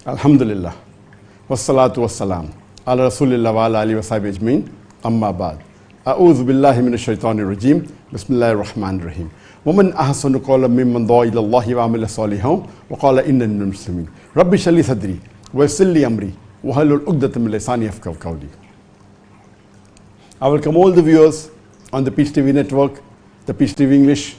Alhamdulillah. Wassalatu wassalam. Ala Rasulillah wa ala alihi wa sahbihi ajmeen. Amma ba'd. A'udhu billahi minash shaitanir rajim. Bismillahir rahmanir rahim. ومن أحسن قولا ممن دعا إلى الله وعمل صالحا وقال إنني من المسلمين رب اشرح لي صدري ويسر لي أمري واحلل عقدة من لساني يفقهوا قولي. I welcome all the viewers on the Peace TV network, the Peace TV English,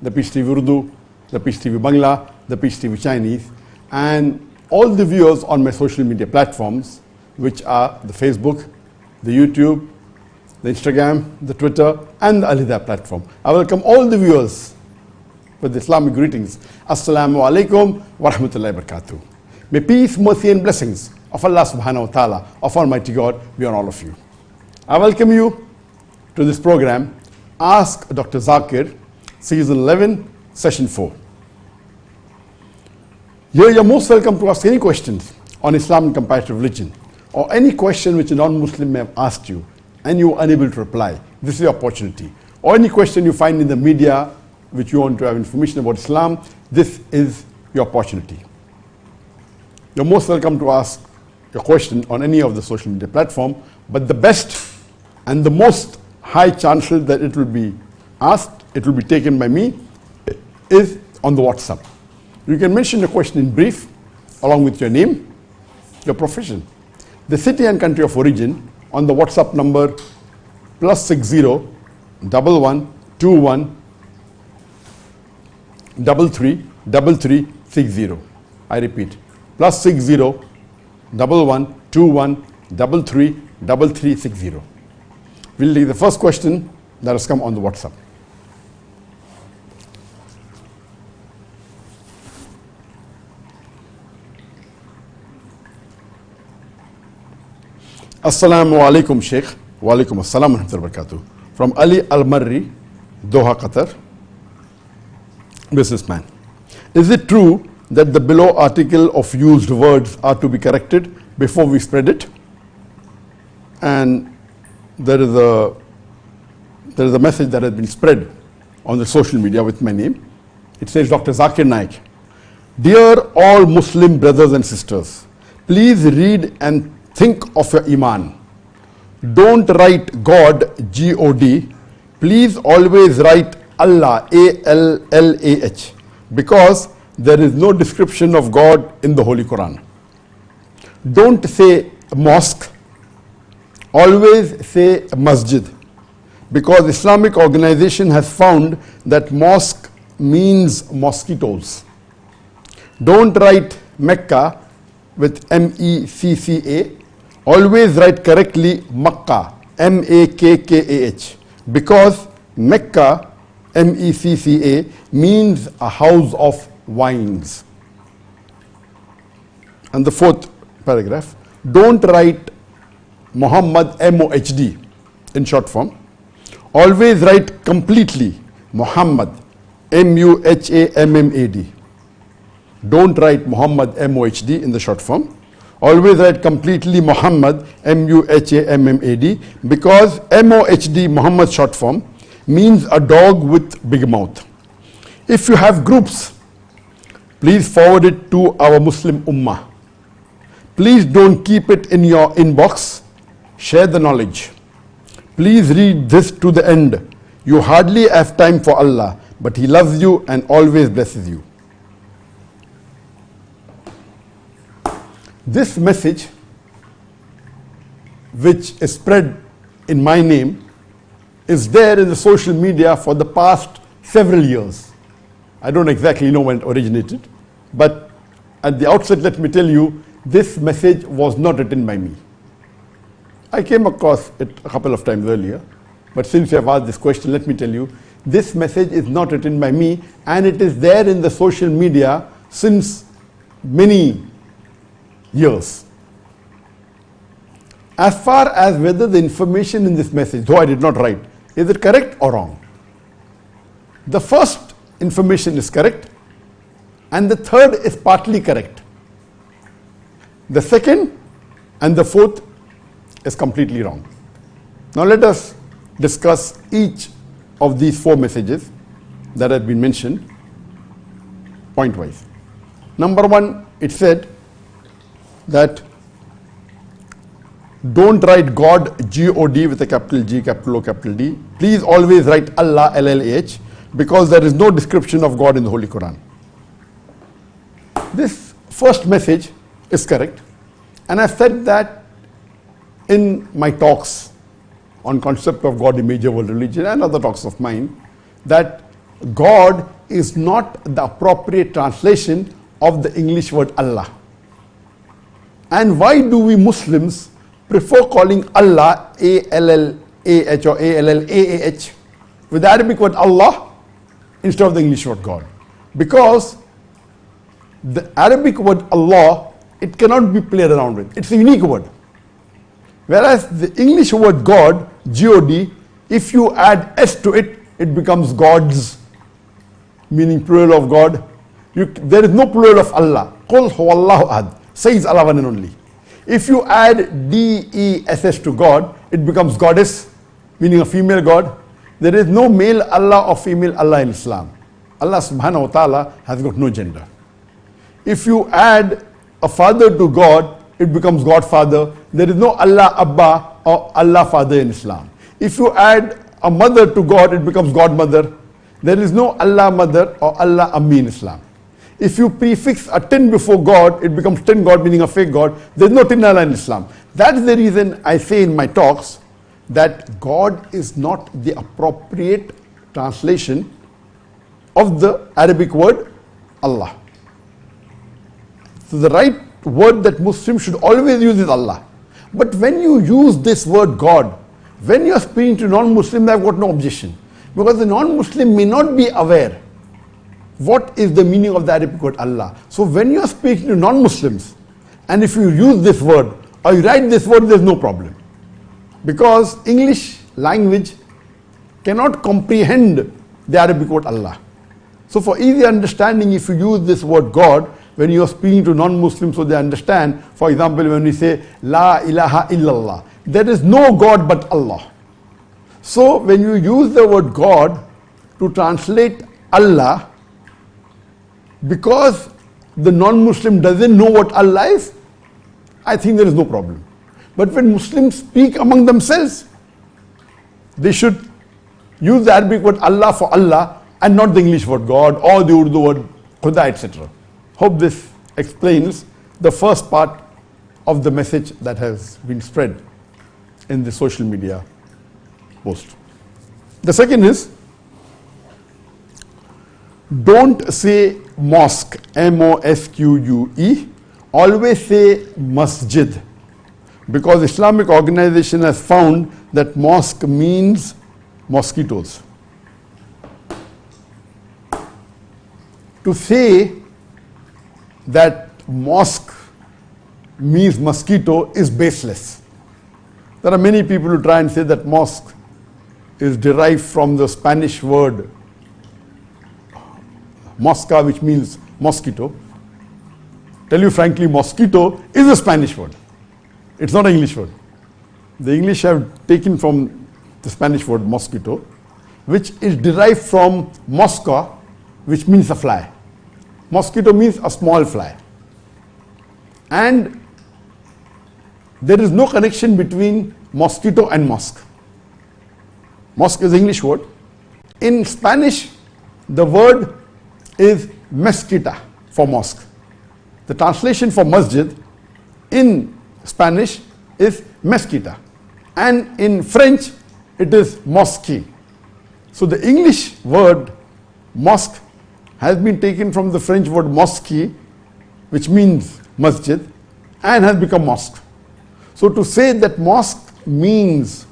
the Peace TV Urdu, the Peace TV Bangla, the Peace TV Chinese, and all the viewers on my social media platforms, which are the Facebook, the YouTube, the Instagram, the Twitter, and the Al-Hidayah platform. I welcome all the viewers with Islamic greetings. Assalamu alaikum wa rahmatullahi wa barakatuh. May peace, mercy, and blessings of Allah subhanahu wa ta'ala, of Almighty God, be on all of you. I welcome you to this program, Ask Dr. Zakir, Season 11, Session 4. Here you're most welcome to ask any questions on Islam and comparative religion, or any question which a non-Muslim may have asked you, and you are unable to reply. This is your opportunity. Or any question you find in the media which you want to have information about Islam, this is your opportunity. You're most welcome to ask your question on any of the social media platform, but the best and the most high chances that it will be asked, it will be taken by me, is on the WhatsApp. You can mention your question in brief, along with your name, your profession, the city and country of origin, on the WhatsApp number +60 11 21 33 33 60. I repeat, +60 11 21 33 33 60. We'll take the first question that has come on the WhatsApp. Assalamu alaikum Sheikh. Wa alaikum assalam wa rahmatullahi wa barakatuh. From Ali Al-Marri, Doha, Qatar. Businessman. Is it true that the below article of used words are to be corrected before we spread it? And there is a message that has been spread on the social media with my name. It says, Dr. Zakir Naik. Dear all Muslim brothers and sisters, please read and think of your Iman. Don't write God, G-O-D. Please always write Allah, A-L-L-A-H, because there is no description of God in the Holy Quran. Don't say mosque. Always say masjid, because Islamic organization has found that mosque means mosquitoes. Don't write Mecca with M-E-C-C-A. Always write correctly Makkah, M-A-K-K-A-H, because Mecca, M-E-C-C-A, means a house of wines. And the fourth paragraph, don't write Muhammad, M-O-H-D, in short form. Always write completely Muhammad, M-U-H-A-M-M-A-D. Don't write Muhammad, M-O-H-D, in the short form. Always write completely Muhammad, M-U-H-A-M-M-A-D, because M-O-H-D, Muhammad short form, means a dog with big mouth. If you have groups, please forward it to our Muslim Ummah. Please don't keep it in your inbox. Share the knowledge. Please read this to the end. You hardly have time for Allah, but He loves you and always blesses you. This message, which is spread in my name, is there in the social media for the past several years. I don't exactly know when it originated, but at the outset, let me tell you, this message was not written by me. I came across it a couple of times earlier, but since you have asked this question, let me tell you, this message is not written by me, and it is there in the social media since many years. As far as whether the information in this message, though I did not write, is it correct or wrong? The first information is correct, and the third is partly correct. The second and the fourth is completely wrong. Now let us discuss each of these four messages that have been mentioned point-wise. Number one, it said, that don't write God, G-O-D, with a capital G, capital O, capital D. Please always write Allah, L-L-A-H, because there is no description of God in the Holy Quran. This first message is correct, and I said that in my talks on concept of God, image, world religion, and other talks of mine, that God is not the appropriate translation of the English word Allah. And why do we Muslims prefer calling Allah A-L-L-A-H or A-L-L-A-A-H with the Arabic word Allah instead of the English word God? Because the Arabic word Allah, it cannot be played around with. It's a unique word. Whereas the English word God, G-O-D, if you add S to it, it becomes gods, meaning plural of God. There is no plural of Allah. Qul huwallahu ahad. Says Allah one and only. If you add D-E-S-S to God, it becomes goddess, meaning a female God. There is no male Allah or female Allah in Islam. Allah subhanahu wa ta'ala has got no gender. If you add a father to God, it becomes Godfather. There is no Allah Abba or Allah Father in Islam. If you add a mother to God, it becomes Godmother. There is no Allah Mother or Allah Ammi in Islam. If you prefix a tin before God, it becomes tin God, meaning a fake God. There is no tin Allah in Islam. That's the reason I say in my talks that God is not the appropriate translation of the Arabic word Allah. So the right word that Muslims should always use is Allah. But when you use this word God, when you are speaking to non-Muslims, I've got no objection. Because the non-Muslim may not be aware what is the meaning of the Arabic word Allah. So when you are speaking to non-Muslims, and if you use this word, or you write this word, there's no problem. Because English language cannot comprehend the Arabic word Allah. So for easy understanding, if you use this word God, when you are speaking to non-Muslims so they understand, for example, when we say, La ilaha illallah, there is no God but Allah. So when you use the word God to translate Allah, because the non-Muslim doesn't know what Allah is, I think there is no problem. But when Muslims speak among themselves, they should use the Arabic word Allah for Allah and not the English word God or the Urdu word Khuda, etc. Hope this explains the first part of the message that has been spread in the social media post. The second is, don't say mosque, M-O-S-Q-U-E, always say masjid, because Islamic organization has found that mosque means mosquitoes. To say that mosque means mosquito is baseless. There are many people who try and say that mosque is derived from the Spanish word mosca, which means mosquito. Tell you frankly, mosquito is a Spanish word. It's not an English word. The English have taken from the Spanish word mosquito, which is derived from mosca, which means a fly. Mosquito means a small fly. And there is no connection between mosquito and mosque. Mosque is an English word. In Spanish, the word is mezquita for mosque. The translation for masjid in Spanish is mezquita. And in French, it is mosque. So the English word mosque has been taken from the French word mosque, which means masjid, and has become mosque. So to say that mosque means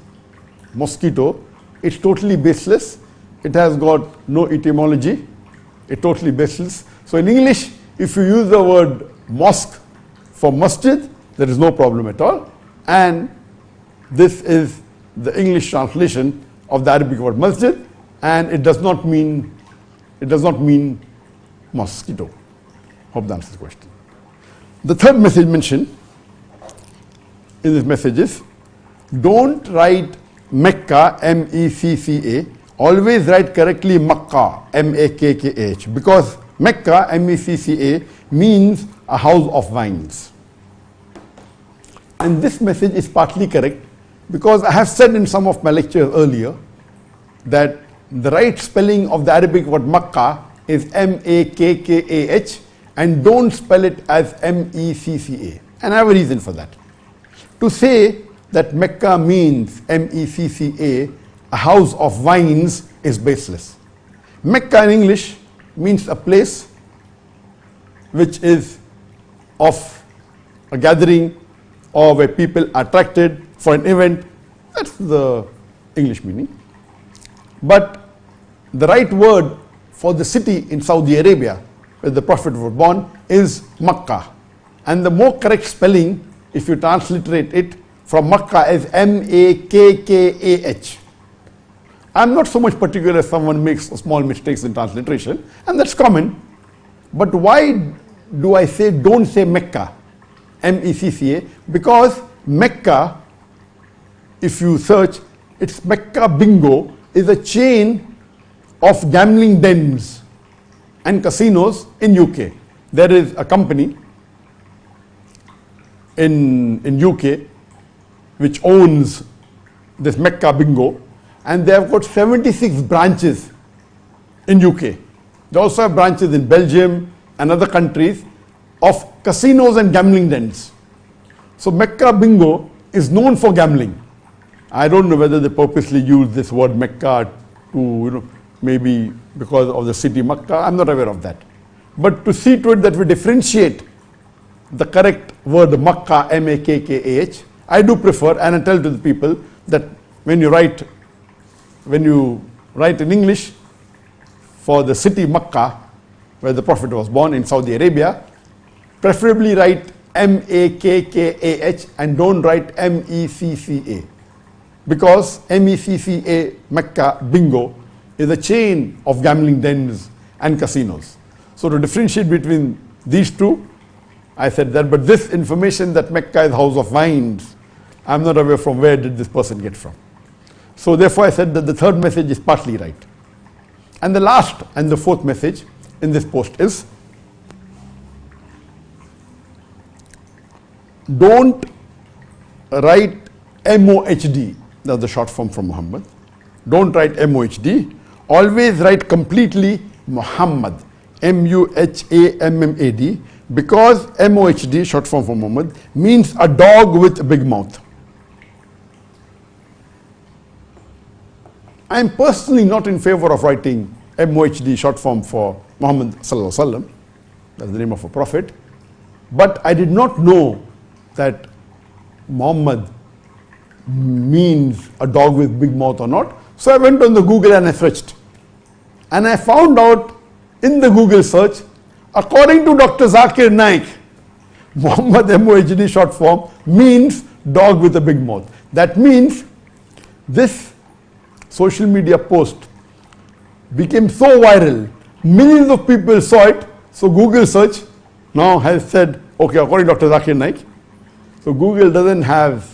mosquito, it's totally baseless. It has got no etymology. It's totally baseless. So in English, if you use the word mosque for masjid, there is no problem at all. And this is the English translation of the Arabic word masjid, and it does not mean mosquito. Hope that answers the question. The third message mentioned in this message is, don't write Mecca, M-E-C-C-A. Always write correctly Makkah, M-A-K-K-H, because Mecca, M-E-C-C-A, means a house of vines. And this message is partly correct because I have said in some of my lectures earlier that the right spelling of the Arabic word Makkah is M-A-K-K-A-H, and don't spell it as M-E-C-C-A. And I have a reason for that. To say that Mecca means M-E-C-C-A, a house of vines, is baseless. Mecca in English means a place which is of a gathering or where people are attracted for an event. That's the English meaning. But the right word for the city in Saudi Arabia where the Prophet was born is Makkah. And the more correct spelling, if you transliterate it from Makkah, is M-A-K-K-A-H. I'm not so much particular if someone makes small mistakes in transliteration, and that's common. But why do I say don't say Mecca, M-E-C-C-A? Because Mecca, if you search, it's Mecca Bingo, is a chain of gambling dens and casinos in UK. There is a company in UK which owns this Mecca Bingo, and they have got 76 branches in UK. They also have branches in Belgium and other countries of casinos and gambling dens. So Mecca Bingo is known for gambling. I don't know whether they purposely use this word Mecca to, maybe because of the city Mecca. I'm not aware of that. But to see to it that we differentiate the correct word Makkah, M-A-K-K-A-H, I do prefer, and I tell to the people that when you write in English for the city Makkah, where the Prophet was born in Saudi Arabia, preferably write M-A-K-K-A-H and don't write M-E-C-C-A. Because M-E-C-C-A, Mecca Bingo, is a chain of gambling dens and casinos. So to differentiate between these two, I said that, but this information that Mecca is house of vines, I'm not aware from where did this person get from. So therefore I said that the third message is partly right. And the last and the fourth message in this post is, don't write M-O-H-D, that's the short form from Muhammad. Don't write M-O-H-D, always write completely Muhammad, M-U-H-A-M-M-A-D, because M-O-H-D, short form for Muhammad, means a dog with a big mouth. I am personally not in favor of writing M-O-H-D, short form for Muhammad sallallahu alaihi wasallam, that's the name of a prophet, but I did not know that Muhammad means a dog with big mouth or not. So I went on the Google and I searched. And I found out in the Google search, according to Dr. Zakir Naik, Muhammad M-O-H-D short form means dog with a big mouth. That means this social media post became so viral, millions of people saw it, so Google search now has said, okay, according to Dr. Zakir Naik. So Google doesn't have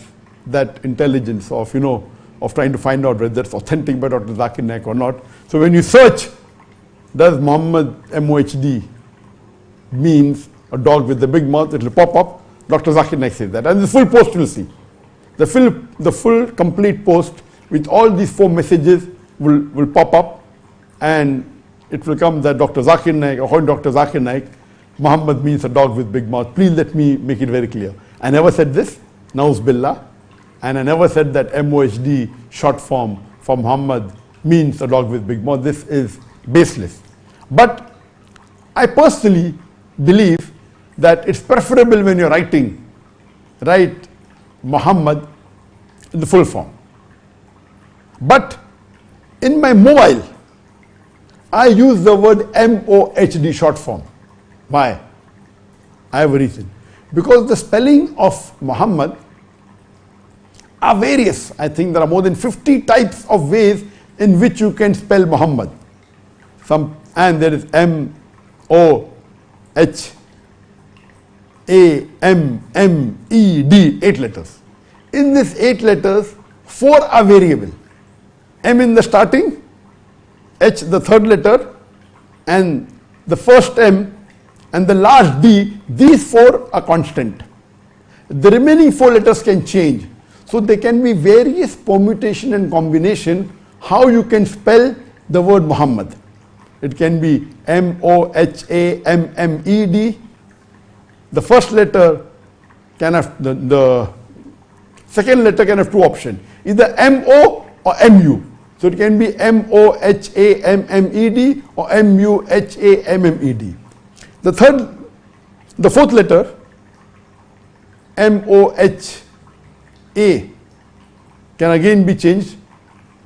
that intelligence of, of trying to find out whether it's authentic by Dr. Zakir Naik or not. So when you search, does Muhammad M-O-H-D means a dog with a big mouth, it will pop up. Dr. Zakir Naik says that. And the full post you will see. The full complete post with all these 4 messages will pop up, and it will come that Dr. Zakir Naik, according to Dr. Zakir Naik, Muhammad means a dog with big mouth. Please let me make it very clear. I never said this, Nauz Billah, and I never said that M-O-H-D short form for Muhammad means a dog with big mouth. This is baseless. But I personally believe that it's preferable when you're writing, write Muhammad in the full form. But in my mobile, I use the word M-O-H-D short form. Why? I have a reason. Because the spelling of Muhammad are various. I think there are more than 50 types of ways in which you can spell Muhammad. And there is M-O-H-A-M-M-E-D, 8 letters. In these 8 letters, 4 are variable. M in the starting, H the third letter, and the first M and the last D, these 4 are constant. The remaining 4 letters can change. So there can be various permutation and combination how you can spell the word Muhammad. It can be Mohammed. The first letter can have, the second letter can have 2 options, either Mo or Mu. So it can be Mohammed or Muhammed. The fourth letter, Moha, can again be changed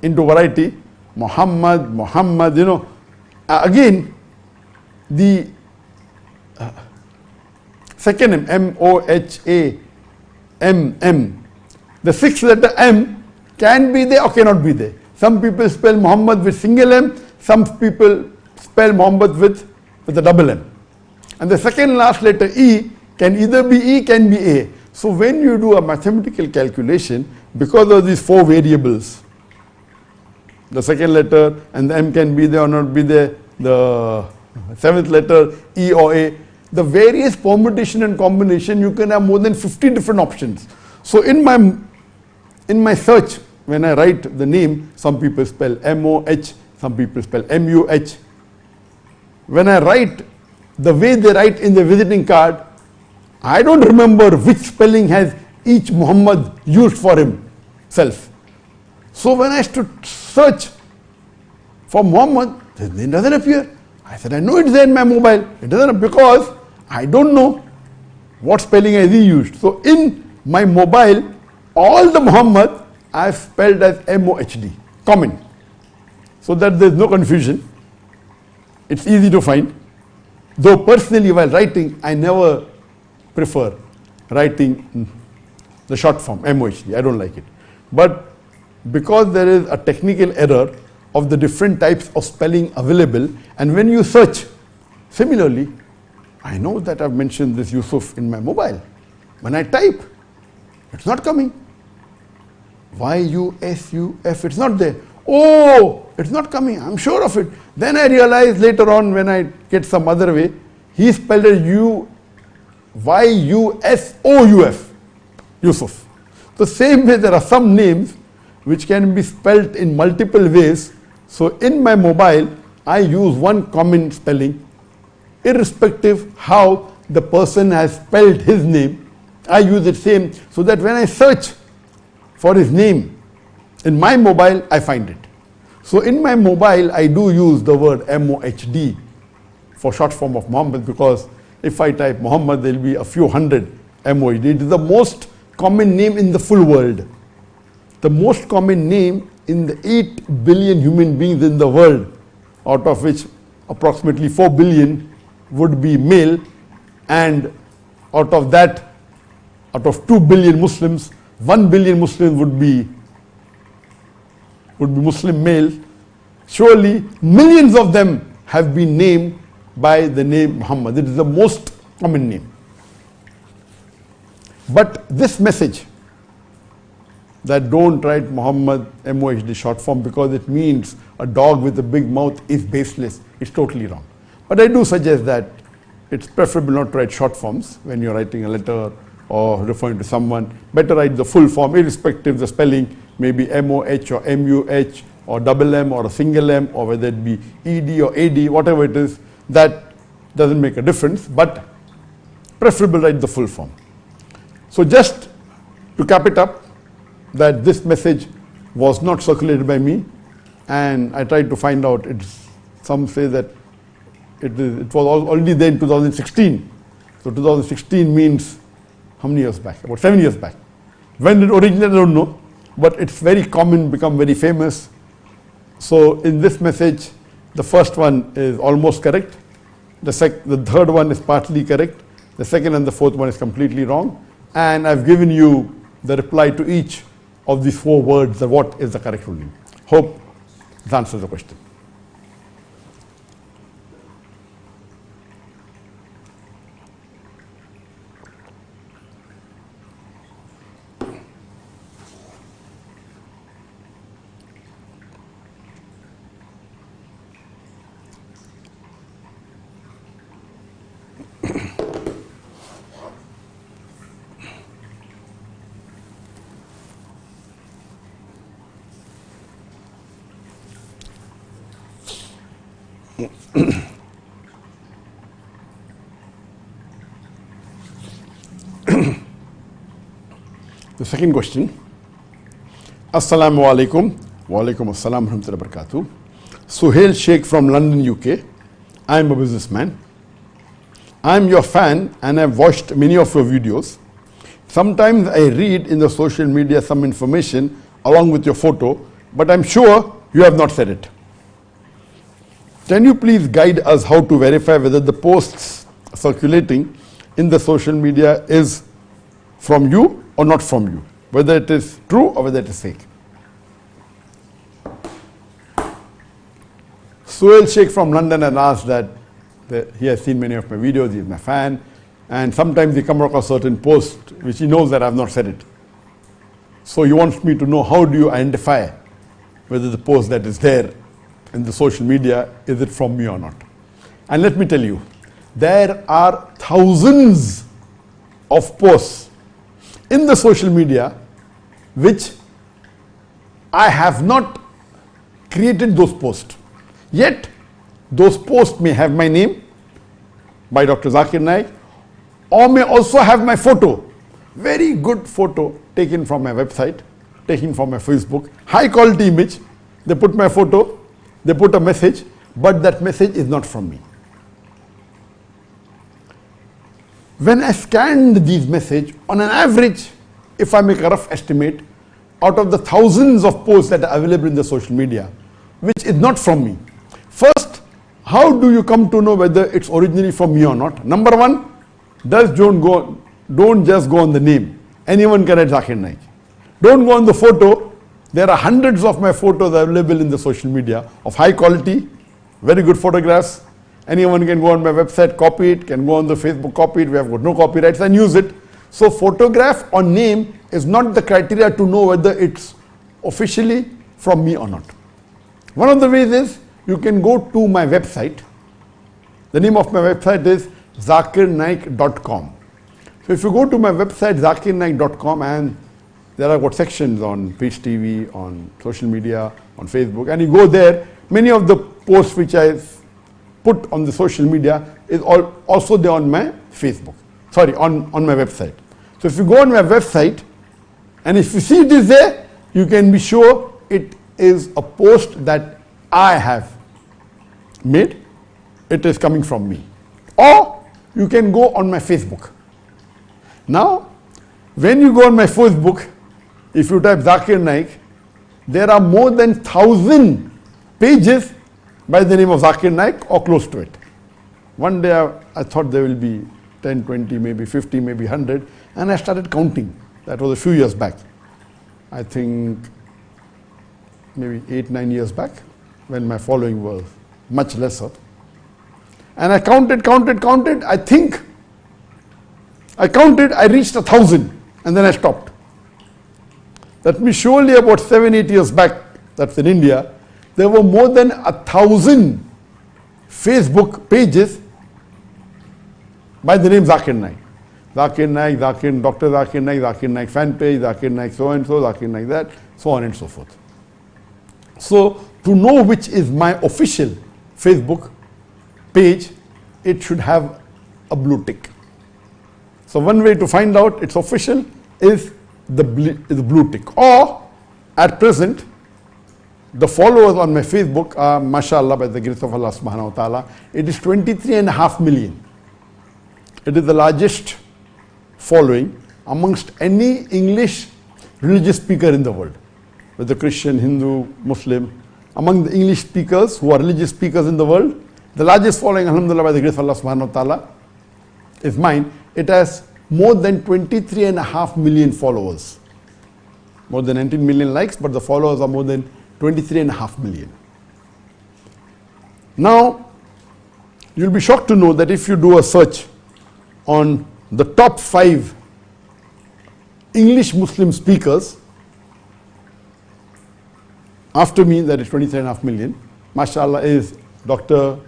into variety. Muhammad, again, the second Mohamm. The sixth letter M can be there or cannot be there. Some people spell Muhammad with single M, some people spell Muhammad with a double M. And the second last letter E can either be E, can be A. So when you do a mathematical calculation, because of these 4 variables, the second letter and the M can be there or not be there, the 7th letter E or A, the various permutation and combination, you can have more than 50 different options. So in my search, when I write the name, some people spell M-O-H, some people spell M-U-H. When I write the way they write in the visiting card, I don't remember which spelling has each Muhammad used for himself. So when I search for Muhammad, his name doesn't appear. I said, I know it's there in my mobile. It doesn't, because I don't know what spelling has he used. So in my mobile, all the Muhammad I have spelled as M-O-H-D, common. So that there's no confusion. It's easy to find. Though personally while writing, I never prefer writing the short form, M-O-H-D. I don't like it. But because there is a technical error of the different types of spelling available, and when you search, similarly, I know that I've mentioned this Yusuf in my mobile. When I type, it's not coming. Y-U-S-U-F, it's not there. Oh, it's not coming, I'm sure of it. Then I realize later on when I get some other way, he spelled it Y-U-S-O-U-F, Yusuf. The same way there are some names which can be spelled in multiple ways. So in my mobile, I use one common spelling, irrespective how the person has spelled his name. I use the same, so that when I search for his name in my mobile, I find it. So in my mobile, I do use the word M-O-H-D for short form of Muhammad, because if I type Muhammad, there will be a few hundred M-O-H-D. It is the most common name in the full world. The most common name in the 8 billion human beings in the world, out of which approximately 4 billion would be male, and out of that, out of 2 billion Muslims, 1 billion Muslims would be Muslim male. Surely millions of them have been named by the name Muhammad. It is the most common name. But this message that don't write Muhammad M-O-H-D short form because it means a dog with a big mouth is baseless. It's totally wrong. But I do suggest that it's preferable not to write short forms when you're writing a letter or referring to someone. Better write the full form, irrespective of the spelling, maybe M-O-H or M-U-H or double M or a single M, or whether it be E-D or A-D, whatever it is, that doesn't make a difference, but preferable write the full form. So just to cap it up, that this message was not circulated by me, and I tried to find out. Some say that it was already there in 2016. So 2016 means how many years back? About 7 years back. When it originated, I don't know, but it's very common, become very famous. So in this message, the first one is almost correct. The third one is partly correct. The second and the fourth one is completely wrong. And I've given you the reply to each of these 4 words, that what is the correct ruling. Hope this answers the question. The second question. Assalamu alaikum. Wa alaikum assalam wa rahmatullahi wa barakatuh. Suhail Sheikh from London, UK. I am a businessman. I am your fan and I have watched many of your videos. Sometimes I read in the social media some information along with your photo, but I'm sure you have not said it. Can you please guide us how to verify whether the posts circulating in the social media is from you or not from you, whether it is true or whether it is fake? Suhail Sheikh from London has asked that he has seen many of my videos, he is my fan, and sometimes he comes across certain posts which he knows that I have not said it. So he wants me to know, how do you identify whether the post that is there in the social media, is it from me or not? And let me tell you, there are thousands of posts in the social media which I have not created those posts. Yet, those posts may have my name by Dr. Zakir Naik, or may also have my photo. Very good photo taken from my website, taken from my Facebook, high quality image. They put my photo, they put a message, but that message is not from me. When I scanned these messages, on an average, if I make a rough estimate, out of the thousands of posts that are available in the social media, which is not from me. First, how do you come to know whether it's originally from me or not? Number one, don't just go on the name. Anyone can write Zakir Naik. Don't go on the photo. There are hundreds of my photos available in the social media of high quality, very good photographs. Anyone can go on my website, copy it, can go on the Facebook, copy it. We have got no copyrights and use it. So photograph or name is not the criteria to know whether it's officially from me or not. One of the ways is you can go to my website. The name of my website is zakirnaik.com. So if you go to my website zakirnaik.com, and there are what sections on Peace TV, on social media, on Facebook, and you go there, many of the posts which I put on the social media is also there on my Facebook, on my website. So if you go on my website, and if you see it is there, you can be sure it is a post that I have made, it is coming from me. Or you can go on my Facebook. Now, when you go on my Facebook, if you type Zakir Naik, there are more than 1,000 pages by the name of Zakir Naik or close to it. One day I thought there will be 10, 20, maybe 50, maybe 100, and I started counting. That was a few years back. I think maybe 8, 9 years back, when my following was much lesser. And I counted, I reached 1,000, and then I stopped. That means surely about 7, 8 years back, that's in India, there were more than 1,000 Facebook pages by the name Zakir Naik. Zakir Naik, Dr. Zakir Naik fan page, Zakir Naik so and so, Zakir Naik that, so on and so forth. So to know which is my official Facebook page, it should have a blue tick. So one way to find out it's official is the blue tick. Or at present, the followers on my Facebook are, mashallah, by the grace of Allah subhanahu wa ta'ala, it is 23.5 million. It is the largest following amongst any English religious speaker in the world, whether Christian, Hindu, Muslim. Among the English speakers who are religious speakers in the world, the largest following, alhamdulillah, by the grace of Allah subhanahu wa ta'ala, is mine. It has more than 23.5 million followers. More than 19 million likes, but the followers are more than 23.5 million. Now, you'll be shocked to know that if you do a search on the top 5 English Muslim speakers, after me, that is 23.5 million, mashallah, is Dr.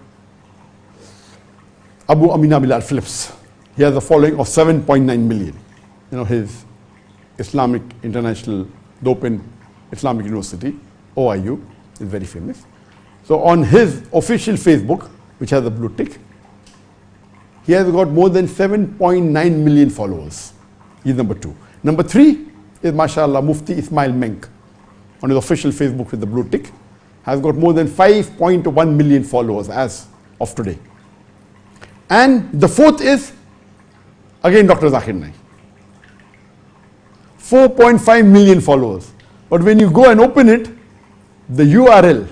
Abu Amina Bilal Phillips. He has a following of 7.9 million. You know, his Islamic International, the Open Islamic University, OIU, is very famous. So on his official Facebook, which has a blue tick, he has got more than 7.9 million followers. He's number 2. Number 3 is, mashallah, Mufti Ismail Menk on his official Facebook with the blue tick. Has got more than 5.1 million followers as of today. And the 4th is, again, Dr. Zakir Naik. 4.5 million followers. But when you go and open it, the URL,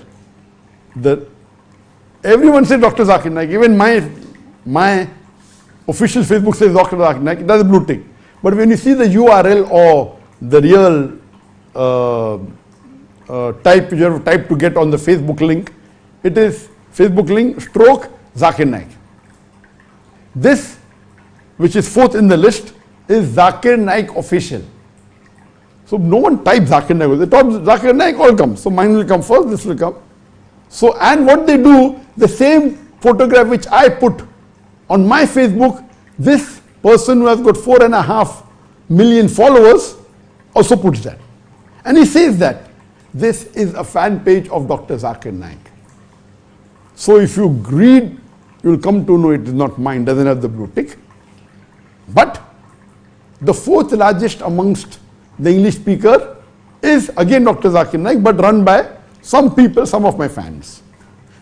everyone says Dr. Zakir Naik. Even my official Facebook says Dr. Zakir Naik. It has a blue tick. But when you see the URL or the real type you have to type to get on the Facebook link, it is Facebook link stroke Zakir Naik. This, which is 4th in the list, is Zakir Naik official. So no one types Zakir Naik. The top Zakir Naik all comes. So mine will come first, this will come. So, and what they do, the same photograph which I put on my Facebook, this person who has got 4.5 million followers also puts that. And he says that this is a fan page of Dr. Zakir Naik. So if you read, you will come to know it is not mine, doesn't have the blue tick. But the 4th largest amongst the English speaker is again Dr. Zakir Naik, but run by some people, some of my fans.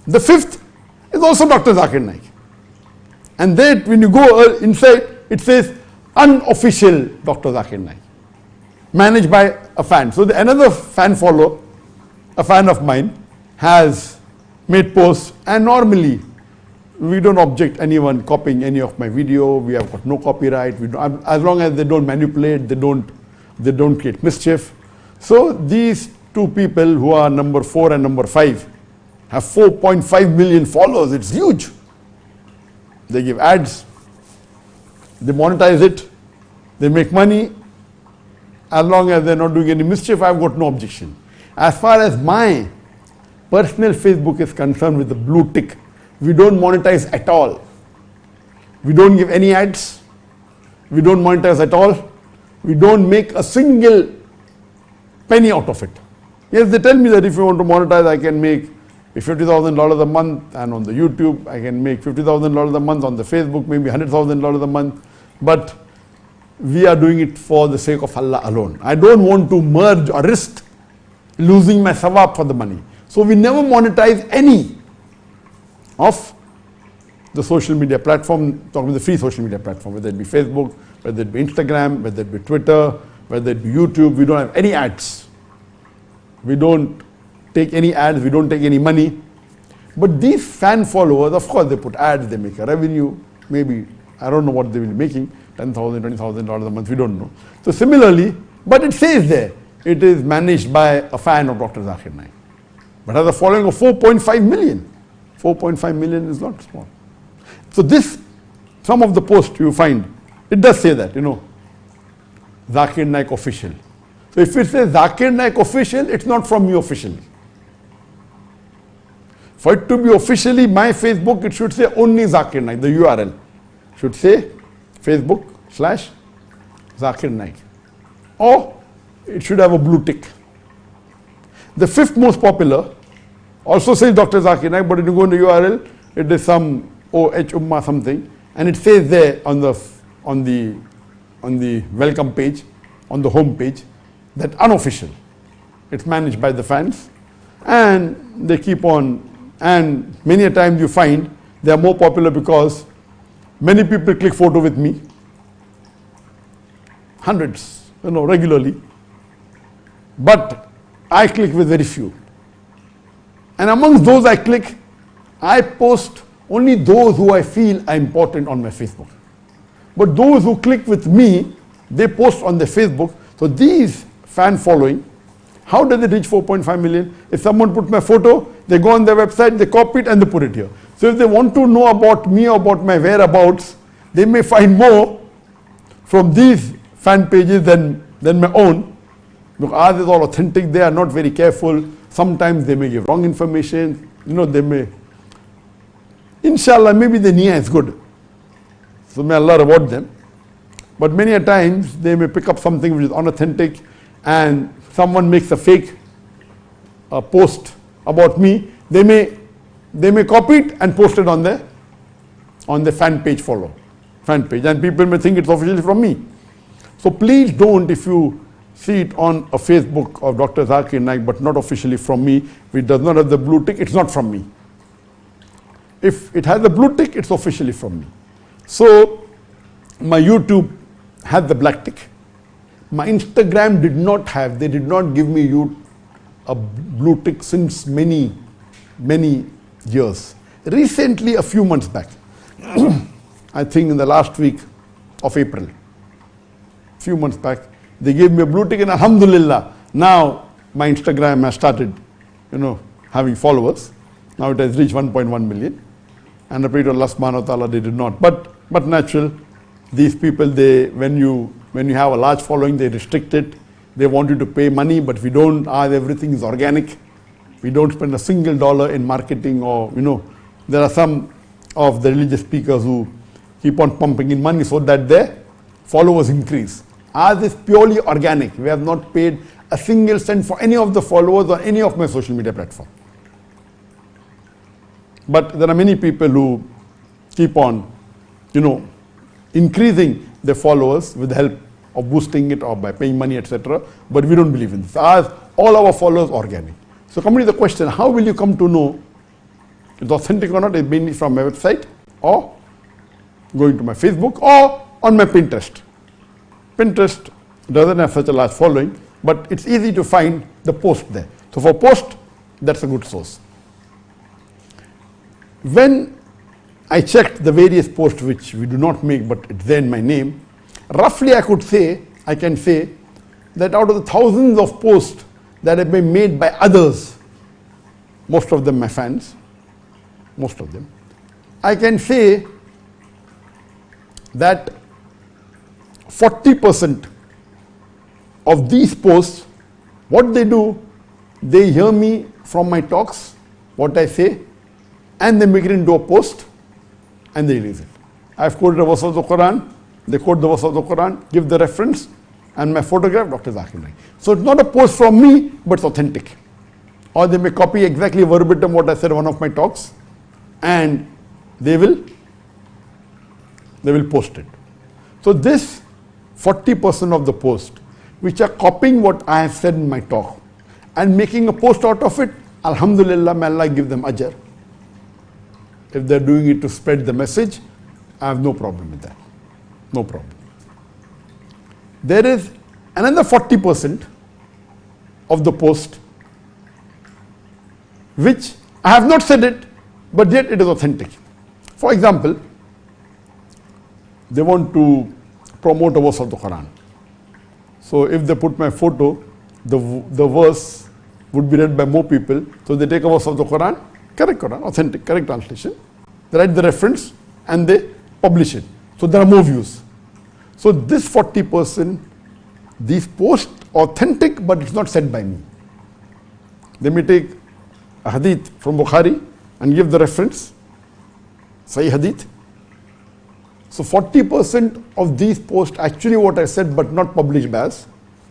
The 5th is also Dr. Zakir Naik. And then when you go inside, it says unofficial Dr. Zakir Naik, managed by a fan. So another fan follower, a fan of mine, has made posts, and normally we don't object anyone copying any of my video. We have got no copyright. We don't, as long as they don't manipulate, they don't create mischief. So these 2 people who are number 4 and number 5 have 4.5 million followers. It's huge. They give ads, they monetize it, they make money. As long as they're not doing any mischief, I've got no objection. As far as my personal Facebook is concerned with the blue tick, we don't monetize at all. We don't give any ads. We don't monetize at all. We don't make a single penny out of it. Yes, they tell me that if you want to monetize, I can make $50,000 a month, and on the YouTube, I can make $50,000 a month, on the Facebook, maybe $100,000 a month. But we are doing it for the sake of Allah alone. I don't want to merge or risk losing my sawab for the money. So we never monetize any of the social media platform, talking about the free social media platform, whether it be Facebook, whether it be Instagram, whether it be Twitter, whether it be YouTube. We don't have any ads. We don't take any ads, we don't take any money. But these fan followers, of course, they put ads, they make a revenue, maybe, I don't know what they will be making, $10,000, $20,000 a month, we don't know. So similarly, but it says there, it is managed by a fan of Dr. Zakir Naik. But has a following of 4.5 million. 4.5 million is not small. So this, some of the posts you find, it does say that, Zakir Naik official. So if it says Zakir Naik official, it's not from me officially. For it to be officially my Facebook, it should say only Zakir Naik, the URL. Should say Facebook/Zakir Naik. Or it should have a blue tick. The 5th most popular also says Dr. Zakir Naik, but if you go in the URL, it is some OH Ummah something, and it says there on the welcome page, on the home page, that unofficial. It's managed by the fans, and they keep on. And many a times you find they are more popular because many people click photo with me, hundreds, regularly. But I click with very few. And amongst those I click, I post only those who I feel are important on my Facebook. But those who click with me, they post on their Facebook. So these fan following, how does it reach 4.5 million? If someone put my photo, they go on their website, they copy it and they put it here. So if they want to know about me or about my whereabouts, they may find more from these fan pages than my own. Because ours is all authentic, they are not very careful. Sometimes they may give wrong information, they may. Inshallah, maybe the niyyah is good. So may Allah reward them. But many a times they may pick up something which is unauthentic, and someone makes a fake post about me. They may they may copy it and post it on the fan page fan page, and people may think it's officially from me. So please don't, if you see it on a Facebook of Dr. Zakir Naik, but not officially from me, which does not have the blue tick, it's not from me. If it has the blue tick, it's officially from me. So my YouTube had the black tick. My Instagram did not have, they did not give me a blue tick since many years. Recently, a few months back, I think in the last week of April, few months back, they gave me a blue tick, and alhamdulillah, now my Instagram has started, having followers. Now it has reached 1.1 million. And I pray to Allah subhanahu wa ta'ala, they did not. But natural, these people, when you have a large following, they restrict it. They want you to pay money, but we don't. Everything is organic. We don't spend a single dollar in marketing, or there are some of the religious speakers who keep on pumping in money so that their followers increase. Ours is purely organic. We have not paid a single cent for any of the followers or any of my social media platform. But there are many people who keep on, increasing their followers with the help of boosting it or by paying money, etc. But we don't believe in this. All our followers are organic. So coming to the question, how will you come to know it's authentic or not? It's mainly from my website, or going to my Facebook, or on my Pinterest. Pinterest doesn't have such a large following, but it's easy to find the post there. So for post, that's a good source. When I checked the various posts which we do not make, but it's there in my name, roughly I can say that out of the thousands of posts that have been made by others, most of them my fans, most of them, I can say that 40% of these posts, what they do, they hear me from my talks, what I say, and they make it into a post and they release it. I've quoted a verse of the Quran, they quote the verse of the Quran, give the reference, and my photograph, Dr. Zakir Naik. So it's not a post from me, but it's authentic. Or they may copy exactly verbatim what I said in one of my talks, and they will post it. So this 40% of the post, which are copying what I have said in my talk and making a post out of it, alhamdulillah, may Allah give them ajr. If they're doing it to spread the message, I have no problem with that. No problem. There is another 40% of the post which I have not said it, but yet it is authentic. For example, they want to promote a verse of the Quran. So if they put my photo, the verse would be read by more people. So they take a verse of the Quran, correct Quran, authentic, correct translation. They write the reference and they publish it. So there are more views. So this 40%, these posts authentic, but it's not said by me. They may take a hadith from Bukhari and give the reference, Sahih hadith. So 40% of these posts actually what I said, but not published by us.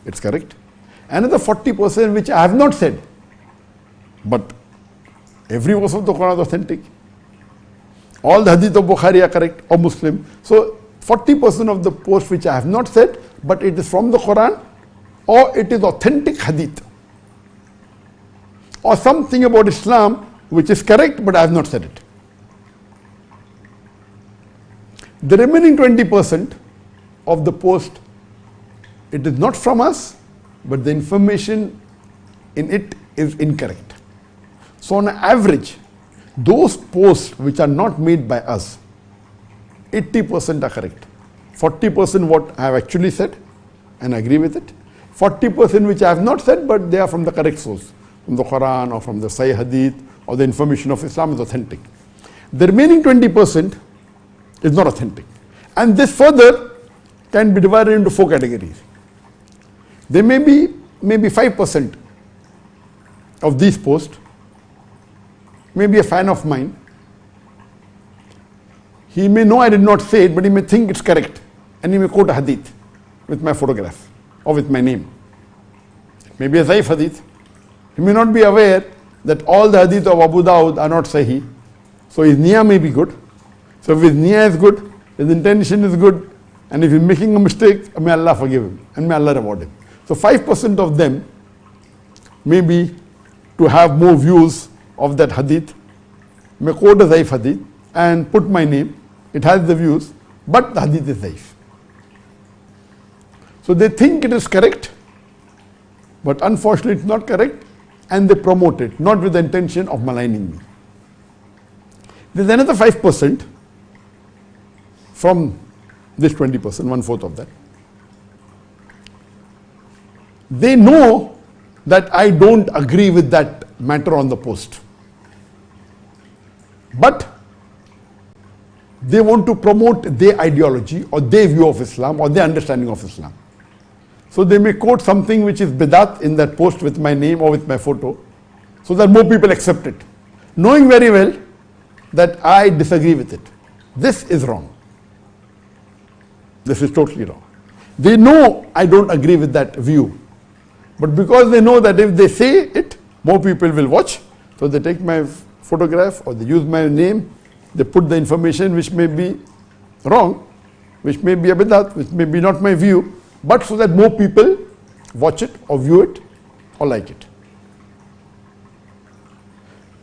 It's correct. Another 40% which I have not said, but every verse of the Quran is authentic. All the hadith of Bukhari are correct, or Muslim. So 40% of the posts which I have not said, but it is from the Quran, or it is authentic hadith, or something about Islam which is correct, but I have not said it. The remaining 20% of the post, it is not from us, but the information in it is incorrect. So on average, those posts which are not made by us, 80% are correct. 40% what I have actually said, and I agree with it. 40% which I have not said, but they are from the correct source, from the Quran or from the Sahih Hadith, or the information of Islam is authentic. The remaining 20% is not authentic. And this further can be divided into 4 categories. There may be maybe 5% of these posts, maybe a fan of mine. He may know I did not say it, but he may think it's correct, and he may quote a hadith with my photograph or with my name. Maybe a Zaif hadith. He may not be aware that all the hadith of Abu Dawud are not sahih. So his niyyah may be good. So if his niyyah is good, his intention is good, and if he's making a mistake, may Allah forgive him and may Allah reward him. So 5% of them may be to have more views of that hadith, may quote a zaif hadith and put my name. It has the views, but the hadith is zaif. So they think it is correct, but unfortunately it's not correct, and they promote it, not with the intention of maligning me. There's another 5% from this 20%, 1/4 of that. They know that I don't agree with that matter on the post, but they want to promote their ideology or their view of Islam or their understanding of Islam. So they may quote something which is bidat in that post with my name or with my photo, so that more people accept it, knowing very well that I disagree with it. This is wrong. This is totally wrong. They know I don't agree with that view, but because they know that if they say it, more people will watch, so they take my photograph or they use my name, they put the information which may be wrong, which may be a bidat, which may be not my view, but so that more people watch it or view it or like it.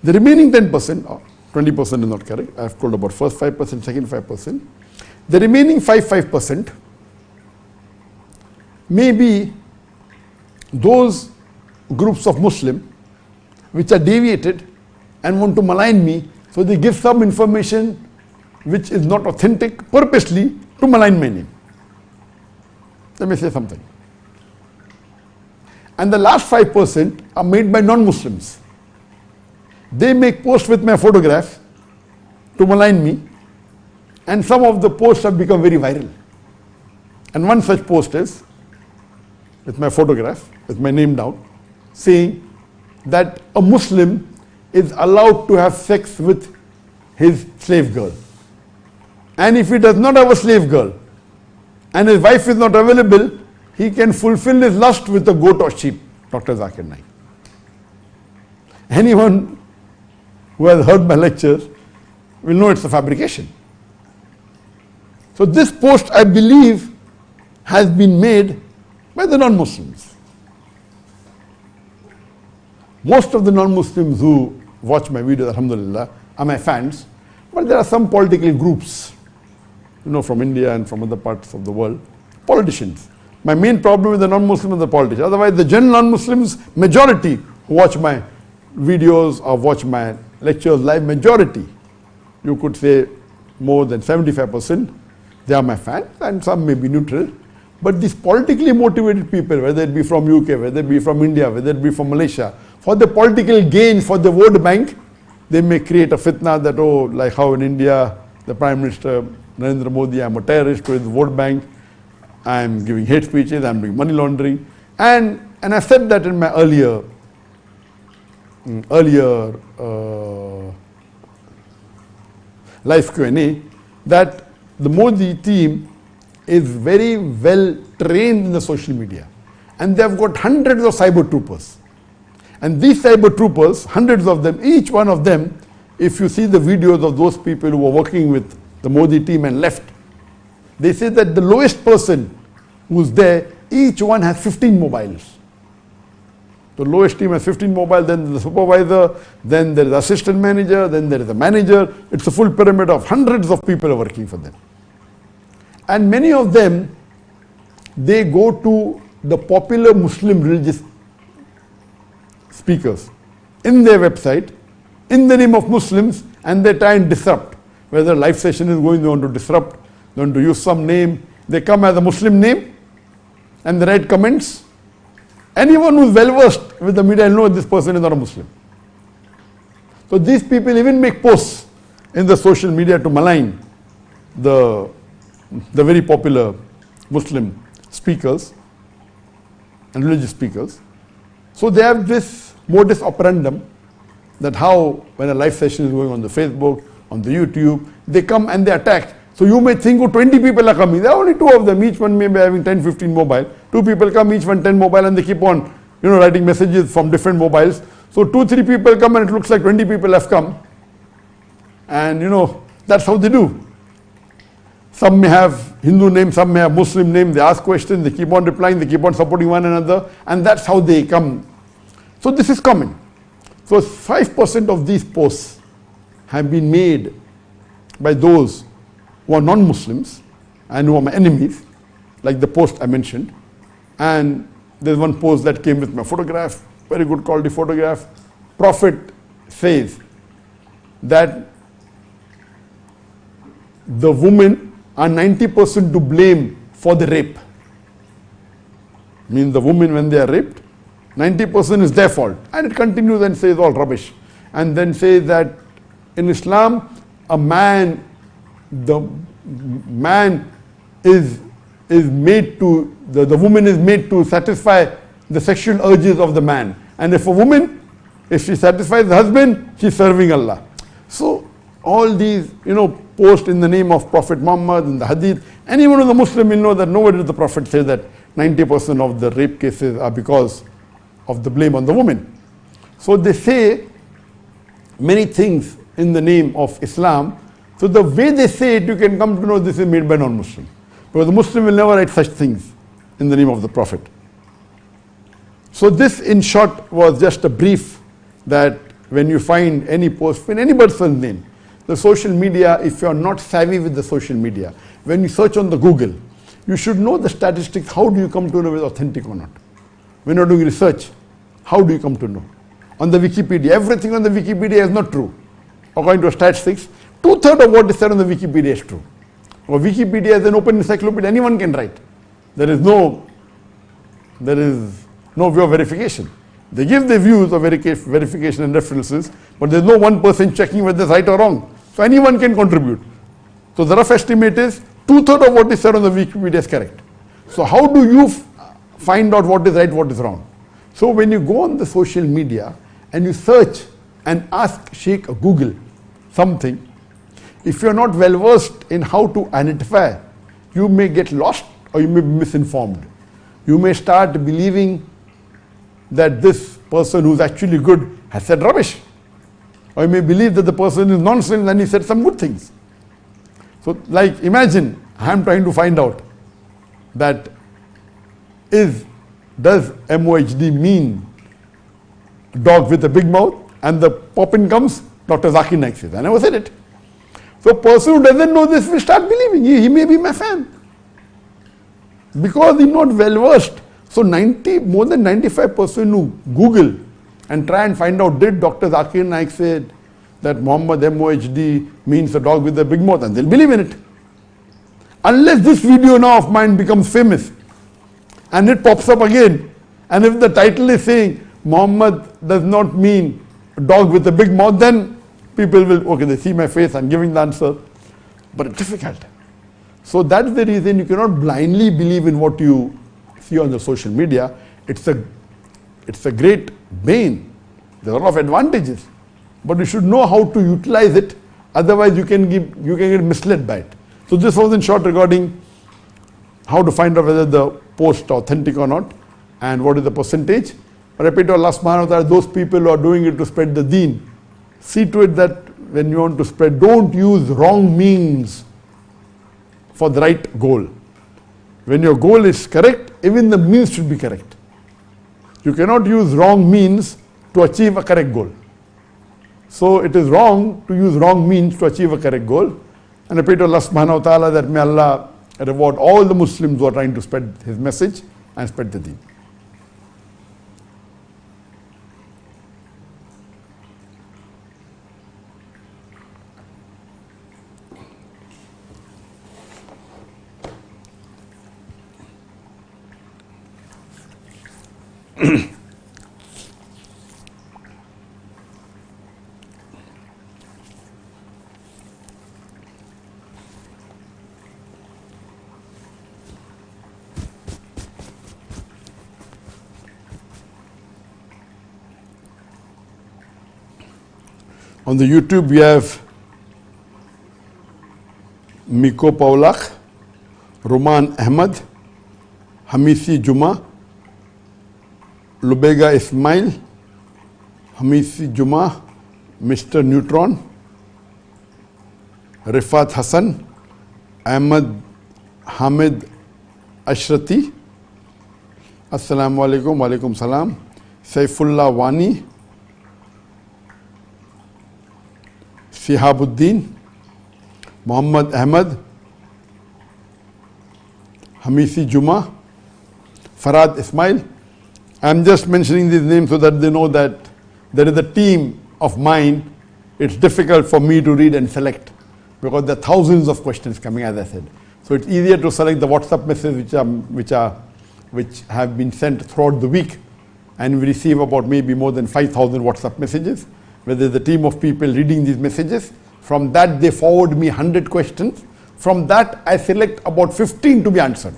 The remaining 10%, or 20% is not correct, I have told about first 5%, second 5%. The remaining 5% may be those groups of Muslim which are deviated and want to malign me, so they give some information which is not authentic purposely to malign my name. Let me say something. And the last 5% are made by non-Muslims. They make posts with my photograph to malign me, and some of the posts have become very viral. And one such post is with my photograph, with my name down, saying that a Muslim is allowed to have sex with his slave girl. And if he does not have a slave girl, and his wife is not available, he can fulfill his lust with a goat or sheep. Dr. Zakir Naik. Anyone who has heard my lectures will know it's a fabrication. So this post, I believe, has been made by the non-Muslims. Most of the non-Muslims who watch my videos, alhamdulillah, are my fans, but there are some political groups, from India and from other parts of the world, politicians. My main problem with the non-Muslims are the politicians. Otherwise, the general non-Muslims, majority who watch my videos or watch my lectures live, majority, you could say more than 75%, they are my fans, and some may be neutral. But these politically motivated people, whether it be from UK, whether it be from India, whether it be from Malaysia, for the political gain, for the vote bank, they may create a fitna that, like how in India, the Prime Minister Narendra Modi, I'm a terrorist to his vote bank, I'm giving hate speeches, I'm doing money laundering. And I said that in my earlier live Q&A, that the Modi team is very well trained in the social media. And they have got hundreds of cyber troopers. And these cyber troopers, hundreds of them, each one of them, if you see the videos of those people who were working with the Modi team and left, they say that the lowest person who's there, each one has 15 mobiles. The lowest team has 15 mobiles, then the supervisor, then there is assistant manager, then there is a manager. It's a full pyramid of hundreds of people are working for them. And many of them, they go to the popular Muslim religious speakers in their website, in the name of Muslims, and they try and disrupt. Whether a live session is going, they want to disrupt, they want to use some name. They come as a Muslim name, and they write comments. Anyone who is well versed with the media will know this person is not a Muslim. So these people even make posts in the social media to malign the very popular Muslim speakers and religious speakers. So they have this modus operandum that how when a live session is going on the Facebook, on the YouTube, they come and they attack. So you may think, 20 people are coming. There are only 2 of them. Each one may be having 10, 15 mobile. 2 people come, each one 10 mobile, and they keep on, writing messages from different mobiles. So 2-3 people come and it looks like 20 people have come. And that's how they do. Some may have Hindu name, some may have Muslim name. They ask questions, they keep on replying, they keep on supporting one another, and that's how they come. So this is common. So 5% of these posts have been made by those who are non-Muslims and who are my enemies, like the post I mentioned. And there's one post that came with my photograph, very good quality photograph. Prophet says that the women are 90% to blame for the rape. Means the women, when they are raped, 90% is their fault. And it continues and says all rubbish. And then says that in Islam, the man is made to, the woman is made to satisfy the sexual urges of the man. And if a woman, if she satisfies the husband, she's serving Allah. So all these, posts in the name of Prophet Muhammad and the Hadith, anyone who's a Muslim will know that nowhere did the Prophet say that 90% of the rape cases are because of the blame on the woman. So they say many things in the name of Islam. So the way they say it, you can come to know this is made by non-Muslim. Because the Muslim will never write such things in the name of the Prophet. So this, in short, was just a brief that when you find any post in any person's name, the social media, if you are not savvy with the social media, when you search on the Google, you should know the statistics. How do you come to know whether it's authentic or not? When you're doing research, how do you come to know? On the Wikipedia, everything on the Wikipedia is not true. According to statistics, 2/3 of what is said on the Wikipedia is true. Or Wikipedia is an open encyclopedia, anyone can write. There is no view of verification. They give their views of verification and references, but there's no one person checking whether it's right or wrong. So anyone can contribute. So the rough estimate is 2/3 of what is said on the Wikipedia is correct. So how do you find out what is right, what is wrong? So when you go on the social media and you search and ask Sheikh Google something, if you're not well versed in how to identify, you may get lost or you may be misinformed. You may start believing that this person who's actually good has said rubbish. Or you may believe that the person is nonsense and he said some good things. So like imagine, I'm trying to find out that does MOHD mean dog with a big mouth? And the pop-in comes, Dr. Zakir Naik says, I never said it. So a person who doesn't know this will start believing, he may be my fan. Because he's not well versed. So more than 95% who Google and try and find out, did Dr. Zakir Naik say that Muhammad MOHD means a dog with a big mouth, and they'll believe in it. Unless this video now of mine becomes famous and it pops up again, and if the title is saying Muhammad does not mean a dog with a big mouth, then people will, okay, they see my face, I'm giving the answer, but it's difficult. So that's the reason you cannot blindly believe in what you see on the social media. It's a great bane. There are a lot of advantages, but you should know how to utilize it. Otherwise, you can get misled by it. So this was in short regarding how to find out whether the post is authentic or not, and what is the percentage. But I pray to Allah subhanahu wa ta'ala, those people who are doing it to spread the deen, see to it that when you want to spread, don't use wrong means for the right goal. When your goal is correct, even the means should be correct. You cannot use wrong means to achieve a correct goal. So it is wrong to use wrong means to achieve a correct goal. And I pray to Allah subhanahu wa ta'ala that may Allah reward all the Muslims who are trying to spread His message and spread the deen. On the YouTube, we have Miko Paulak, Roman Ahmed, Hamisi Juma, Lubega Ismail, Hamisi Juma, Mr. Neutron, Rifat Hassan, Ahmed Hamid Ashrati, Assalamu alaikum, wa alaikum salam, Saifullah Wani, Sihabuddin, Muhammad Ahmed, Hamisi Juma, Farad Ismail. I'm just mentioning these names so that they know that there is a team of mine. It's difficult for me to read and select because there are thousands of questions coming, as I said. So it's easier to select the WhatsApp messages which have been sent throughout the week, and we receive about maybe more than 5,000 WhatsApp messages, where there's a team of people reading these messages. From that, they forward me 100 questions. From that, I select about 15 to be answered.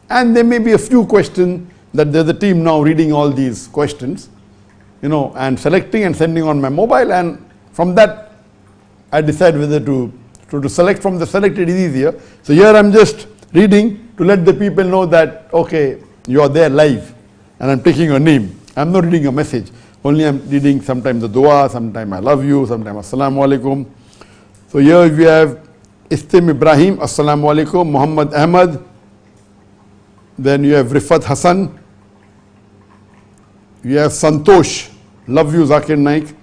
And there may be a few questions that there's a team now reading all these questions, and selecting and sending on my mobile. And from that, I decide whether to select. From the selected is easier. So here I'm just reading to let the people know that, okay, you are there live and I'm taking your name. I'm not reading a message. Only I'm reading sometimes the dua, sometimes I love you, sometimes assalamu alaikum. So here we have Istim Ibrahim, assalamu alaikum, Muhammad Ahmad. Then you have Rifat Hassan. You have Santosh, love you Zakir Naik.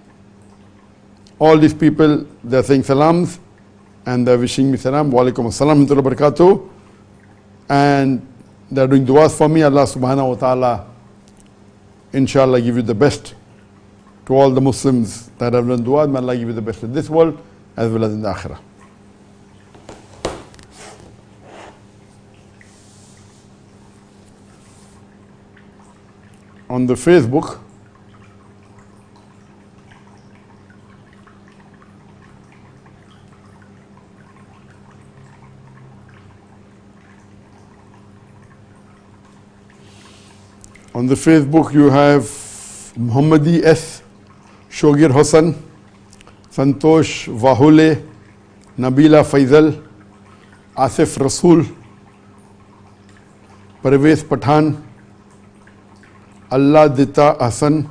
All these people, they're saying salams and they're wishing me salam. Wa alaikum assalam wa barakatuh. And they're doing duas for me. Allah subhanahu wa ta'ala, inshallah, give you the best. To all the Muslims that have done dua, may Allah give you the best in this world as well as in the akhirah. On the Facebook, you have Muhammadi S, Shogir Hassan, Santosh Vahule, Nabila Faizal, Asif Rasool, Parvez Pathan, Allah Dita Hassan,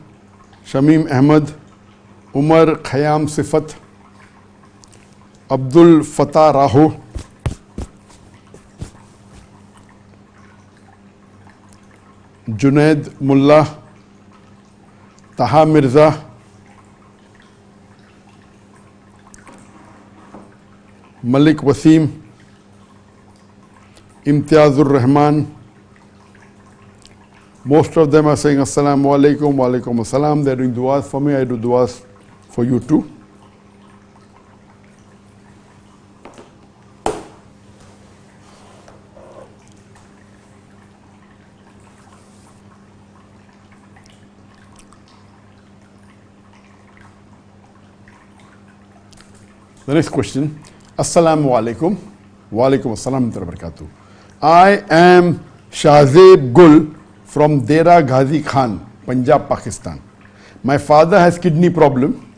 Shamim Ahmed, Umar Khayam Sifat, Abdul Fatah Raho, Junaid Mullah, Taha Mirza, Malik Wasim, Imtiazur Rahman. Most of them are saying assalamu alaikum, wa alaikum assalam. They're doing duas for me. I do duas for you too. The next question. Assalamu alaikum, wa alaikum assalam wa barakatuh. I am Shahzeb Gul from Dera Ghazi Khan, Punjab, Pakistan. My father has kidney problem.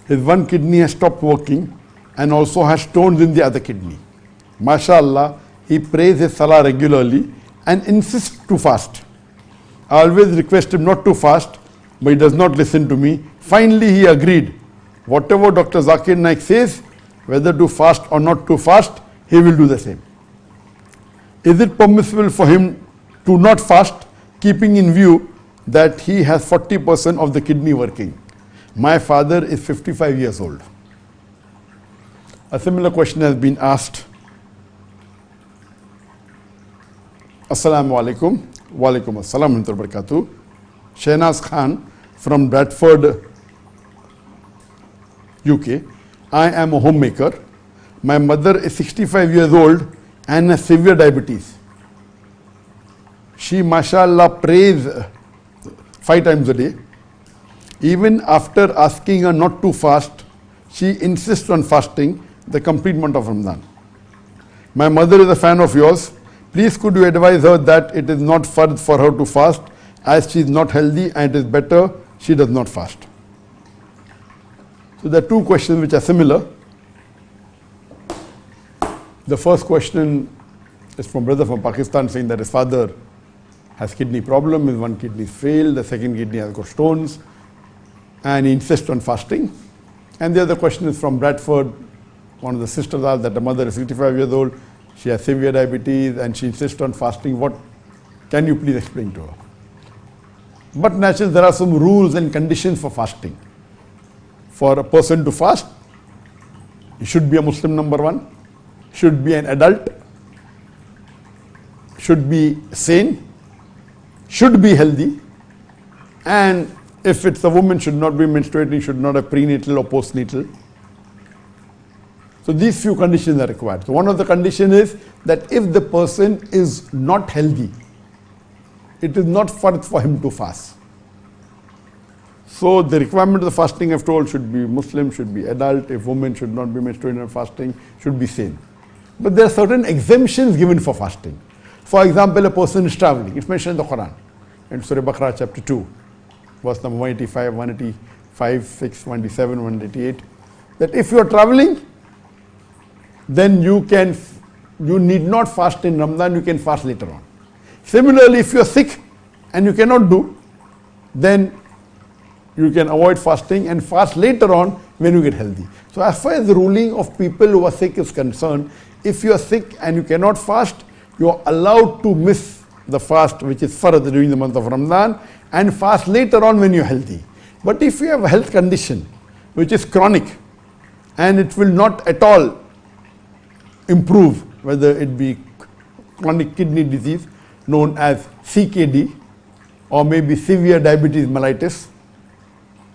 His one kidney has stopped working and also has stones in the other kidney. MashaAllah, he prays his salah regularly and insists to fast. I always request him not to fast, but he does not listen to me. Finally, he agreed. Whatever Dr. Zakir Naik says, whether to fast or not to fast, he will do the same. Is it permissible for him to not fast, keeping in view that he has 40% of the kidney working? My father is 55 years old. A similar question has been asked. Assalamu alaikum, wa alaikum assalam wa barakatuh. Shahnaz Khan from Bradford, UK. I am a homemaker. My mother is 65 years old and has severe diabetes. She, mashallah, prays 5 times a day. Even after asking her not to fast, she insists on fasting the complete month of Ramadan. My mother is a fan of yours. Please could you advise her that it is not fard for her to fast as she is not healthy and it is better she does not fast. So there are two questions which are similar. The first question is from brother from Pakistan saying that his father has kidney problem, his one kidney failed, the second kidney has got stones, and he insists on fasting. And the other question is from Bradford. One of the sisters asked that the mother is 65 years old, she has severe diabetes and she insists on fasting. What can you please explain to her? But naturally there are some rules and conditions for fasting. For a person to fast, he should be a Muslim, number one, should be an adult, should be sane, should be healthy, and if it's a woman, should not be menstruating, should not have prenatal or postnatal. So these few conditions are required. So one of the conditions is that if the person is not healthy, it is not fard for him to fast. So the requirement of the fasting, I've told, should be Muslim, should be adult. If women should not be menstruating or fasting, should be sane. But there are certain exemptions given for fasting. For example, a person is traveling. It's mentioned in the Quran, in Surah Baqarah chapter 2, verse number 185, 185, 6, 187, 188, that if you are traveling, then you need not fast in Ramadan, you can fast later on. Similarly, if you are sick and you cannot do, then you can avoid fasting and fast later on when you get healthy. So as far as the ruling of people who are sick is concerned, if you are sick and you cannot fast, you are allowed to miss the fast which is fard during the month of Ramadan and fast later on when you are healthy. But if you have a health condition which is chronic and it will not at all improve, whether it be chronic kidney disease known as CKD, or maybe severe diabetes mellitus,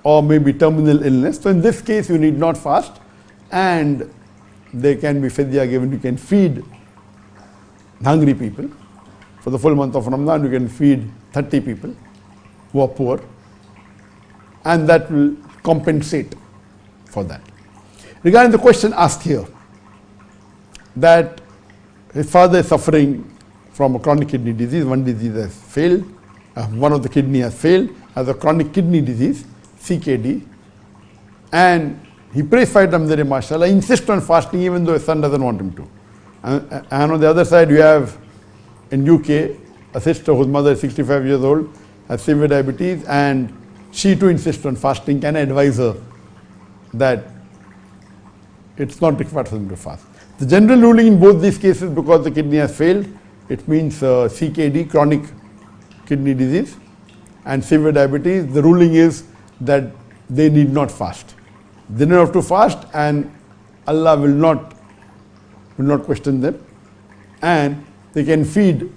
or maybe terminal illness. So in this case you need not fast, and there can be fidya given. You can feed hungry people. For the full month of Ramadan you can feed 30 people who are poor, and that will compensate for that. Regarding the question asked here, that his father is suffering from a chronic kidney disease, one disease has failed, one of the kidney has failed, has a chronic kidney disease, CKD, and he prays for it, alhamdulillah, mashallah, insists on fasting even though his son doesn't want him to. And on the other side, you have in UK a sister whose mother is 65 years old, has severe diabetes, and she too insists on fasting. Can I advise her that it's not required for him to fast? The general ruling in both these cases, because the kidney has failed, it means CKD, chronic kidney disease, and severe diabetes, the ruling is that they need not fast. They don't have to fast, and Allah will not question them, and they can feed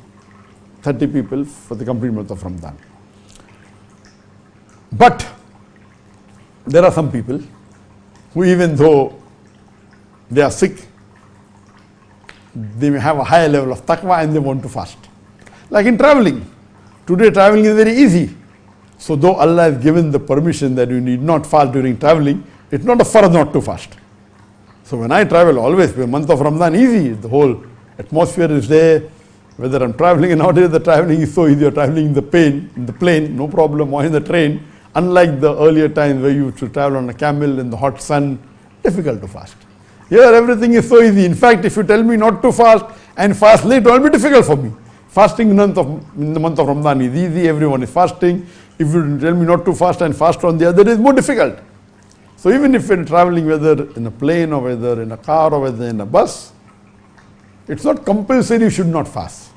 30 people for the complete month of Ramadan. But there are some people who, even though they are sick, they may have a higher level of taqwa and they want to fast. Like in traveling. Today traveling is very easy. So though Allah has given the permission that you need not fast during traveling, it's not a fard not to fast. So when I travel, always, the month of Ramadan easy. The whole atmosphere is there. Whether I'm traveling or nowadays, the traveling is so easy. You're traveling in the plane, no problem, or in the train. Unlike the earlier times where you used to travel on a camel in the hot sun, difficult to fast. Here everything is so easy. In fact, if you tell me not to fast and fast later, it will be difficult for me. Fasting in the month of Ramadan is easy, everyone is fasting. If you tell me not to fast and fast on the other, it is more difficult. So even if you're traveling, whether in a plane or whether in a car or whether in a bus, it's not compulsory you should not fast.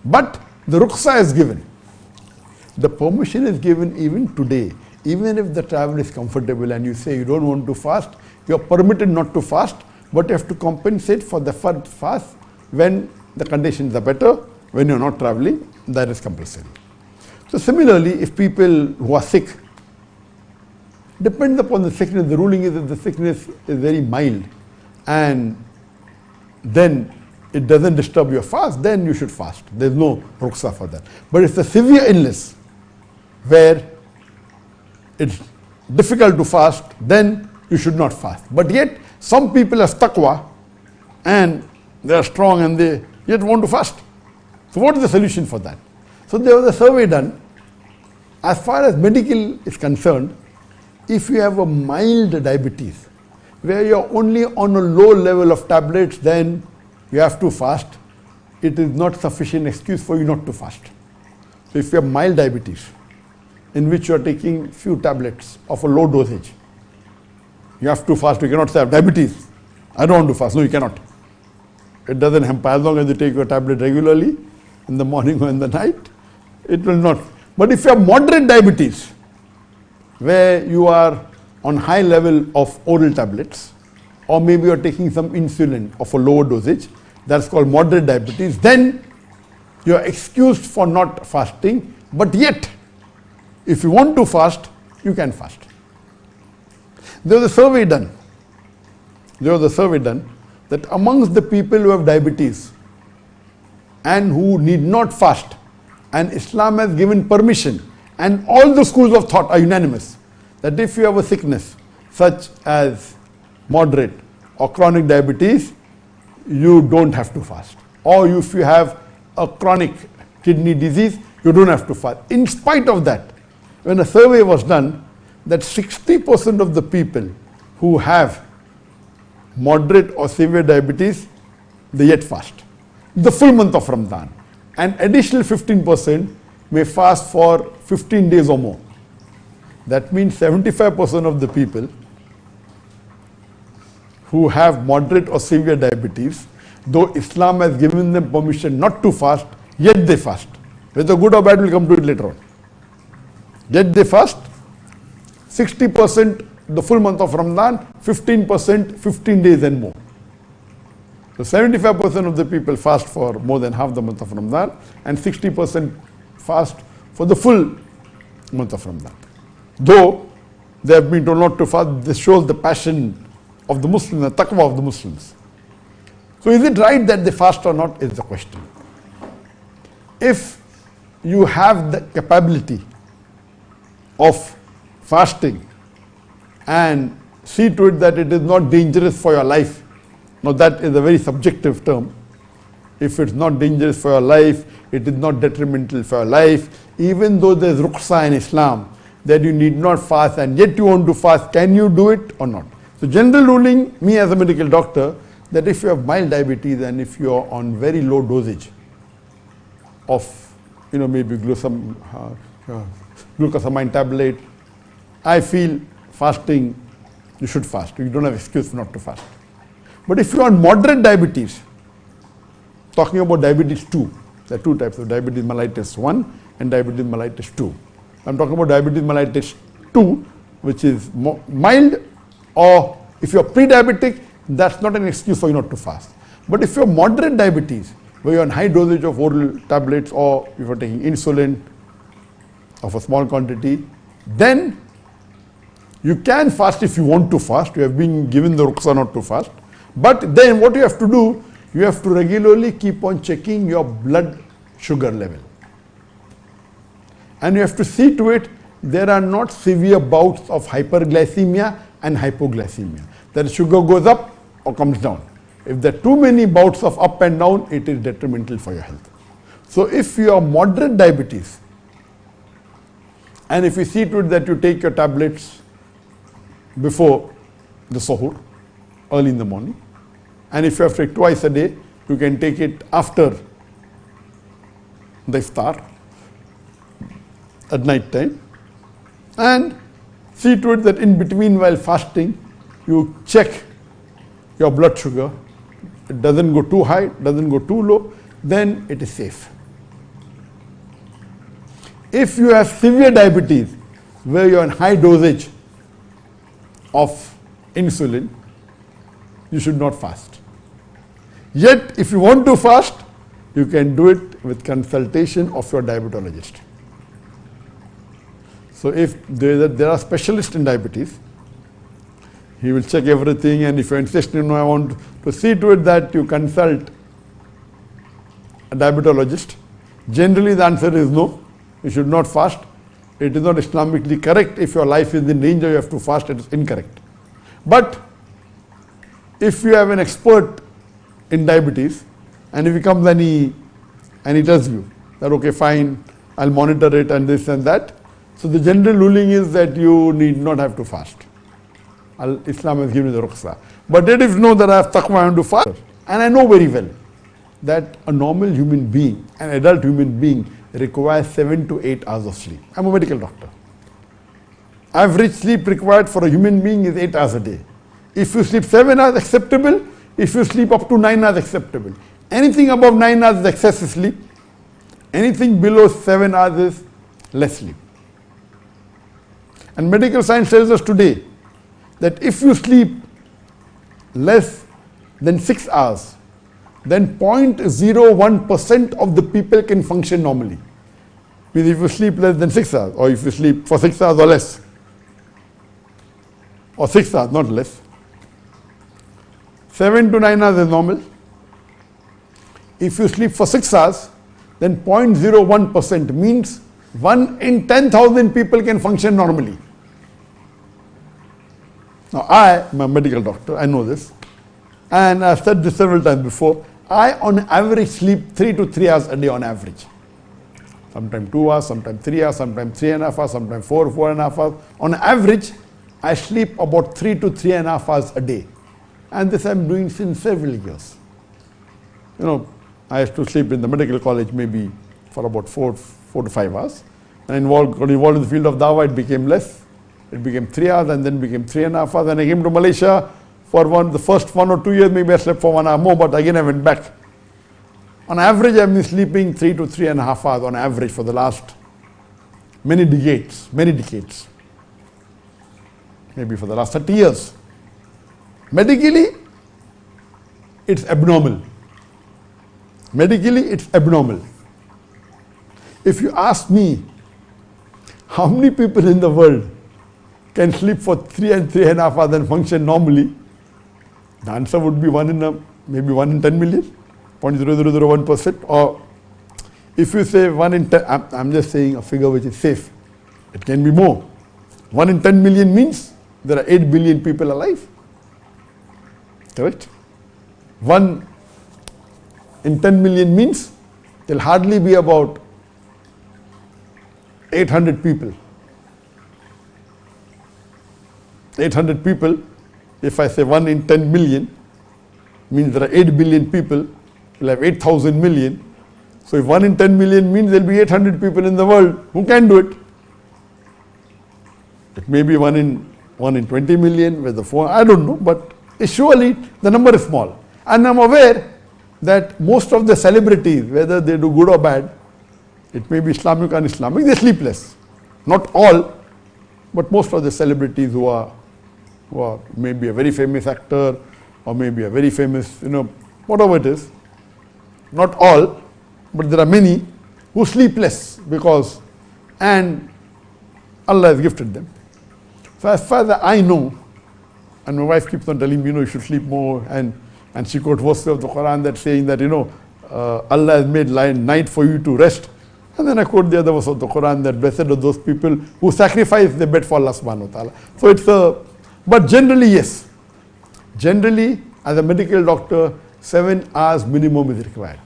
But the rukhsa is given. The permission is given even today. Even if the travel is comfortable and you say you don't want to fast, you are permitted not to fast, but you have to compensate for the fast when the conditions are better. When you are not traveling, that is compulsory. So similarly, if people who are sick, depends upon the sickness. The ruling is that the sickness is very mild and then it doesn't disturb your fast, then you should fast. There's no rukhsa for that. But it's a severe illness where it's difficult to fast, then you should not fast. But yet, some people have taqwa and they are strong and they yet want to fast. So what is the solution for that? So there was a survey done. As far as medical is concerned, if you have a mild diabetes, where you're only on a low level of tablets, then you have to fast. It is not sufficient excuse for you not to fast. So if you have mild diabetes in which you are taking few tablets of a low dosage. You have to fast. You cannot say I have diabetes, I don't want to fast. No, you cannot. It doesn't hamper. As long as you take your tablet regularly in the morning or in the night, it will not. But if you have moderate diabetes, where you are on high level of oral tablets, or maybe you are taking some insulin of a lower dosage, that's called moderate diabetes, then you are excused for not fasting. But yet, if you want to fast, you can fast. There was a survey done. That amongst the people who have diabetes and who need not fast, and Islam has given permission, and all the schools of thought are unanimous, that if you have a sickness such as moderate or chronic diabetes, you don't have to fast. Or if you have a chronic kidney disease, you don't have to fast. In spite of that, when a survey was done, that 60% of the people who have moderate or severe diabetes, they yet fast the full month of Ramadan. And additional 15% may fast for 15 days or more. That means 75% of the people who have moderate or severe diabetes, though Islam has given them permission not to fast, yet they fast. Whether good or bad, we'll come to it later on. Yet they fast. 60% the full month of Ramadan, 15% 15 days and more. So 75% of the people fast for more than half the month of Ramadan, and 60% fast for the full month of Ramadan. Though they have been told not to fast, this shows the passion of the Muslims, the taqwa of the Muslims. So is it right that they fast or not is the question. If you have the capability of fasting and see to it that it is not dangerous for your life. Now that is a very subjective term. If it's not dangerous for your life, it is not detrimental for your life, even though there is ruqsa in Islam that you need not fast and yet you want to fast, can you do it or not? So general ruling, me as a medical doctor, that if you have mild diabetes and if you are on very low dosage of, maybe glucosamine tablet, I feel fasting, you should fast. You don't have excuse not to fast. But if you are on moderate diabetes, talking about diabetes 2, there are two types of diabetes mellitus 1 and diabetes mellitus 2. I'm talking about diabetes mellitus 2, which is mild, or if you are pre-diabetic, that's not an excuse for you not to fast. But if you have moderate diabetes, where you are on high dosage of oral tablets, or if you are taking insulin of a small quantity, then you can fast if you want to fast. You have been given the ruqsa not to fast. But then what you have to do, you have to regularly keep on checking your blood sugar level. And you have to see to it there are not severe bouts of hyperglycemia and hypoglycemia. That sugar goes up or comes down. If there are too many bouts of up and down, it is detrimental for your health. So if you are moderate diabetes, and if you see to it that you take your tablets before the suhoor, early in the morning, and if you have to take twice a day, you can take it after the iftar at night time, and see to it that in between while fasting, you check your blood sugar. It doesn't go too high, doesn't go too low, then it is safe. If you have severe diabetes, where you are on high dosage of insulin, you should not fast. Yet, if you want to fast, you can do it with consultation of your diabetologist. So if there are specialists in diabetes, he will check everything, and if you insist, I want to see to it that you consult a diabetologist. Generally the answer is no, you should not fast. It is not Islamically correct. If your life is in danger, you have to fast, it is incorrect. But if you have an expert in diabetes, and if he comes and he tells you that, okay, fine, I'll monitor it and this and that. So the general ruling is that you need not have to fast. Islam has given you the ruqsa. But it is know that I have taqwa, I want to fast. And I know very well that a normal human being, an adult human being, requires 7 to 8 hours of sleep. I'm a medical doctor. average sleep required for a human being is 8 hours a day. If you sleep 7 hours, acceptable. If you sleep up to 9 hours, acceptable. Anything above 9 hours is excessive sleep. Anything below 7 hours is less sleep. And medical science tells us today that if you sleep less than 6 hours, then 0.01% of the people can function normally. Means if you sleep less than 6 hours, or if you sleep for 6 hours or less, or 6 hours, not less, 7 to 9 hours is normal. If you sleep for 6 hours, then 0.01% means 1 in 10,000 people can function normally. Now I am a medical doctor, I know this, and I've said this several times before. I on average sleep 3 to 3 hours a day on average. Sometimes 2 hours, sometimes 3 hours, sometimes 3.5 hours, sometimes 4.5 hours. On average, I sleep about 3 to 3.5 hours a day. And this I'm doing since several years. You know, I used to sleep in the medical college maybe for about 4 to 5 hours. And got involved in the field of dawah, it became less. It became 3 hours and then became 3.5 hours. When I came to Malaysia, for the first 1 or 2 years, maybe I slept for 1 hour more, but again I went back. On average, I've been sleeping 3 to 3.5 hours on average for the last many decades. Maybe for the last 30 years. Medically, it's abnormal. Medically, it's abnormal. If you ask me, how many people in the world can sleep for 3 and 3.5 hours and function normally? The answer would be maybe 1 in 10 million, 0.0001%. Or if you say 1 in 10, I'm just saying a figure which is safe. It can be more. 1 in 10 million means there are 8 billion people alive. Correct? 1 in 10 million means there will hardly be about 800 people. 800 people, if I say 1 in 10 million, means there are 8 billion people, we'll have 8,000 million. So if 1 in 10 million means there will be 800 people in the world, who can do it? It may be 1 in 20 million, with the 4, I don't know, but surely the number is small. And I'm aware that most of the celebrities, whether they do good or bad, it may be Islamic or Islamic, they sleep less. Not all, but most of the celebrities who are maybe a very famous actor or maybe a very famous, whatever it is, not all, but there are many who sleep less and Allah has gifted them. So as far as I know, and my wife keeps on telling me, you should sleep more, and she quotes verses of the Quran that saying that, Allah has made night for you to rest. And then I quote the other verse of the Quran that blessed are those people who sacrifice their bed for Allah subhanahu wa ta'ala. So but generally, yes. Generally, as a medical doctor, 7 hours minimum is required.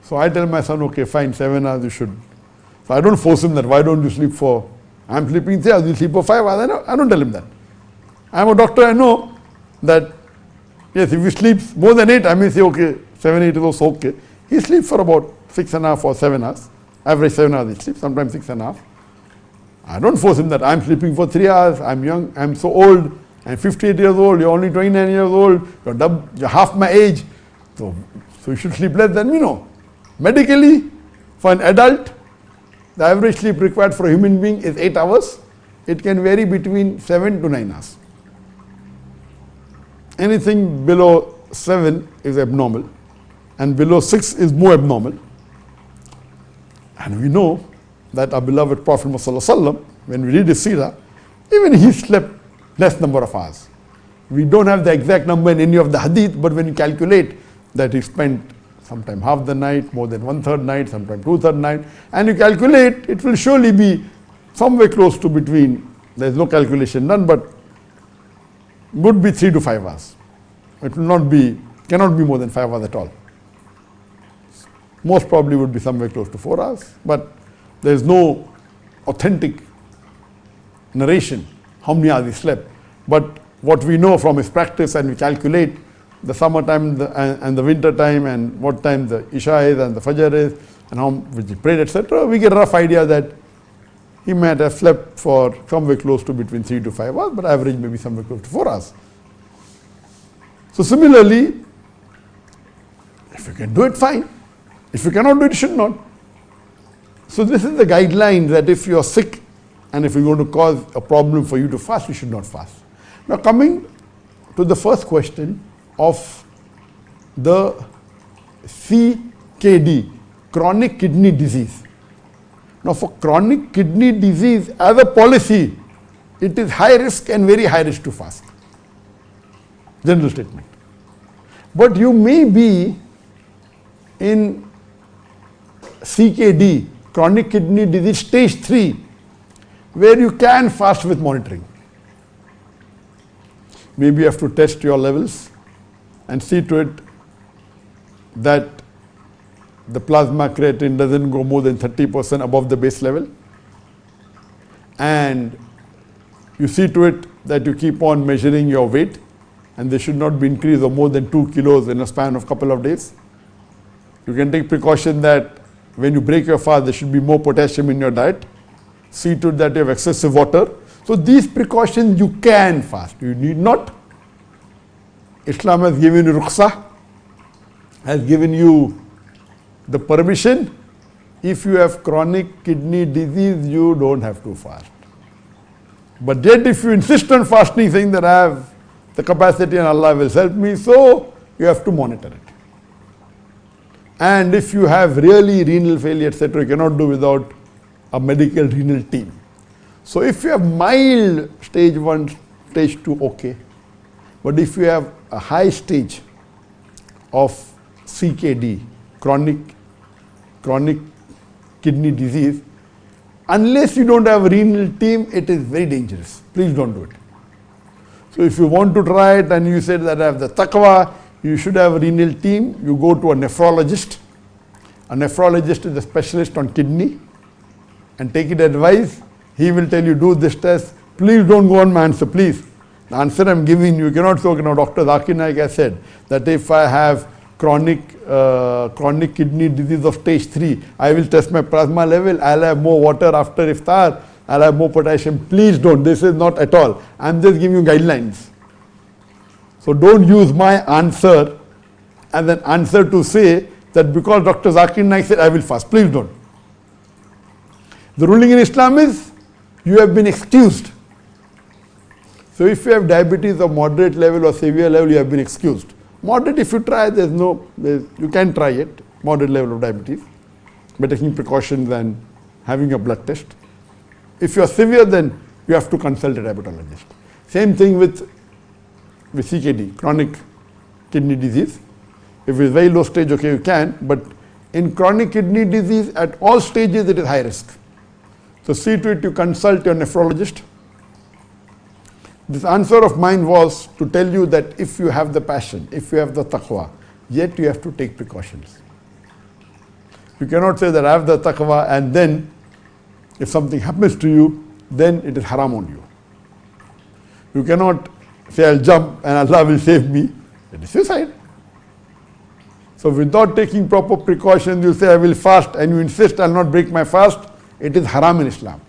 So I tell my son, okay, fine, 7 hours you should. So I don't force him that, why don't you sleep for, I'm sleeping 3 hours, you sleep for 5 hours. I don't tell him that. I'm a doctor, I know that, yes, if he sleeps more than 8, I may say, okay, 7, 8 is also okay. He sleeps for about 6.5 or 7 hours. Average 7 hours he sleeps, sometimes 6.5. I don't force him that I'm sleeping for 3 hours, I'm young, I'm so old, I'm 58 years old, you're only 29 years old, you're half my age, so you should sleep less than me. No. Medically, for an adult, the average sleep required for a human being is 8 hours. It can vary between 7 to 9 hours. Anything below 7 is abnormal, and below 6 is more abnormal. And we know that our beloved Prophet Muhammad, when we read his seerah, even he slept less number of hours. We don't have the exact number in any of the hadith, but when you calculate that he spent sometime half the night, more than 1/3 night, sometimes 2/3 night, and you calculate, it will surely be somewhere close to between, there is no calculation done, but would be 3 to 5 hours. It will cannot be more than 5 hours at all. Most probably would be somewhere close to 4 hours, but there is no authentic narration how many hours he slept. But what we know from his practice, and we calculate the summertime and the winter time, and what time the Isha is and the Fajr is, and how which he prayed, etc., we get a rough idea that he might have slept for somewhere close to between 3 to 5 hours, but average maybe somewhere close to 4 hours. So similarly, if you can do it, fine. If you cannot do it, you should not. So this is the guideline that if you are sick and if you're going to cause a problem for you to fast, you should not fast. Now coming to the first question of the CKD, chronic kidney disease. Now for chronic kidney disease, as a policy, it is high risk and very high risk to fast. General statement. But you may be in CKD, chronic kidney disease stage 3, where you can fast with monitoring. Maybe you have to test your levels and see to it that the plasma creatinine doesn't go more than 30% above the base level. And you see to it that you keep on measuring your weight, and they should not be increased of more than 2 kilos in a span of a couple of days. You can take precaution that when you break your fast, there should be more potassium in your diet. See to it that you have excessive water. So these precautions you can fast. You need not. Islam has given you rukhsah, has given you the permission. If you have chronic kidney disease, you don't have to fast. But yet if you insist on fasting, saying that I have the capacity and Allah will help me, so you have to monitor it. And if you have really renal failure, etc., you cannot do without a medical renal team. So if you have mild stage 1, stage 2, okay. But if you have a high stage of CKD, chronic kidney disease, unless you don't have a renal team, it is very dangerous. Please don't do it. So if you want to try it and you say that I have the taqwa, you should have a renal team, you go to a nephrologist. A nephrologist is a specialist on kidney, and take it advice. He will tell you, do this test. Please don't go on my answer, please. The answer I'm giving you cannot say, Dr. Zakir has said that if I have chronic kidney disease of stage 3, I will test my plasma level, I'll have more water after iftar, I'll have more potassium. Please don't. This is not at all. I'm just giving you guidelines. So don't use my answer as an answer to say that because Dr. Zakir Naik said I will fast. Please don't. The ruling in Islam is you have been excused. So if you have diabetes of moderate level or severe level, you have been excused. Moderate, if you try, you can try it, moderate level of diabetes, by taking precautions and having a blood test. If you are severe, then you have to consult a diabetologist. Same thing with CKD, chronic kidney disease. If it's very low stage, okay, you can, but in chronic kidney disease, at all stages, it is high risk. So see to it you consult your nephrologist. This answer of mine was to tell you that if you have the passion, if you have the taqwa, yet you have to take precautions. You cannot say that I have the taqwa and then if something happens to you, then it is haram on you. You cannot say I'll jump and Allah will save me. It is suicide. So without taking proper precautions, you say I will fast and you insist I'll not break my fast, it is haram in Islam.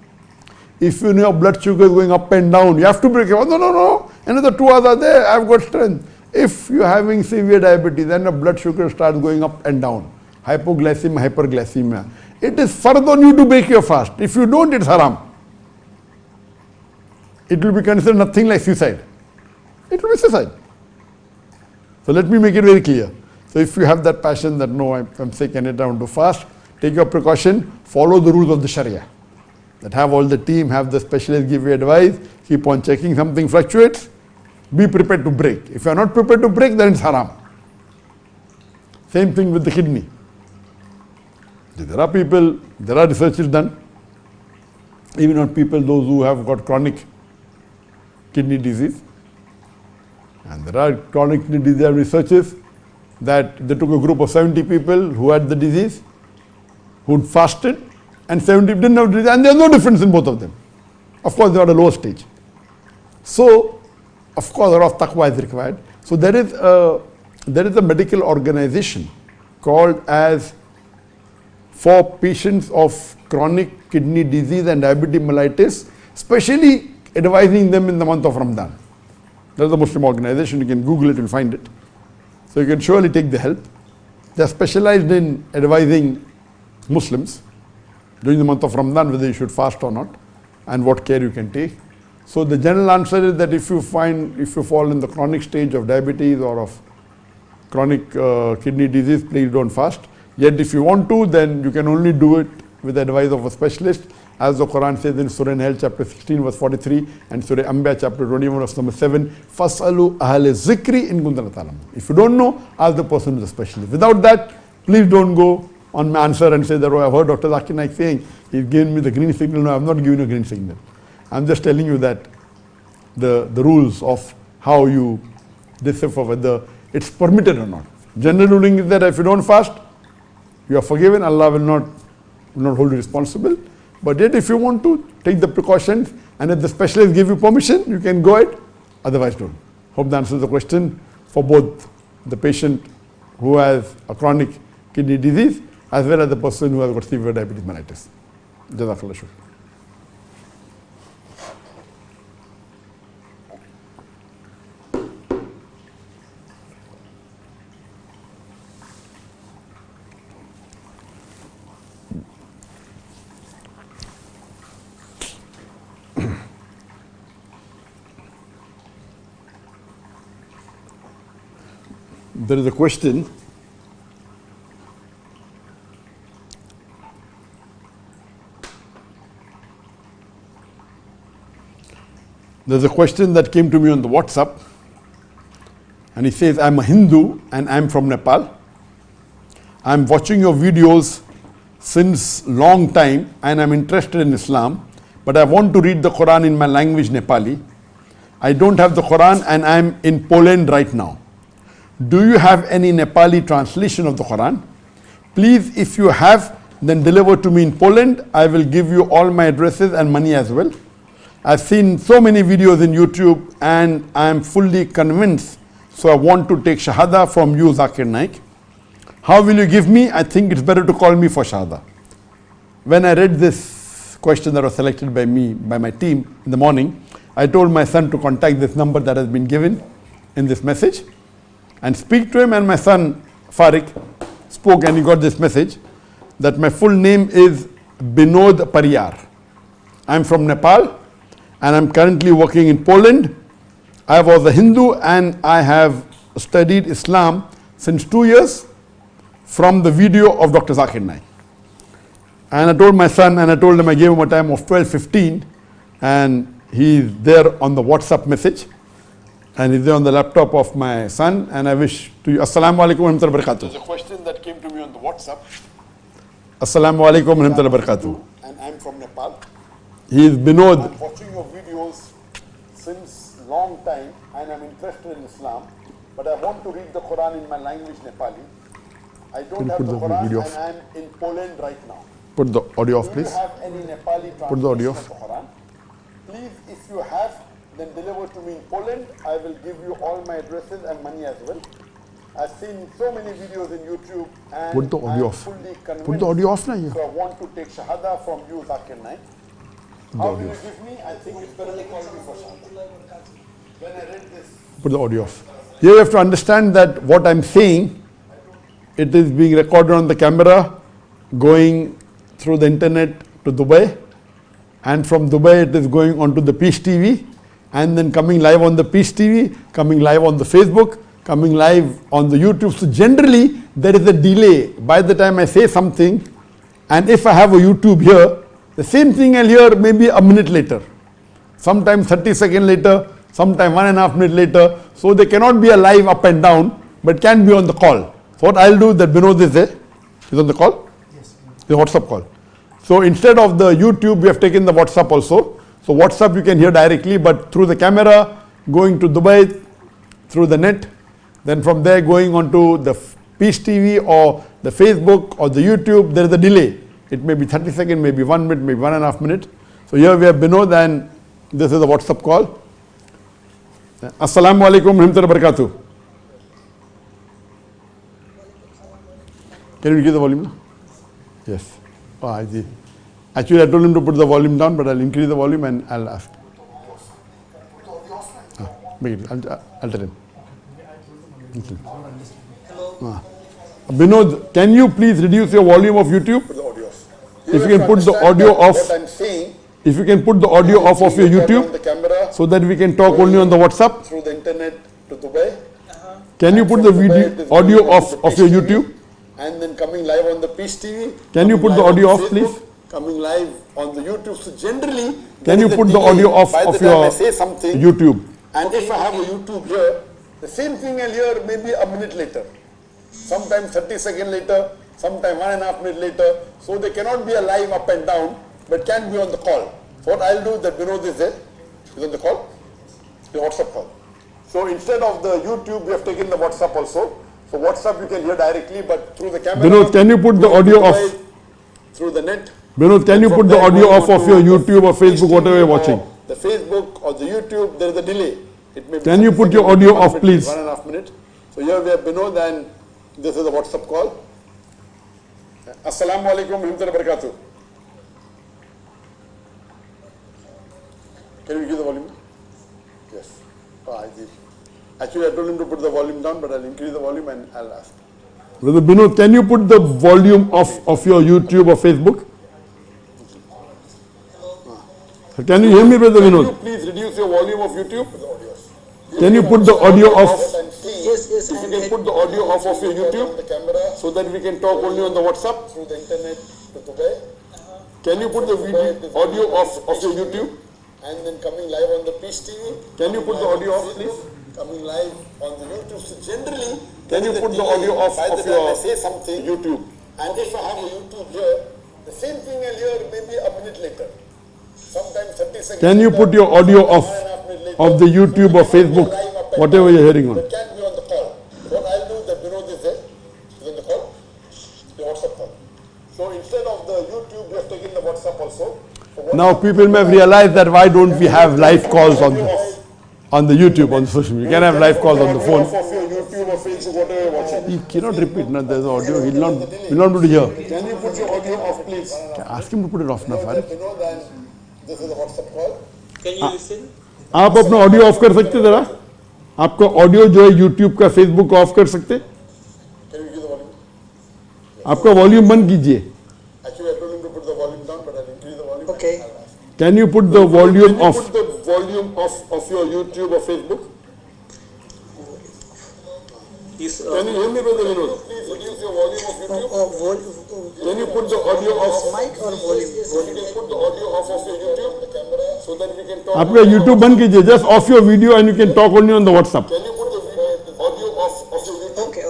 If you know your blood sugar is going up and down, you have to break it. Oh, no, another 2 hours are there, I've got strength. If you're having severe diabetes, then your blood sugar starts going up and down. Hypoglycemia, hyperglycemia. It is further on you to break your fast. If you don't, it's haram. It will be considered nothing like suicide. It will be suicide. So let me make it very clear. So if you have that passion that no, I'm sick and I want to fast, take your precaution, follow the rules of the Sharia. That have all the team, have the specialist give you advice, keep on checking, something fluctuates, be prepared to break. If you are not prepared to break, then it's haram. Same thing with the kidney. There are people, there are researches done, even on people, those who have got chronic kidney disease. And there are chronic kidney disease researches that they took a group of 70 people who had the disease, who fasted, and 70 didn't have disease, and there's no difference in both of them. Of course, they are at a lower stage. So, of course, a lot of taqwa is required. So there is a medical organization called as for patients of chronic kidney disease and diabetes mellitus, especially advising them in the month of Ramadan. That's the Muslim organization. You can Google it, you'll find it. So you can surely take the help. They are specialized in advising Muslims during the month of Ramadan whether you should fast or not and what care you can take. So the general answer is that if you fall in the chronic stage of diabetes or of chronic kidney disease, please don't fast. Yet if you want to, then you can only do it with the advice of a specialist, as the Quran says in Surah An-Nahl chapter 16 verse 43 and Surah Anbiya chapter 21 verse number 7, فَاسْأَلُوا أَهْلَ الذِّكْرِ إِن كُنتُمْ لَا تَعْلَمُونَ. If you don't know, ask the person who is a specialist. Without that, please don't go on my answer and say that, oh, I've heard Dr. Zakir Naik saying, he's given me the green signal. No, I'm not giving you a green signal. I'm just telling you that the rules of how you decipher whether it's permitted or not. General ruling is that if you don't fast, you are forgiven. Allah will not hold you responsible. But yet if you want to, take the precautions, and if the specialist give you permission, you can go ahead, otherwise don't. Hope that answers the question for both the patient who has a chronic kidney disease as well as the person who has got severe diabetes mellitus. Jazakallah shukr. There is a question. There's a question that came to me on the WhatsApp, and he says, I'm a Hindu and I'm from Nepal. I'm watching your videos since long time and I'm interested in Islam, but I want to read the Quran in my language, Nepali. I don't have the Quran and I'm in Poland right now. Do you have any Nepali translation of the Quran? Please, if you have, then deliver to me in Poland. I will give you all my addresses and money as well. I've seen so many videos in YouTube and I am fully convinced, so I want to take Shahada from you, Zakir Naik. How will you give me? I think it's better to call me for Shahada. When I read this question that was selected by me, by my team in the morning, I told my son to contact this number that has been given in this message and speak to him, and my son Farik spoke and he got this message that my full name is Binod Pariyar. I'm from Nepal and I'm currently working in Poland. I was a Hindu and I have studied Islam since 2 years from the video of Dr. Zakir Naik. And I told my son, and I told him I gave him a time of 12:15, and he's there on the WhatsApp message. And he's there on the laptop of my son, and I wish to you, Assalamu alaikum wa rahmatullahi wa barakatuh. There's a question that came to me on the WhatsApp. Assalamu alaikum wa rahmatullahi wa barakatuh. And I'm from Nepal. He is Binod. I'm watching your videos since long time, and I'm interested in Islam, but I want to read the Quran in my language, Nepali. I don't have the Quran and I'm in Poland right now. Put the audio off, please. Do you have any Nepali translation of the Quran? Please, if you have, then deliver to me in Poland. I will give you all my addresses and money as well. I've seen so many videos in YouTube and put the audio off. Put the audio off now. So I want to take Shahada from you, Zakir Naik. How will you give me? I think it's better to call me for Shahada. When I read this, put the audio off. Here you have to understand that what I'm saying, it is being recorded on the camera, going through the internet to Dubai, and from Dubai it is going onto the Peace TV, and then coming live on the Peace TV, coming live on the Facebook, coming live on the YouTube. So generally there is a delay by the time I say something, and if I have a YouTube here, the same thing I'll hear maybe a minute later, sometimes 30 seconds later, sometime 1.5 minutes later. So they cannot be a live up and down, but can be on the call. So what I'll do, that Binod is there, he's on the call? Yes. The WhatsApp call. So instead of the YouTube, we have taken the WhatsApp also. So WhatsApp you can hear directly, but through the camera, going to Dubai, through the net, then from there going on to the Peace TV or the Facebook or the YouTube, there is a delay. It may be 30 seconds, maybe 1 minute, maybe 1.5 minutes. So here we have Binod, and this is a WhatsApp call. Assalamu alaikum wa rahmatullahi wa barakatuh. Can you give the volume? Yes. Oh, I see. Actually, I told him to put the volume down, but I'll increase the volume and I'll ask. I'll tell him. Vinod, can you please reduce your volume of YouTube? If you can put the audio off. If you can put the audio off of your YouTube, so that we can talk only on the WhatsApp. Through the internet to Dubai. Can you put the video audio off of your YouTube? And then coming live on the Peace TV. Can you put the audio off, please? Coming live on the YouTube. So generally, can you put the audio off of your YouTube? And if I have a YouTube here, the same thing I'll hear maybe a minute later. Sometimes 30 seconds later, sometime 1.5 minutes later. So they cannot be a live up and down, but can be on the call. So what I'll do is that Vinod is there. He's on the call. The WhatsApp call. So instead of the YouTube, we have taken the WhatsApp also. So WhatsApp you can hear directly, but through the camera. Vinod, can you put the audio off? Through the net. Vinod, can you put the audio off of your YouTube or Facebook, whatever you're watching? The Facebook or the YouTube, there is a delay. It may be can you put your audio off, please? 1.5 minutes. So here we have Vinod and this is the WhatsApp call. Assalamu alaikum warahmatullahi wabarakatuh. Can you give the volume? Yes. Actually, I told him to put the volume down, but I'll increase the volume and I'll ask. Brother Vinod, can you put the volume off of your YouTube or Facebook? Can you hear me, Brother Vinod? Can you please reduce your volume of YouTube? Can you put the audio off? Yes. If you can put the audio off of your YouTube, so that we can talk only on the WhatsApp. Through the internet to Dubai. Can you put the audio off of your YouTube? And then coming live on the Peace TV. Can you put the audio off, please? Coming live on the YouTube. So generally, can you put the audio off of your YouTube? And if I have a YouTube here, the same thing I'll hear maybe a minute later. Sometimes 30 seconds. Can you put your audio off of the YouTube or Facebook, whatever you're hearing on? It can be on the call. What I'll do is that Vinod is there. He's on the call. The WhatsApp call. So instead of the YouTube, we have taken the WhatsApp also. So now people may have realized that why don't we have live calls on the YouTube, on the social media. You can have live calls on the phone. YouTube or Facebook, whatever you're watching. He cannot repeat. No, there's audio. He'll not be able to hear. Can you put your audio off, please? Ask him to put it off now, Farid. This is the WhatsApp call. Can you listen? आप अपना audio of कर सकते जरा आपका audio जो है YouTube का Facebook of कर सकते आपका वॉल्यूम बंद कीजिए can you put the volume of of your YouTube or Facebook? Can you hear me, Brother Vinod? Please reduce your volume of YouTube. Can you put the audio off? Mic or volume? You can put the audio off of your YouTube so that we can talk. आपका YouTube बंद कीजिए just off your video and you can talk only on the WhatsApp. Can you put the audio off of your YouTube? Okay.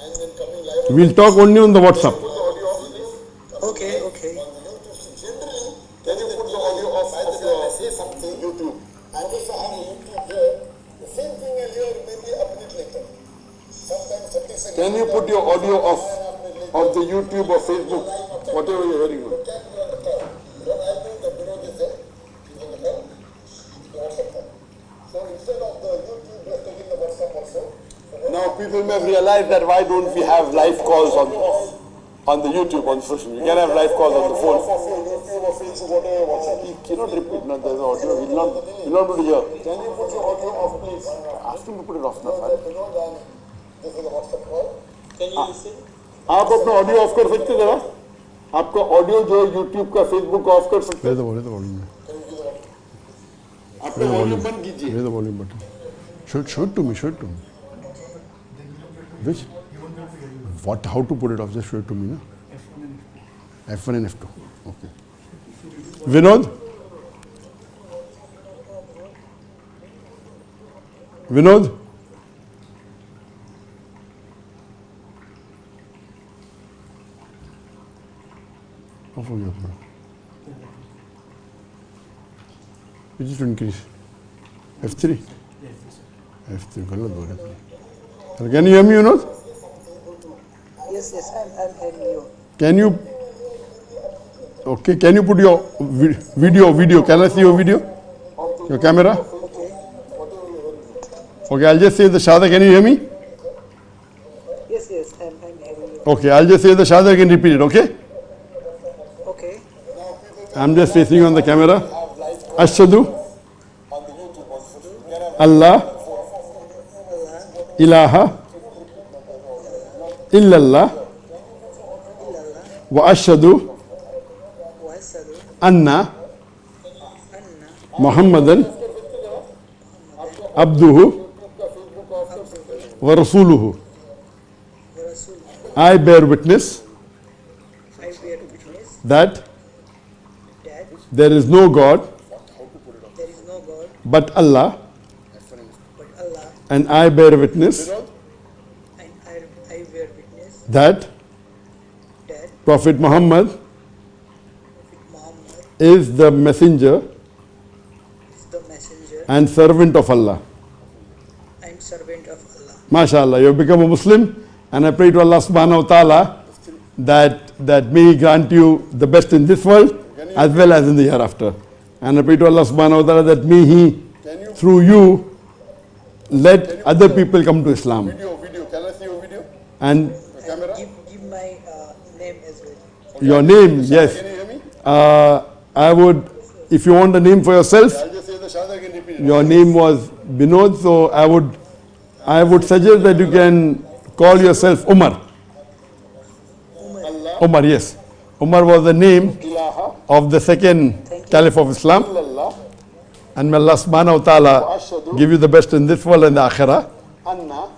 And then coming live. We'll talk only on the WhatsApp. Put the audio off, please. Okay. Generally, can you put the audio off of your YouTube? And if I have a YouTube here, the same thing I'll hear maybe a minute later. Sometimes 30 seconds. Can you put your audio off of the YouTube or Facebook, whatever you're hearing on? What I'll do is that Vinod is there. He's on the call. The WhatsApp call. So instead of the YouTube, we have taken the WhatsApp also. Now people may have realized that why don't we have live calls on the YouTube, on social media. You can have live calls on the phone. YouTube or Facebook, whatever you're watching. He cannot repeat. No, there's audio. He'll not be able to hear. Can you put your audio off, please? Ask him to put it off now. This is the WhatsApp call. Can you listen? आप अपना audio of कर सकते जरा आपका audio जो है YouTube का Facebook of कर सकते हैं आपका वॉल्यूम बंद कीजिए the volume button show it to me which what how to put it off just show it to me na F1 and F2 okay Vinod off हो गया पूरा which is to increase F3 गलत हो रहा can you hear me Vinod Yes, I'm hearing you. can you okay can you put your video can I see your video your camera okay I'll just say the shahada can you hear me Yes, I'm hearing you. okay I'll just say the shahada I can repeat it okay I'm just facing on the camera. Ashhadu on the YouTube also. Allah ilaha illallah wa ashhadu anna Muhammadan abduhu wa rasuluhu. I bear witness that there is no God but Allah, and I bear witness that Prophet Muhammad is the messenger and servant of Allah. MashaAllah, you have become a Muslim, and I pray to Allah subhanahu wa ta'ala that may He grant you the best in this world as well as in the hereafter. And I pray to Allah subhanahu wa ta'ala that may He, through you, let other people come to Islam. Video. Can I see your video? And Give my name as well. your name, yes. Can you hear me? I would, if you want a name for yourself, I'll just say the Shahada can repeat it. your name was Binod, so I would suggest that you can call yourself Umar. Umar, yes. Umar was the name Ilaha of the second Caliph of Islam. illallah And may Allah subhanahu wa ta'ala give you the best in this world and the akhirah. anna.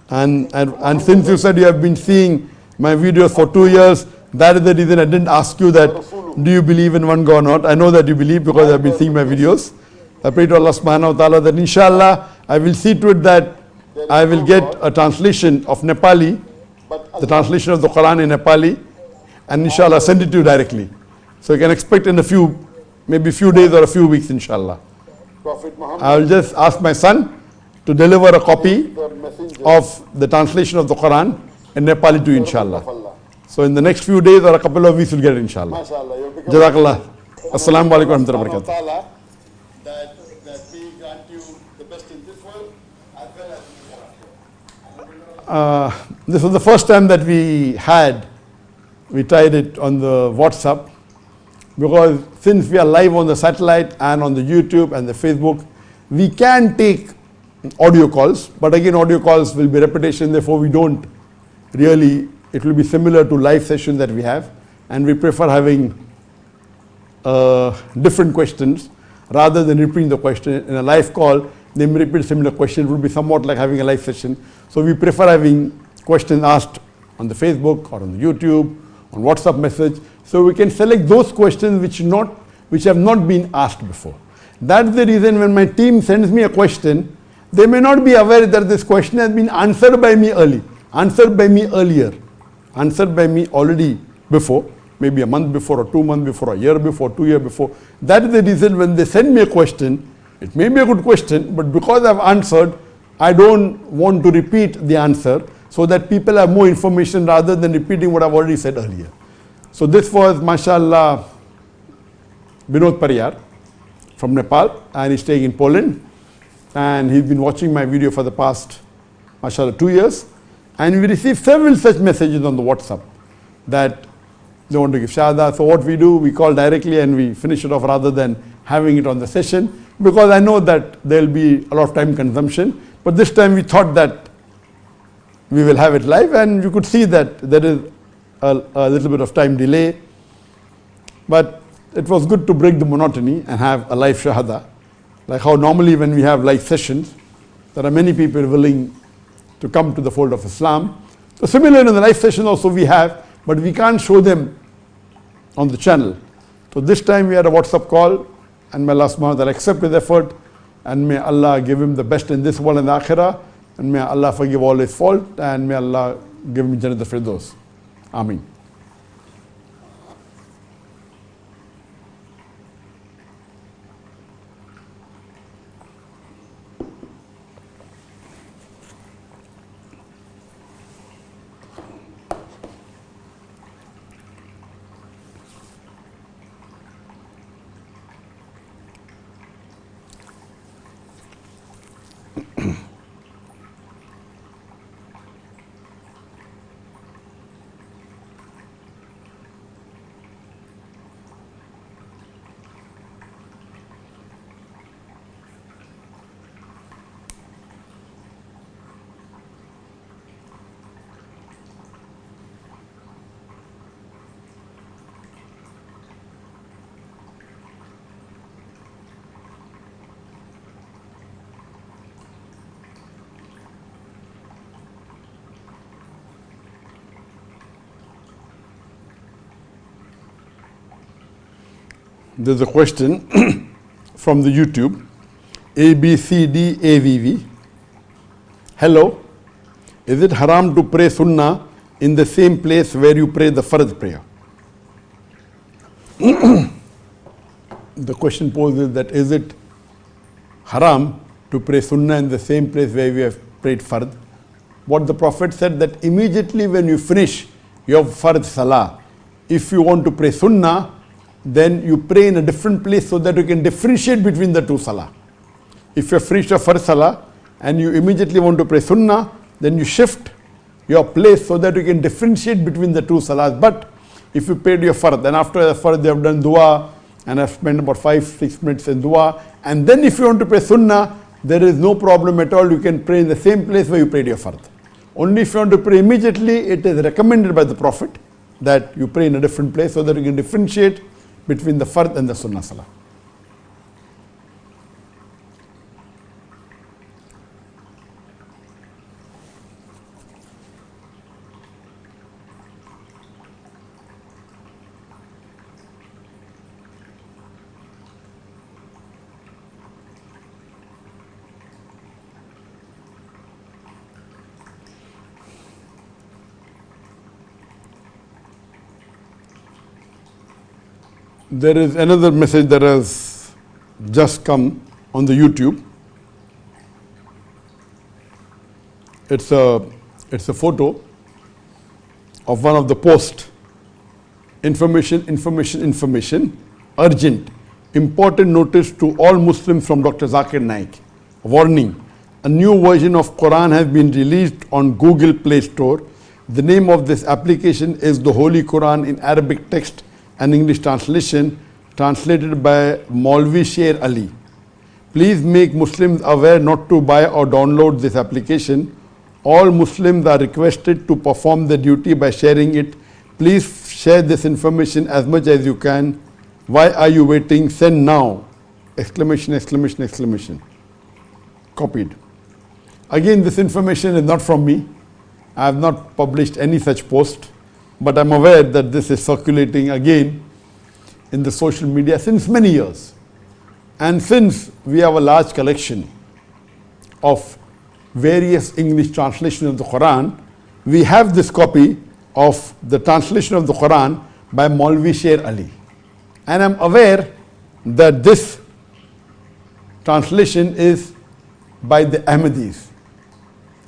And since you said you have been seeing my videos for 2 years, that is the reason I didn't ask you that, do you believe in one God or not? I know that you believe because I have been seeing my videos. I pray to Allah subhanahu wa ta'ala that inshallah I will see to it that I will get a translation of Nepali, the translation of the Quran in Nepali, and inshallah send it to you directly. So you can expect in maybe a few days or a few weeks inshallah. Prophet Muhammad, I will just ask my son to deliver a copy the messenger of the translation of the Quran in Nepali to you inshallah. of Allah. So in the next few days or a couple of weeks you'll get it inshallah. MashaAllah, you have become Jazakallah. Assalamu alaikum wa rahmatullahi wa barakatuh. Ta'ala, that we grant you the best in this world as well as in the hereafter. This was the first time that we tried it on the WhatsApp, because since we are live on the satellite and on the YouTube and the Facebook, we can take audio calls, but again audio calls will be repetition, therefore we don't really, it will be similar to live session that we have, and we prefer having different questions rather than repeating the question. In a live call, they may repeat similar questions, it will be somewhat like having a live session. So we prefer having questions asked on the Facebook or on the YouTube, on WhatsApp message, so we can select those questions which have not been asked before. That's the reason when my team sends me a question, they may not be aware that this question has been answered by me earlier, answered by me already before, maybe a month before or 2 months before, a year before, 2 years before. That is the reason when they send me a question, it may be a good question, but because I've answered, I don't want to repeat the answer so that people have more information rather than repeating what I've already said earlier. So this was, mashallah, Binod Pariyar from Nepal, and he's staying in Poland, and he's been watching my video for the past, mashallah, 2 years, and we received several such messages on the WhatsApp that they want to give Shahada. So what we do, we call directly and we finish it off rather than having it on the session, because I know that there will be a lot of time consumption, but this time we thought that we will have it live, and you could see that there is a little bit of time delay, but it was good to break the monotony and have a live Shahada, like how normally when we have live sessions, there are many people willing to come to the fold of Islam. So similar in the live session also we have, but we can't show them on the channel. So this time we had a WhatsApp call, and may Allah subhanahu wa ta'ala accept his effort, and may Allah give him the best in this world and the akhirah, and may Allah forgive all his fault, and may Allah give him Jannat al-Firdaus. Ameen. There's a question from the YouTube. ABCDAVV. Hello. Is it haram to pray Sunnah in the same place where you pray the Fard prayer? The question poses that is it haram to pray Sunnah in the same place where we have prayed Fard? What the Prophet said, that immediately when you finish your Fard salah, if you want to pray Sunnah, then you pray in a different place so that you can differentiate between the two salah. If you have finished your Fard salah and you immediately want to pray Sunnah, then you shift your place so that you can differentiate between the two salahs. But if you prayed your Fard, then after the Fard you have done dua and have spent about 5-6 minutes in dua, and then if you want to pray Sunnah, there is no problem at all. You can pray in the same place where you prayed your Fard. Only if you want to pray immediately, it is recommended by the Prophet that you pray in a different place so that you can differentiate between the Fard and the Sunnah salah. There is another message that has just come on the YouTube. It's a photo of one of the posts. Information, urgent, important notice to all Muslims from Dr. Zakir Naik. Warning, a new version of Quran has been released on Google Play Store. The name of this application is the Holy Quran in Arabic text and English translation, translated by Maulvi Sher Ali. Please make Muslims aware not to buy or download this application. All Muslims are requested to perform the duty by sharing it. Please share this information as much as you can. Why are you waiting? Send now! Exclamation. Copied. Again, this information is not from me. I have not published any such post. But I'm aware that this is circulating again in the social media since many years. And since we have a large collection of various English translations of the Quran, we have this copy of the translation of the Quran by Maulvi Sher Ali. And I'm aware that this translation is by the Ahmadis.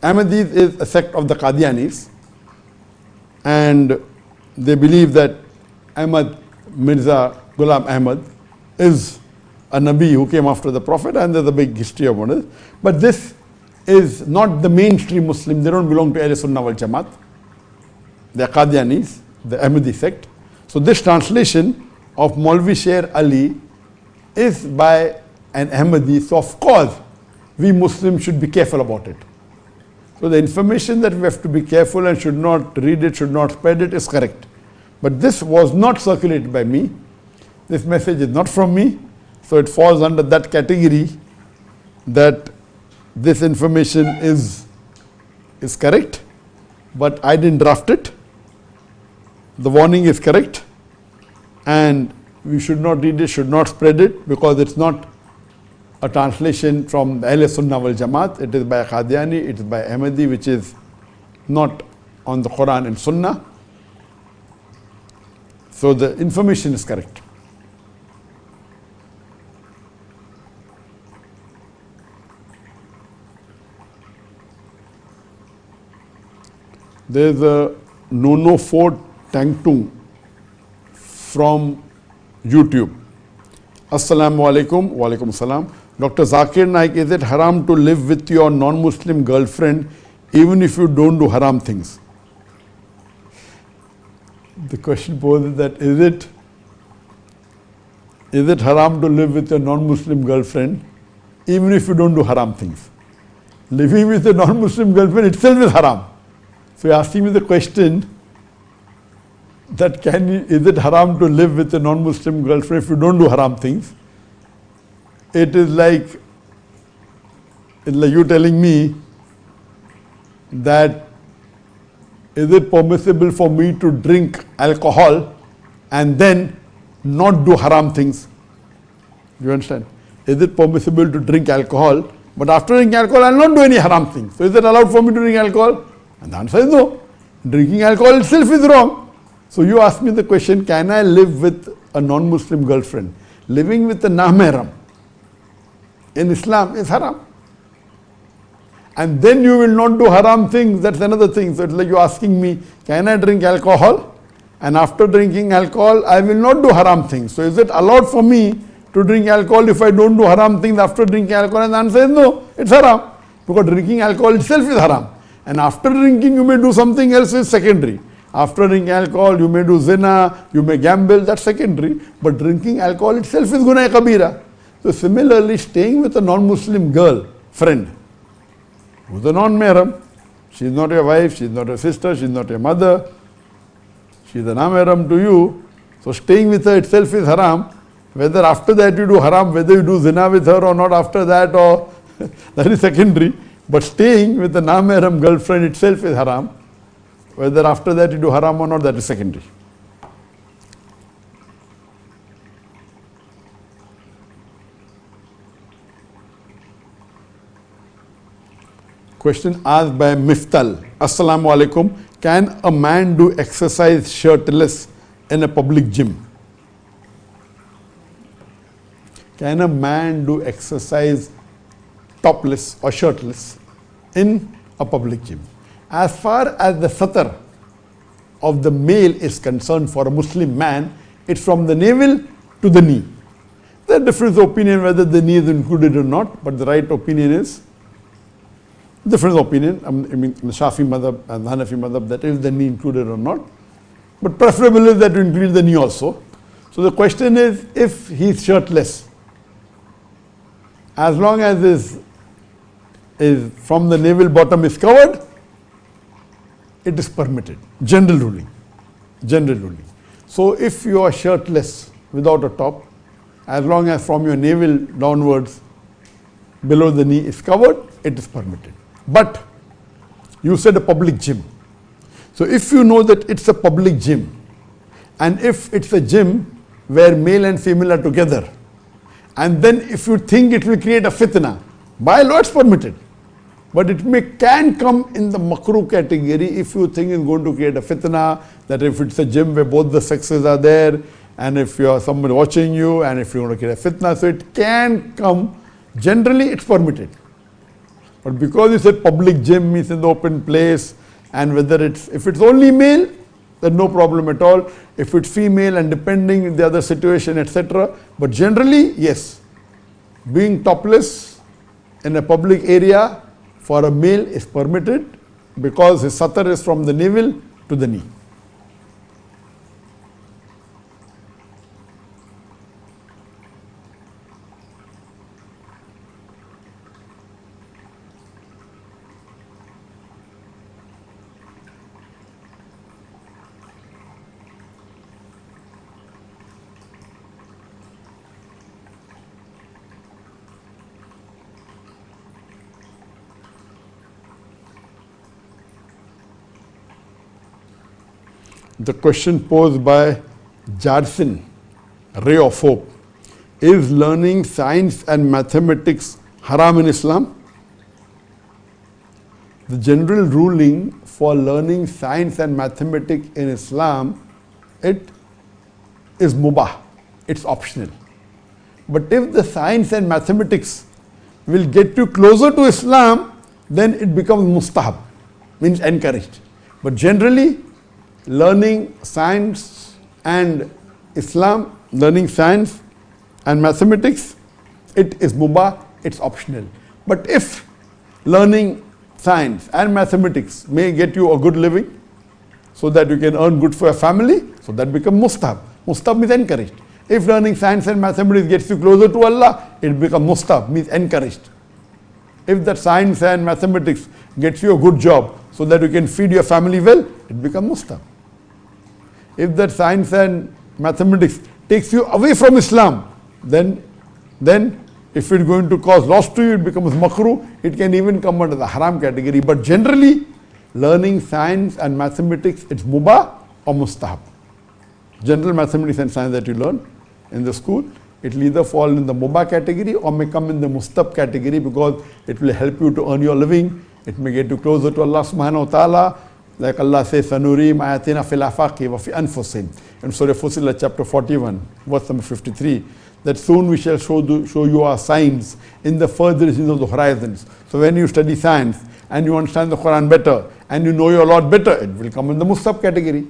Ahmadis is a sect of the Qadianis. And they believe that Ahmad Mirza Ghulam Ahmad is a Nabi who came after the Prophet, and there's a big history of it. But this is not the mainstream Muslim. They don't belong to Ahl Sunnah wal Jamaat. They are Qadianis, the Ahmadi sect. So this translation of Maulvi Sher Ali is by an Ahmadi. So of course, we Muslims should be careful about it. So the information that we have to be careful and should not read it, should not spread it, is correct. But this was not circulated by me. This message is not from me. So it falls under that category that this information is correct, but I didn't draft it. The warning is correct, and we should not read it, should not spread it, because it's not a translation from the Ahl Sunnah wal Jamaat. It is by Qadiani, it is by Ahmadi, which is not on the Quran and Sunnah. So the information is correct. There is a Nono Fort Tangtung from YouTube. Assalamu alaikum. Wa alaikum salam. Dr. Zakir Naik, is it haram to live with your non-Muslim girlfriend even if you don't do haram things? The question poses that is it haram to live with your non-Muslim girlfriend even if you don't do haram things? Living with a non-Muslim girlfriend itself is haram. So you're asking me the question that is it haram to live with a non-Muslim girlfriend if you don't do haram things? It is like you telling me that is it permissible for me to drink alcohol and then not do haram things? Do you understand? Is it permissible to drink alcohol? But after drinking alcohol, I will not do any haram thing. So is it allowed for me to drink alcohol? And the answer is no. Drinking alcohol itself is wrong. So you ask me the question, can I live with a non-Muslim girlfriend? Living with a non-mahram in Islam is haram. And then you will not do haram things, that's another thing. So it's like you asking me, can I drink alcohol? And after drinking alcohol, I will not do haram things. So is it allowed for me to drink alcohol if I don't do haram things after drinking alcohol? And the answer is no, it's haram. Because drinking alcohol itself is haram. And after drinking, you may do something else, is secondary. After drinking alcohol, you may do zina, you may gamble, that's secondary. But drinking alcohol itself is gunah kabira. So similarly, staying with a non-Muslim girl, friend, who's a non-mahram, she's not your wife, she's not your sister, she's not your mother, she's a non-mahram to you. So staying with her itself is haram. Whether after that you do haram, whether you do zina with her or not after that, or that is secondary. But staying with a non-mahram girlfriend itself is haram. Whether after that you do haram or not, that is secondary. Question asked by Miftal. Assalamu alaikum. Can a man do exercise shirtless in a public gym? Can a man do exercise topless or shirtless in a public gym? As far as the satar of the male is concerned for a Muslim man, it's from the navel to the knee. There are different opinion whether the knee is included or not, but the right opinion is different opinion. I mean, the Shafi madhab and the Hanafi madhab, that is the knee included or not. But preferable is that you include the knee also. So the question is, if he is shirtless, as long as is from the navel bottom is covered, it is permitted. General ruling. General ruling. So if you are shirtless without a top, as long as from your navel downwards below the knee is covered, it is permitted. But you said a public gym. So if you know that it's a public gym, and if it's a gym where male and female are together, and then if you think it will create a fitna, by law it's permitted. But it can come in the makruh category if you think it's going to create a fitna, that if it's a gym where both the sexes are there, and if you are somebody watching you, and if you want to create a fitna, so it can come. Generally it's permitted. But because you said public gym means in the open place, and whether if it's only male, then no problem at all. If it's female and depending on the other situation, etc. But generally, yes, being topless in a public area for a male is permitted because his satar is from the navel to the knee. The question posed by Jarsin, Ray of Hope: is learning science and mathematics haram in Islam? The general ruling for learning science and mathematics in Islam, it is mubah, it's optional. But if the science and mathematics will get you closer to Islam, then it becomes mustahab, means encouraged. But generally, learning science and Islam, learning science and mathematics, it is mubah, it's optional. But if learning science and mathematics may get you a good living, so that you can earn good for your family, so that becomes mustahab. Mustahab means encouraged. If learning science and mathematics gets you closer to Allah, it becomes mustahab, means encouraged. If that science and mathematics gets you a good job, so that you can feed your family well, it becomes mustahab. If that science and mathematics takes you away from Islam, then if it's going to cause loss to you, it becomes makruh. It can even come under the haram category. But generally, learning science and mathematics, it's mubah or mustahab. General mathematics and science that you learn in the school, It will either fall in the mubah category or may come in the mustab category, because it will help you to earn your living. It may get you closer to Allah subhanahu wa ta'ala. Like Allah says, Sanurim ayatina fil afaqi wa fi anfusim. In Surah Fussilat chapter 41, verse number 53, that soon we shall show you our signs in the further regions of the horizons. So when you study science and you understand the Quran better and you know your Lord better, it will come in the mustab category.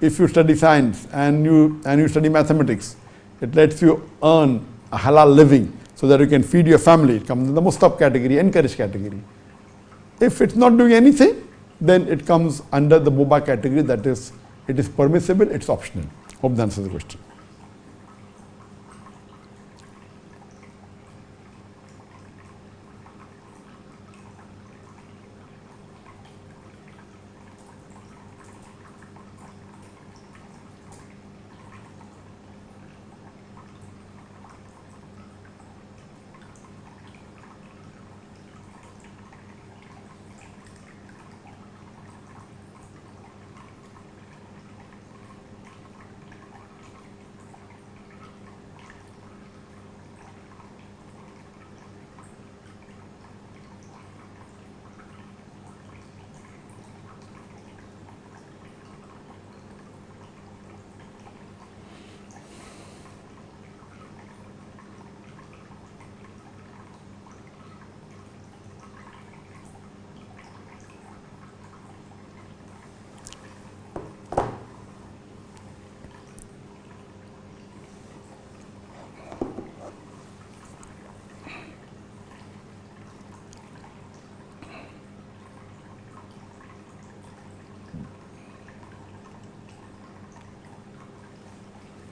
If you study science and you study mathematics, it lets you earn a halal living so that you can feed your family. It comes in the mustab category, encouraged category. If it's not doing anything, then it comes under the mubah category, that is, it is permissible, it's optional. Hope that answers the question.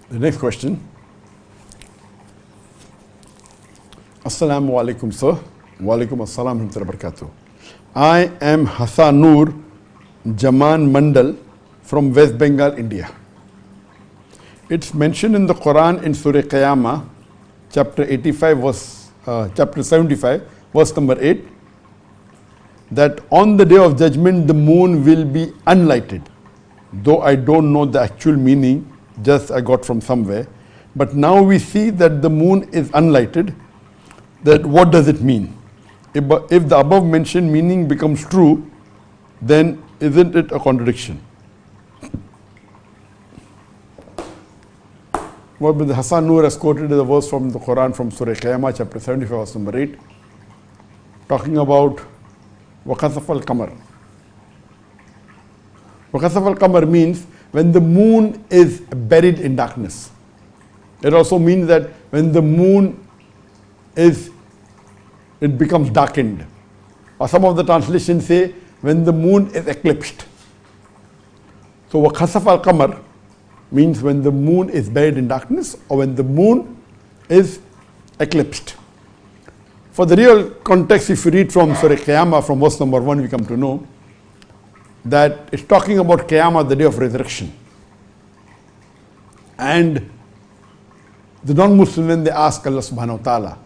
The next question. Assalamu alaikum, sir. Wa alaikum assalam wa barakatuh. I am Hassan Noor Jaman Mandal from West Bengal, India. It's mentioned in the Quran in Surah Qiyamah, chapter 75, verse number 8, that on the day of judgment the moon will be unlighted. Though I don't know the actual meaning, just I got from somewhere. But now we see that the moon is unlighted. That what does it mean? If the above mentioned meaning becomes true, then isn't it a contradiction? What the Hassan Noor has quoted is a verse from the Quran from Surah Qiyamah, chapter 75, verse number 8, talking about وَقَصَفَ الْقَمَرِ. وَقَصَفَ الْقَمَرِ means when the moon is buried in darkness. It also means that when the moon it becomes darkened. Or some of the translations say when the moon is eclipsed. So وَقَصَفَ الْقَمَرِ means when the moon is buried in darkness or when the moon is eclipsed. For the real context, if you read from Surah Qiyamah, from verse number 1, we come to know that it's talking about Qiyamah, the day of resurrection. And the non-Muslim, when they ask Allah subhanahu wa ta'ala,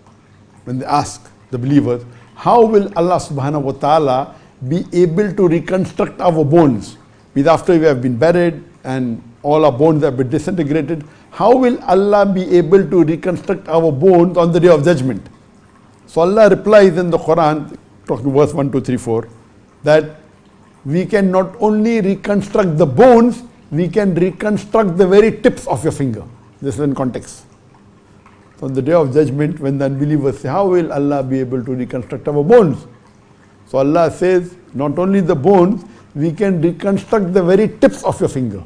when they ask the believers, how will Allah subhanahu wa ta'ala be able to reconstruct our bones? Because after we have been buried and all our bones have been disintegrated, how will Allah be able to reconstruct our bones on the day of judgment? So Allah replies in the Quran, talking verse 1, 2, 3, 4, that we can not only reconstruct the bones, we can reconstruct the very tips of your finger. This is in context. So on the day of judgment, when the unbelievers say, how will Allah be able to reconstruct our bones? So Allah says, not only the bones, we can reconstruct the very tips of your finger.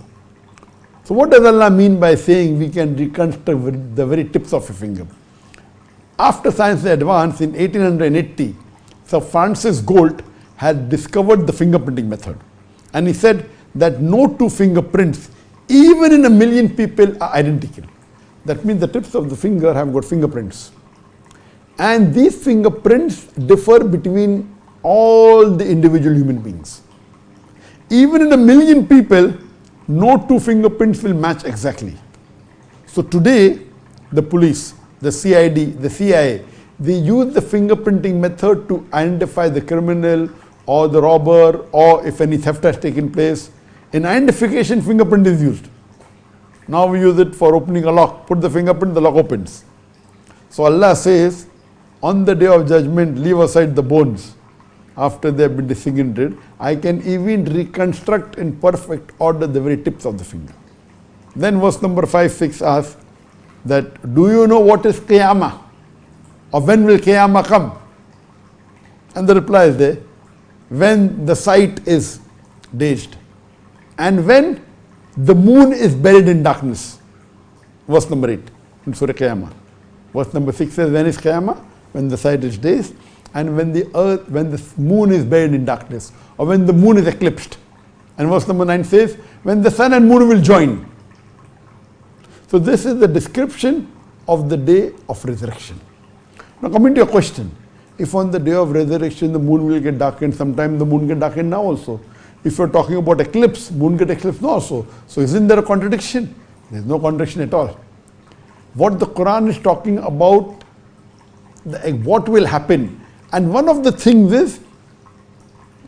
So what does Allah mean by saying we can reconstruct the very tips of your finger? After science advanced in 1880, Sir Francis Galt had discovered the fingerprinting method. And he said that no two fingerprints, even in 1 million people, are identical. That means the tips of the finger have got fingerprints. And these fingerprints differ between all the individual human beings. Even in 1 million people, no two fingerprints will match exactly. So today, the police, the CID, the CIA, they use the fingerprinting method to identify the criminal or the robber, or if any theft has taken place. In identification, fingerprint is used. Now we use it for opening a lock. Put the fingerprint, the lock opens. So Allah says, on the day of judgment, leave aside the bones after they have been disintegrated. I can even reconstruct in perfect order the very tips of the finger. Then verse number 5, 6 asks that, do you know what is Qiyamah? Or when will Qiyamah come? And the reply is there, when the sight is dazed and when the moon is buried in darkness. Verse number 8 in Surah Qiyamah. Verse number 6 says, when is Qiyamah? When the sight is dazed and when the moon is buried in darkness, or when the moon is eclipsed. And verse number 9 says, when the sun and moon will join. So this is the description of the day of resurrection. Now coming to your question, if on the day of resurrection the moon will get darkened, sometime the moon get darkened now also. If you're talking about eclipse, moon get eclipsed now also. So isn't there a contradiction? There's no contradiction at all. What the Quran is talking about, what will happen. And one of the things is,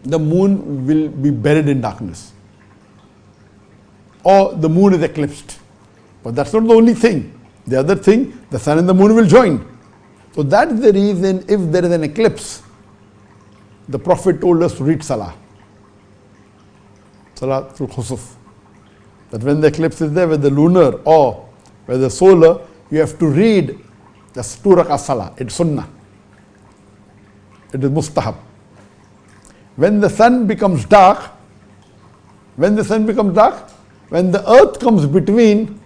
the moon will be buried in darkness. Or the moon is eclipsed. But that's not the only thing. The other thing, the sun and the moon will join. So that's the reason if there is an eclipse, the Prophet told us to read salah. Salah through khusuf. That when the eclipse is there, whether lunar or whether solar, you have to read the 2 rak'ah salah. It's sunnah. It is mustahab. When the sun becomes dark, when the earth comes between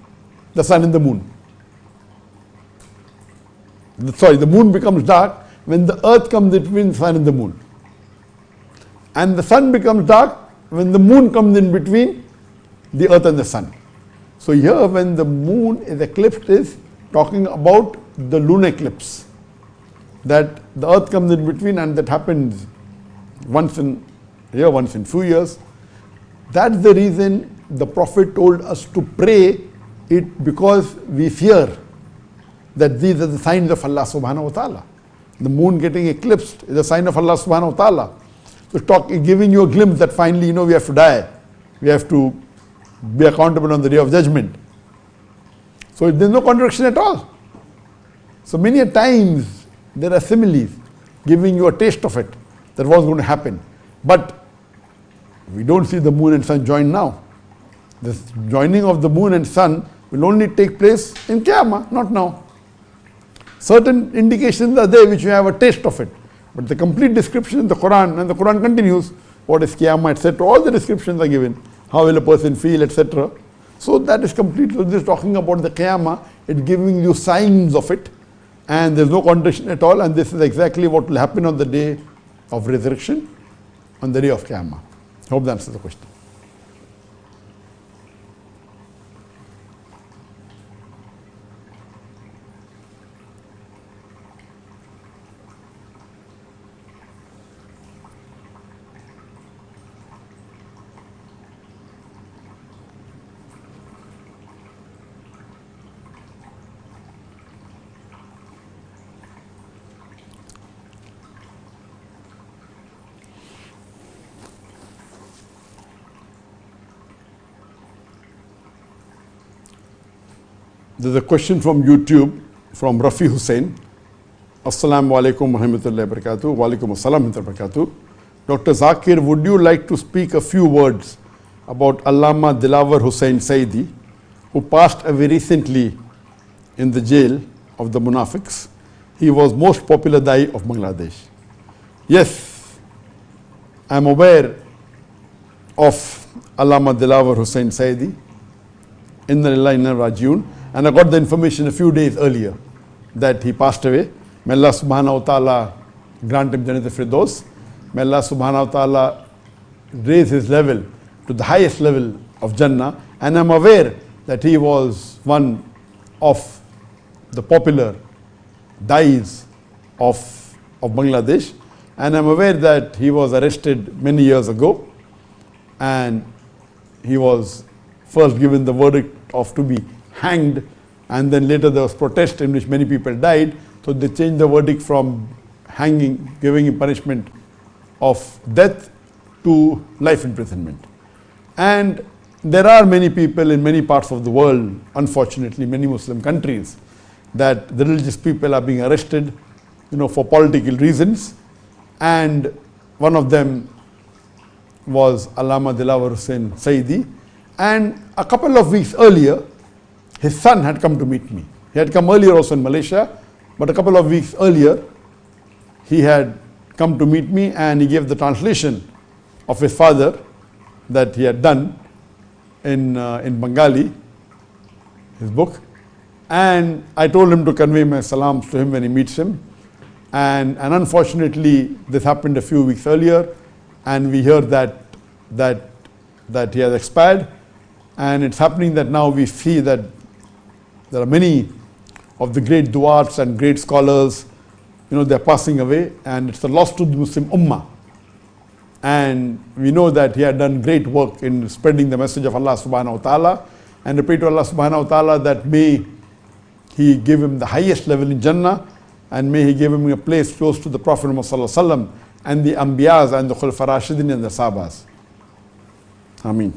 the sun and the moon. The moon becomes dark when the earth comes between the sun and the moon. And the sun becomes dark when the moon comes in between the earth and the sun. So here when the moon is eclipsed is talking about the lunar eclipse. That the earth comes in between and that happens once in a year, once in few years. That's the reason the Prophet told us to pray it, because we fear that these are the signs of Allah subhanahu wa ta'ala. The moon getting eclipsed is a sign of Allah subhanahu wa ta'ala. So giving you a glimpse that finally, we have to die. We have to be accountable on the day of judgment. So there's no contradiction at all. So many a times there are similes giving you a taste of it, that what's going to happen. But we don't see the moon and sun join now. The joining of the moon and sun will only take place in Qiyamah, not now. Certain indications are there which you have a taste of it. But the complete description in the Quran, and the Quran continues, what is Qiyamah, etc. All the descriptions are given. How will a person feel, etc. So that is complete. So this is talking about the Qiyamah, it's giving you signs of it. And there's no contradiction at all. And this is exactly what will happen on the day of resurrection, on the day of Qiyamah. Hope that answers the question. There's a question from YouTube from Rafi Hussain. Assalamu alaikum wa rahmatullahi wa barakatuh. Wa alaikum assalam wa rahmatullahi wa barakatuh. Dr. Zakir, would you like to speak a few words about Allama Dilawar Hussain Saidi, who passed away recently in the jail of the Munafiqs? He was most popular Dai of Bangladesh. Yes, I am aware of Allama Dilawar Hussain Saidi, Inna lillahi inna rajiun. And I got the information a few days earlier that he passed away. May Allah subhanahu wa ta'ala grant him Jannat al-Firdaus. May Allah subhanahu wa ta'ala raise his level to the highest level of Jannah. And I'm aware that he was one of the popular Dais of Bangladesh. And I'm aware that he was arrested many years ago. And he was first given the verdict of to be hanged, and then later there was protest in which many people died. So they changed the verdict from hanging, giving him punishment of death, to life imprisonment. And there are many people in many parts of the world, unfortunately, many Muslim countries, that the religious people are being arrested, for political reasons. And one of them was Allama Dilawar Hussain Saidi. And a couple of weeks earlier, his son had come to meet me. He had come earlier also in Malaysia, but a couple of weeks earlier, he had come to meet me and he gave the translation of his father that he had done in Bengali, his book. And I told him to convey my salams to him when he meets him. And unfortunately, this happened a few weeks earlier, and we heard that he has expired. And it's happening that now we see that there are many of the great du'ats and great scholars, they're passing away, and it's a loss to the Muslim Ummah. And we know that he had done great work in spreading the message of Allah subhanahu wa ta'ala. And I pray to Allah subhanahu wa ta'ala that may He give him the highest level in Jannah, and may He give him a place close to the Prophet Muhammad sallallahu alaihi wasallam and the Anbiyas and the Khulafa Rashidin and the Sahabas. Ameen.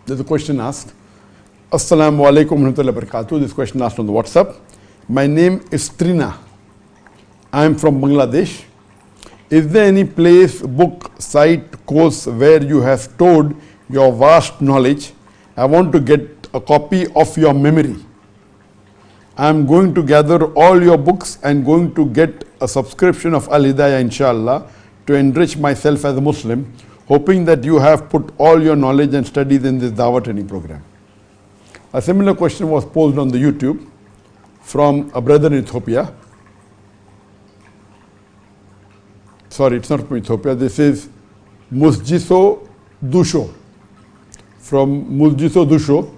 There's a question asked. Assalamu alaikum wa rahmatullahi wa barakatuh. This question asked on the WhatsApp. My name is Trina. I am from Bangladesh. Is there any place, book, site, course where you have stored your vast knowledge? I want to get a copy of your memory. I am going to gather all your books and going to get a subscription of Al Hidayah, inshallah, to enrich myself as a Muslim, hoping that you have put all your knowledge and studies in this Dawah training program. A similar question was posed on the YouTube from a brother in Ethiopia. Sorry, it's not from Ethiopia. This is Musjiso Dusho. From Musjiso Dusho.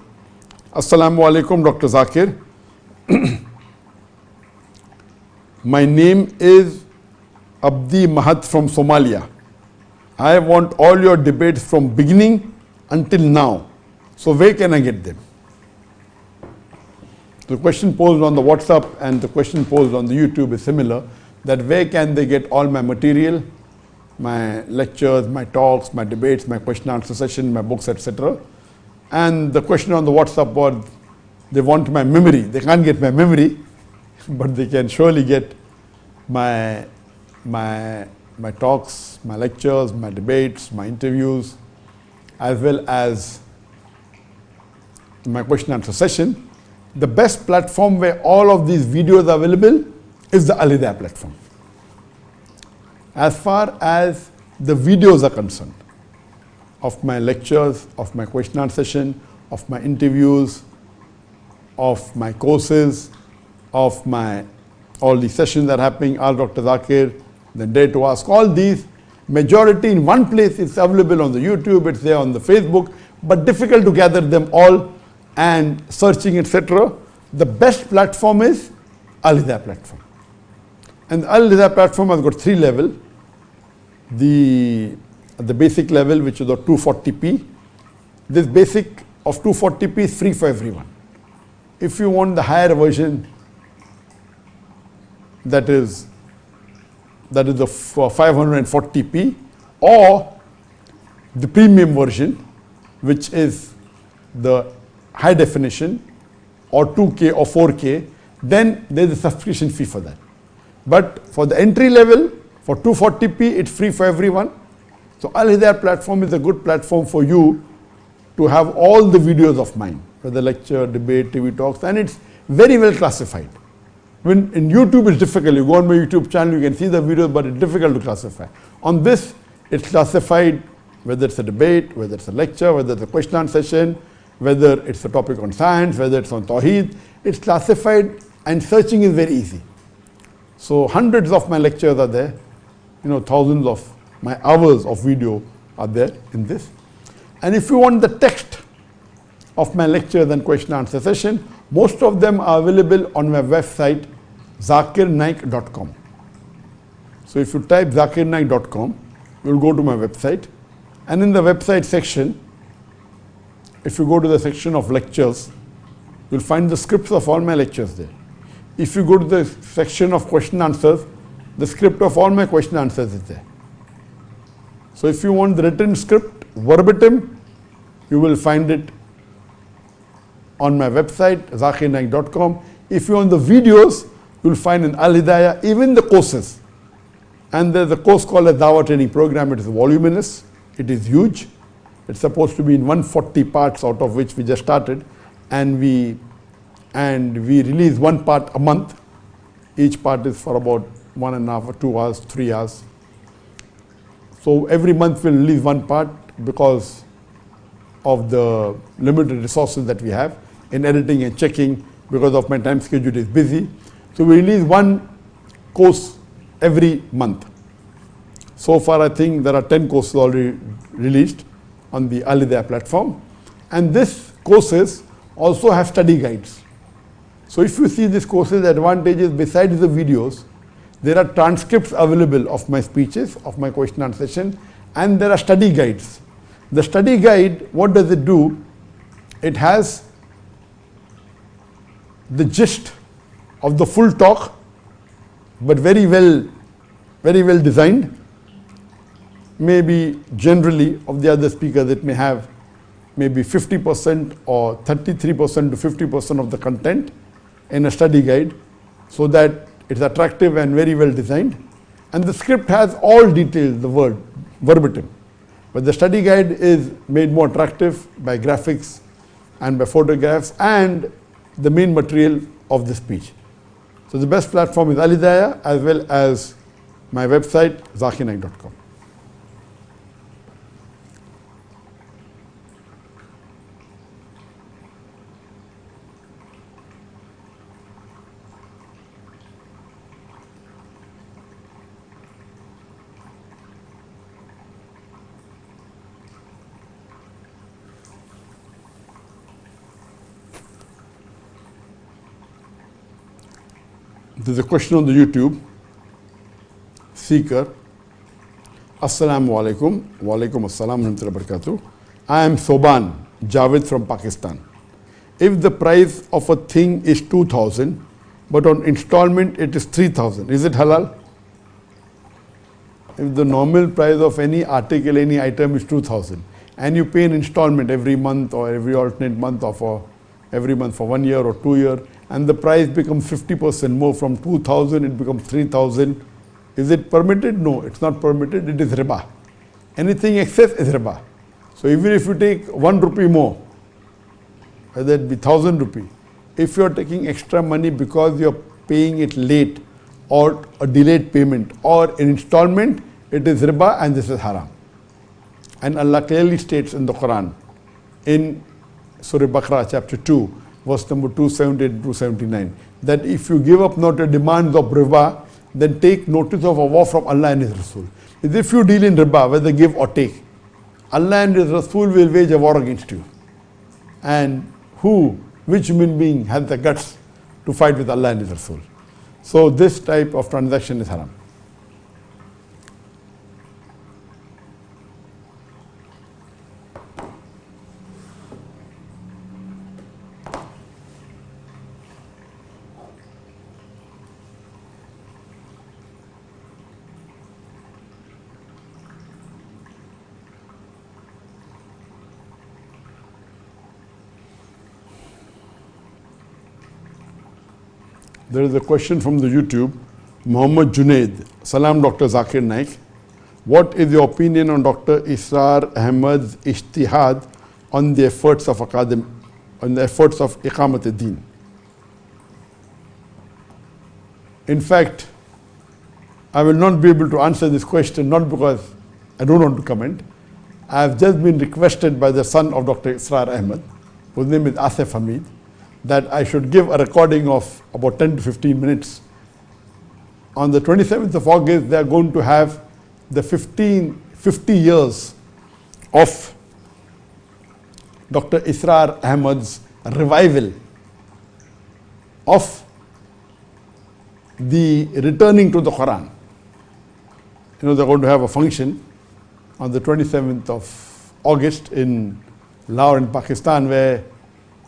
Assalamu alaikum, Dr. Zakir. My name is Abdi Mahat from Somalia. I want all your debates from beginning until now. So where can I get them? The question posed on the WhatsApp and the question posed on the YouTube is similar, that where can they get all my material, my lectures, my talks, my debates, my question answer session, my books, etc. And the question on the WhatsApp was, they want my memory. They can't get my memory, but they can surely get my talks, my lectures, my debates, my interviews, as well as my question answer session. The best platform where all of these videos are available is the Al Hidayah platform. As far as the videos are concerned, of my lectures, of my question answer session, of my interviews, of my courses, of all the sessions that are happening, Al Dr. Zakir, then Dare to Ask, all these, majority in one place, it's available on the YouTube, it's there on the Facebook, but difficult to gather them all and searching, etc. The best platform is Al Hidayah platform. And the Al Hidayah platform has got three levels. The basic level, which is the 240p. This basic of 240p is free for everyone. If you want the higher version, that is the 540p, or the premium version, which is the high definition, or 2K or 4K, then there is a subscription fee for that. But for the entry level, for 240p, it's free for everyone. So Al Hidayah platform is a good platform for you to have all the videos of mine, whether lecture, debate, TV talks, and it's very well classified. When in YouTube it's difficult. You go on my YouTube channel, you can see the videos, but it's difficult to classify. On this, it's classified whether it's a debate, whether it's a lecture, whether it's a question and session, whether it's a topic on science, whether it's on Tawheed. It's classified, and searching is very easy. So hundreds of my lectures are there. Thousands of my hours of video are there in this. And if you want the text of my lectures and question and answer session, most of them are available on my website, zakirnaik.com. So if you type zakirnaik.com, you'll go to my website. And in the website section, if you go to the section of lectures, you'll find the scripts of all my lectures there. If you go to the section of question answers, the script of all my question answers is there. So if you want the written script verbatim, you will find it on my website, zakirnaik.com. If you want the videos, you'll find in Al-Hidayah, even the courses. And there's a course called a Dawah Training Program. It is voluminous. It is huge. It's supposed to be in 140 parts, out of which we just started. And we release one part a month. Each part is for about 1.5 or 2 hours, 3 hours. So every month we'll release one part because of the limited resources that we have in editing and checking. Because of my time schedule is busy. So we release one course every month. So far I think there are 10 courses already released on the Al-Hidayah platform. And these courses also have study guides. So if you see these courses, advantages besides the videos, there are transcripts available of my speeches, of my question and answer session, and there are study guides. The study guide, what does it do? It has the gist of the full talk, but very well designed. Maybe generally of the other speakers, it may have maybe 50% or 33% to 50% of the content in a study guide, so that it's attractive and very well designed. And the script has all details, the word, verbatim. But the study guide is made more attractive by graphics and by photographs and the main material of the speech. So the best platform is Al-Hidayah as well as my website, zakirnaik.com. There's a question on the YouTube. Seeker. Assalamu alaikum. Wa alaikum assalam wa rahmatullahi wa barakatuh. I am Soban Javed from Pakistan. If the price of a thing is 2,000, but on installment it is 3,000, is it halal? If the normal price of any article, any item is 2,000, and you pay an installment every month or every alternate month or for every month for 1 year or 2 years, and the price becomes 50% more, from 2,000 it becomes 3,000. Is it permitted? No, it's not permitted. It is riba. Anything excess is riba. So even if you take 1 rupee more, whether it be 1,000 rupee, if you are taking extra money because you are paying it late or a delayed payment or an installment, it is riba and this is haram. And Allah clearly states in the Quran, in Surah Baqarah chapter 2, verse number 278 to 279, that if you give up not your demands of riba, then take notice of a war from Allah and His Rasul. If you deal in riba, whether give or take, Allah and His Rasul will wage a war against you. And which human being has the guts to fight with Allah and His Rasul? So this type of transaction is haram. There is a question from the YouTube. Muhammad Junaid. Salam Dr. Zakir Naik. What is your opinion on Dr. Israr Ahmed's ijtihad on the efforts of Iqamat-e-Din? In fact, I will not be able to answer this question, not because I don't want to comment. I have just been requested by the son of Dr. Israr Ahmed, whose name is Asif Hamid, that I should give a recording of about 10 to 15 minutes. On the 27th of August, they are going to have the 50 years of Dr. Israr Ahmed's revival of the returning to the Quran. You know, they're going to have a function on the 27th of August in Lahore in Pakistan, where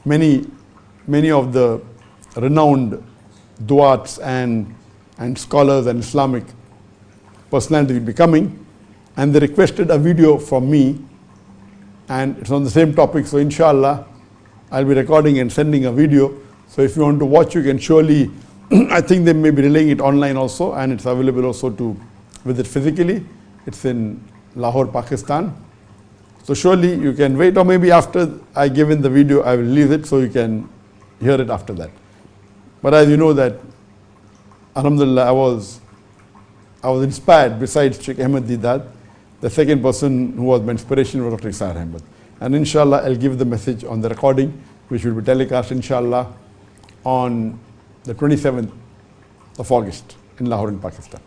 many of the renowned duats and scholars and Islamic personalities will be coming, and they requested a video from me, and it's on the same topic. So inshallah, I'll be recording and sending a video. So if you want to watch, you can surely, I think they may be relaying it online also, and it's available also to visit physically. It's in Lahore, Pakistan. So surely you can wait, or maybe after I give in the video, I will release it so you can hear it after that. But as you know that, alhamdulillah, I was inspired, besides Sheikh Ahmed Didat, the second person who was my inspiration was Dr. Israr Ahmed. And inshallah, I'll give the message on the recording, which will be telecast inshallah on the 27th of August in Lahore in Pakistan.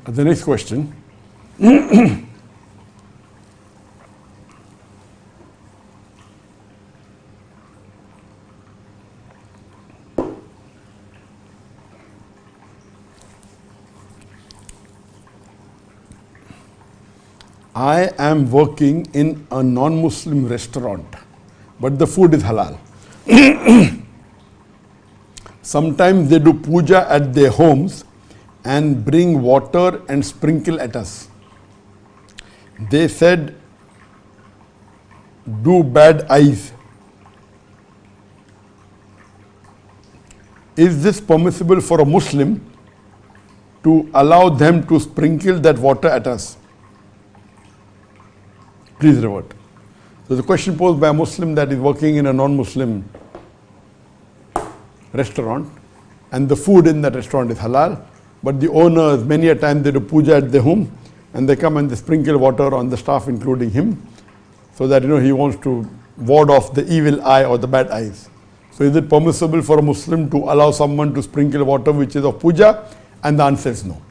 The next question. I am working in a non-Muslim restaurant, but the food is halal. Sometimes they do puja at their homes and bring water and sprinkle at us. They said, do bad eyes. Is this permissible for a Muslim to allow them to sprinkle that water at us? Please revert. So the question posed by a Muslim that is working in a non-Muslim restaurant, and the food in that restaurant is halal, but the owners, many a time they do puja at their home, and they come and they sprinkle water on the staff, including him, so that he wants to ward off the evil eye or the bad eyes. So is it permissible for a Muslim to allow someone to sprinkle water which is of puja? And the answer is no.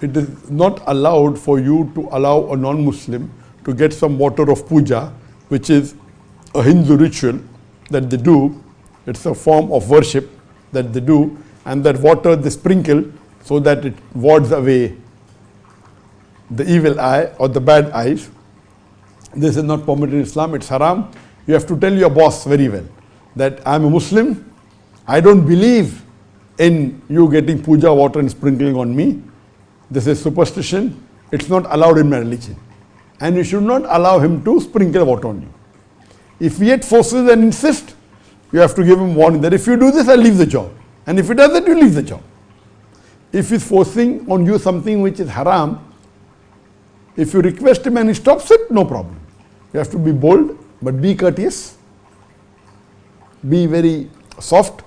It is not allowed for you to allow a non-Muslim to get some water of puja, which is a Hindu ritual that they do. It's a form of worship that they do, and that water they sprinkle so that it wards away the evil eye or the bad eyes. This is not permitted in Islam, it's haram. You have to tell your boss very well that I'm a Muslim, I don't believe in you getting puja water and sprinkling on me. This is superstition, it's not allowed in my religion. And you should not allow him to sprinkle water on you. If he yet forces and insists, you have to give him warning that if you do this, I'll leave the job. And if he does that, you leave the job. If he's forcing on you something which is haram, if you request him and he stops it, no problem. You have to be bold, but be courteous. Be very soft.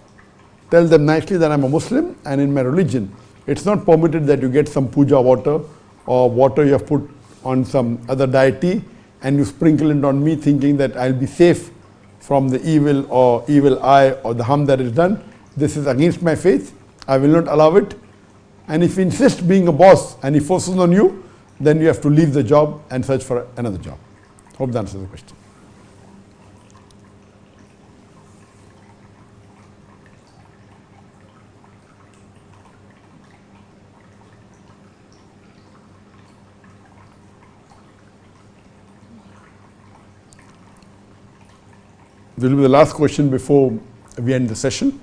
Tell them nicely that I'm a Muslim, and in my religion, it's not permitted that you get some puja water or water you have put on some other deity and you sprinkle it on me thinking that I'll be safe from the evil eye or the harm that is done. This is against my faith. I will not allow it. And if he insists being a boss and he forces on you, then you have to leave the job and search for another job. Hope that answers the question. This will be the last question before we end the session.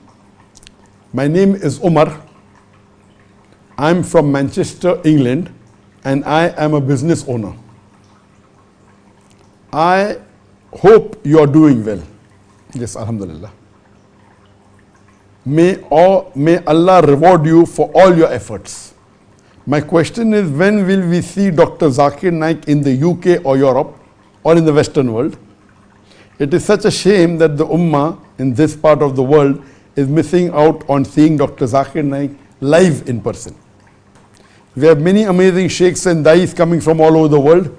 My name is Umar. I'm from Manchester, England, and I am a business owner. I hope you are doing well. Yes, alhamdulillah. May Allah reward you for all your efforts. My question is, when will we see Dr. Zakir Naik in the UK or Europe or in the Western world? It is such a shame that the Ummah in this part of the world is missing out on seeing Dr. Zakir Naik live in person. We have many amazing sheikhs and dais coming from all over the world.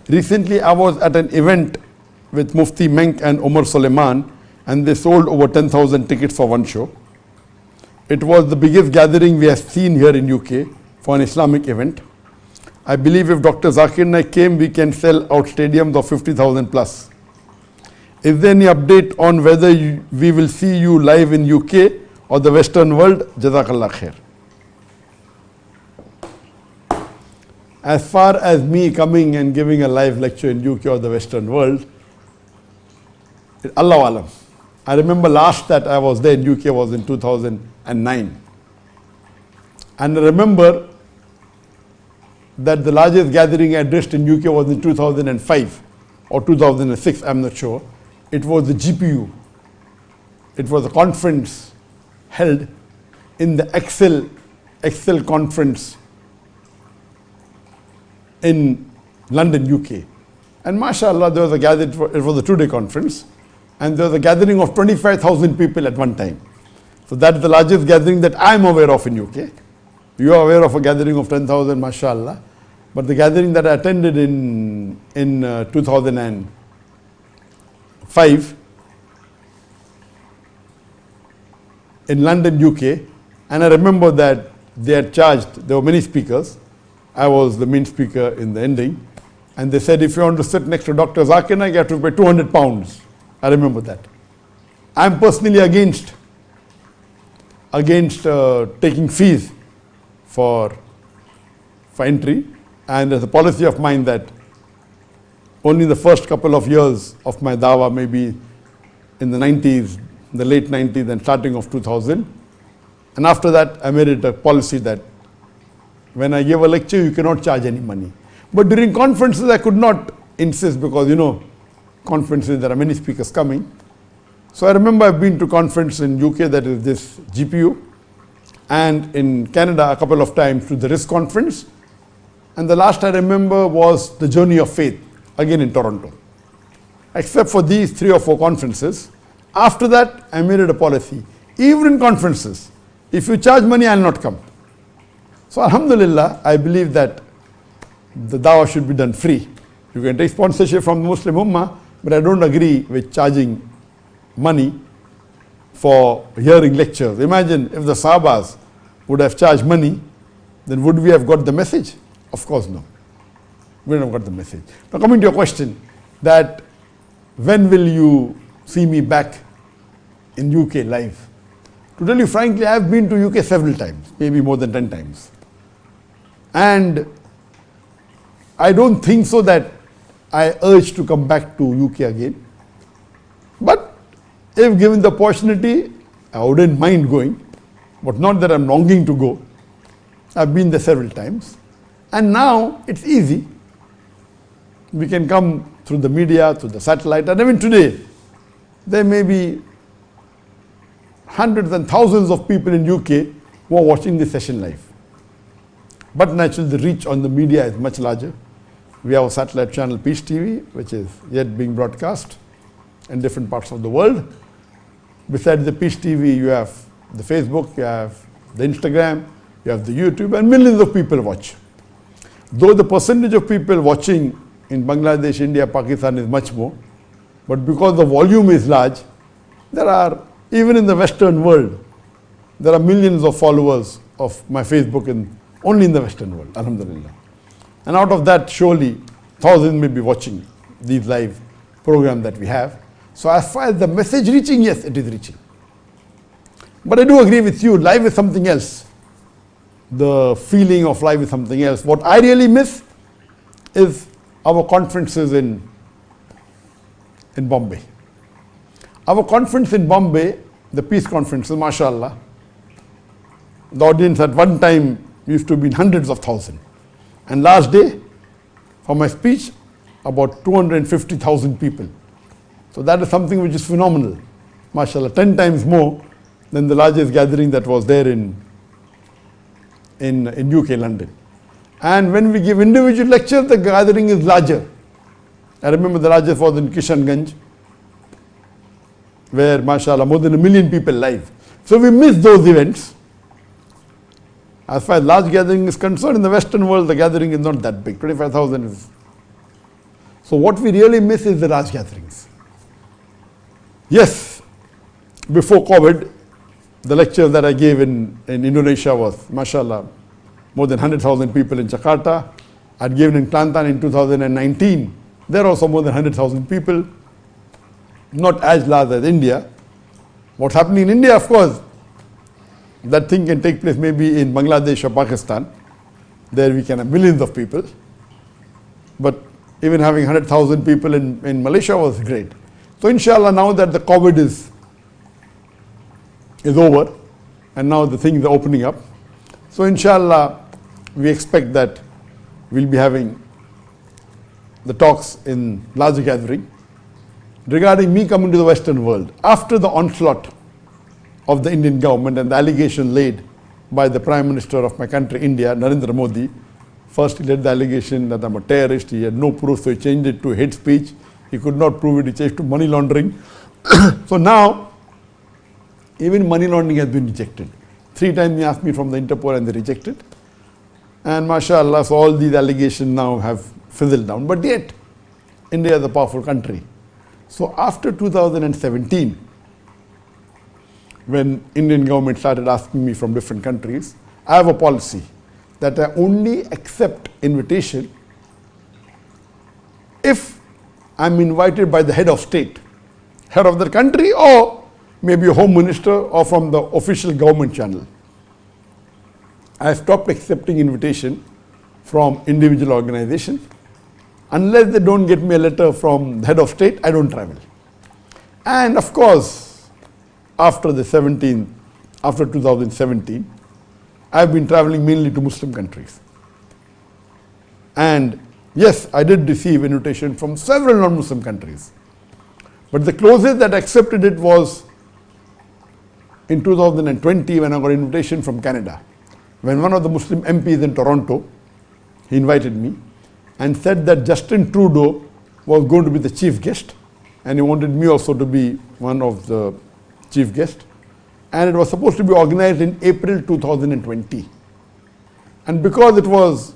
Recently, I was at an event with Mufti Menk and Umar Suleiman, and they sold over 10,000 tickets for one show. It was the biggest gathering we have seen here in UK for an Islamic event. I believe if Dr. Zakir Naik came, we can sell out stadiums of 50,000 plus. Is there any update on whether we will see you live in UK or the Western world? Jazakallah khair. As far as me coming and giving a live lecture in UK or the Western world, Allahu Alam. I remember last that I was there in UK was in 2009. And I remember that the largest gathering I addressed in UK was in 2005 or 2006, I'm not sure. It was the GPU. It was a conference held in the Excel conference in London, UK. And mashallah, there was a gathering, it was a 2-day conference, and there was a gathering of 25,000 people at one time. So that is the largest gathering that I am aware of in UK. You are aware of a gathering of 10,000, mashallah. But the gathering that I attended in 2005 in London, UK, and I remember that they had charged, there were many speakers. I was the main speaker in the ending, and they said if you want to sit next to Dr. Zakir Naik, you have to pay 200 pounds. I remember that. I am personally against taking fees for entry, and there's a policy of mine that only the first couple of years of my dawah, maybe in the 90s, the late 90s and starting of 2000, and after that I made it a policy that when I give a lecture, you cannot charge any money. But during conferences, I could not insist because, conferences, there are many speakers coming. So I remember I've been to conference in UK, that is this GPU, and in Canada a couple of times to the RISC conference. And the last I remember was the Journey of Faith, again in Toronto. Except for these 3 or 4 conferences. After that, I made it a policy. Even in conferences, if you charge money, I will not come. So alhamdulillah, I believe that the dawah should be done free. You can take sponsorship from the Muslim Ummah, but I don't agree with charging money for hearing lectures. Imagine if the Sahabas would have charged money, then would we have got the message? Of course no. We would have got the message. Now coming to your question, that when will you see me back in UK live? To tell you frankly, I have been to UK several times, maybe more than 10 times. And I don't think so that I urge to come back to UK again. But if given the opportunity, I wouldn't mind going, but not that I'm longing to go. I've been there several times. And now it's easy. We can come through the media, through the satellite, and even today, there may be hundreds and thousands of people in UK who are watching this session live. But naturally, the reach on the media is much larger. We have a satellite channel, Peace TV, which is yet being broadcast in different parts of the world. Besides the Peace TV, you have the Facebook, you have the Instagram, you have the YouTube, and millions of people watch. Though the percentage of people watching in Bangladesh, India, Pakistan is much more, but because the volume is large, there are, even in the Western world, there are millions of followers of my Facebook only in the Western world, alhamdulillah. And out of that, surely thousands may be watching these live programs that we have. So as far as the message reaching, yes, it is reaching. But I do agree with you, live is something else. The feeling of live is something else. What I really miss is our conferences in Bombay. Our conference in Bombay, the peace conferences, mashallah, the audience at one time used to be in hundreds of thousands. And last day, for my speech, about 250,000 people. So that is something which is phenomenal. Mashallah, 10 times more than the largest gathering that was there in UK, London. And when we give individual lectures, the gathering is larger. I remember the largest was in Kishanganj, where, mashallah, more than 1 million people live. So we miss those events. As far as large gathering is concerned, in the Western world, the gathering is not that big. 25,000 is. So what we really miss is the large gatherings. Yes, before COVID, the lecture that I gave in Indonesia was, mashallah, more than 100,000 people in Jakarta. I'd given in Kelantan in 2019. There are also more than 100,000 people. Not as large as India. What's happening in India, of course, that thing can take place maybe in Bangladesh or Pakistan. There we can have millions of people. But even having 100,000 people in Malaysia was great. So inshallah, now that the COVID is over and now the things are opening up, so inshallah we expect that we'll be having the talks in larger gathering. Regarding me coming to the Western world, after the onslaught of the Indian government and the allegation laid by the Prime Minister of my country, India, Narendra Modi, first he laid the allegation that I'm a terrorist, he had no proof, so he changed it to hate speech. He could not prove it, he changed to money laundering. So now, even money laundering has been rejected. 3 times he asked me from the Interpol and they rejected. And mashallah, so all these allegations now have fizzled down. But yet, India is a powerful country. So after 2017, when Indian government started asking me from different countries, I have a policy that I only accept invitation if I'm invited by the head of state, head of the country, or maybe a home minister, or from the official government channel. I stopped accepting invitation from individual organizations. Unless they don't get me a letter from the head of state, I don't travel. And of course, after 2017, I've been traveling mainly to Muslim countries. And yes, I did receive invitation from several non-Muslim countries. But the closest that I accepted it was in 2020 when I got an invitation from Canada. When one of the Muslim MPs in Toronto, he invited me and said that Justin Trudeau was going to be the chief guest, and he wanted me also to be one of the chief guests. And it was supposed to be organized in April 2020. And because it was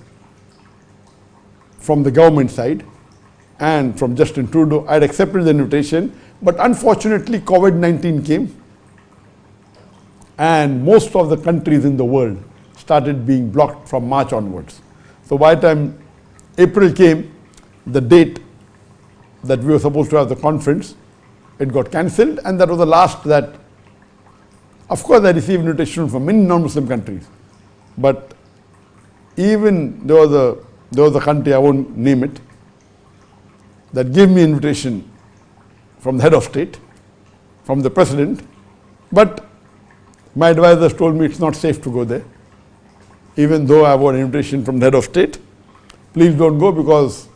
from the government side and from Justin Trudeau, I had accepted the invitation. But unfortunately, COVID-19 came, and most of the countries in the world started being blocked from March onwards. So by the time April came, the date that we were supposed to have the conference, it got cancelled, and that was the last that, of course, I received invitation from many non-Muslim countries. But even there was a country, I won't name it, that gave me invitation from the head of state, from the president, but my advisors told me it's not safe to go there. Even though I got an invitation from the head of state, please don't go because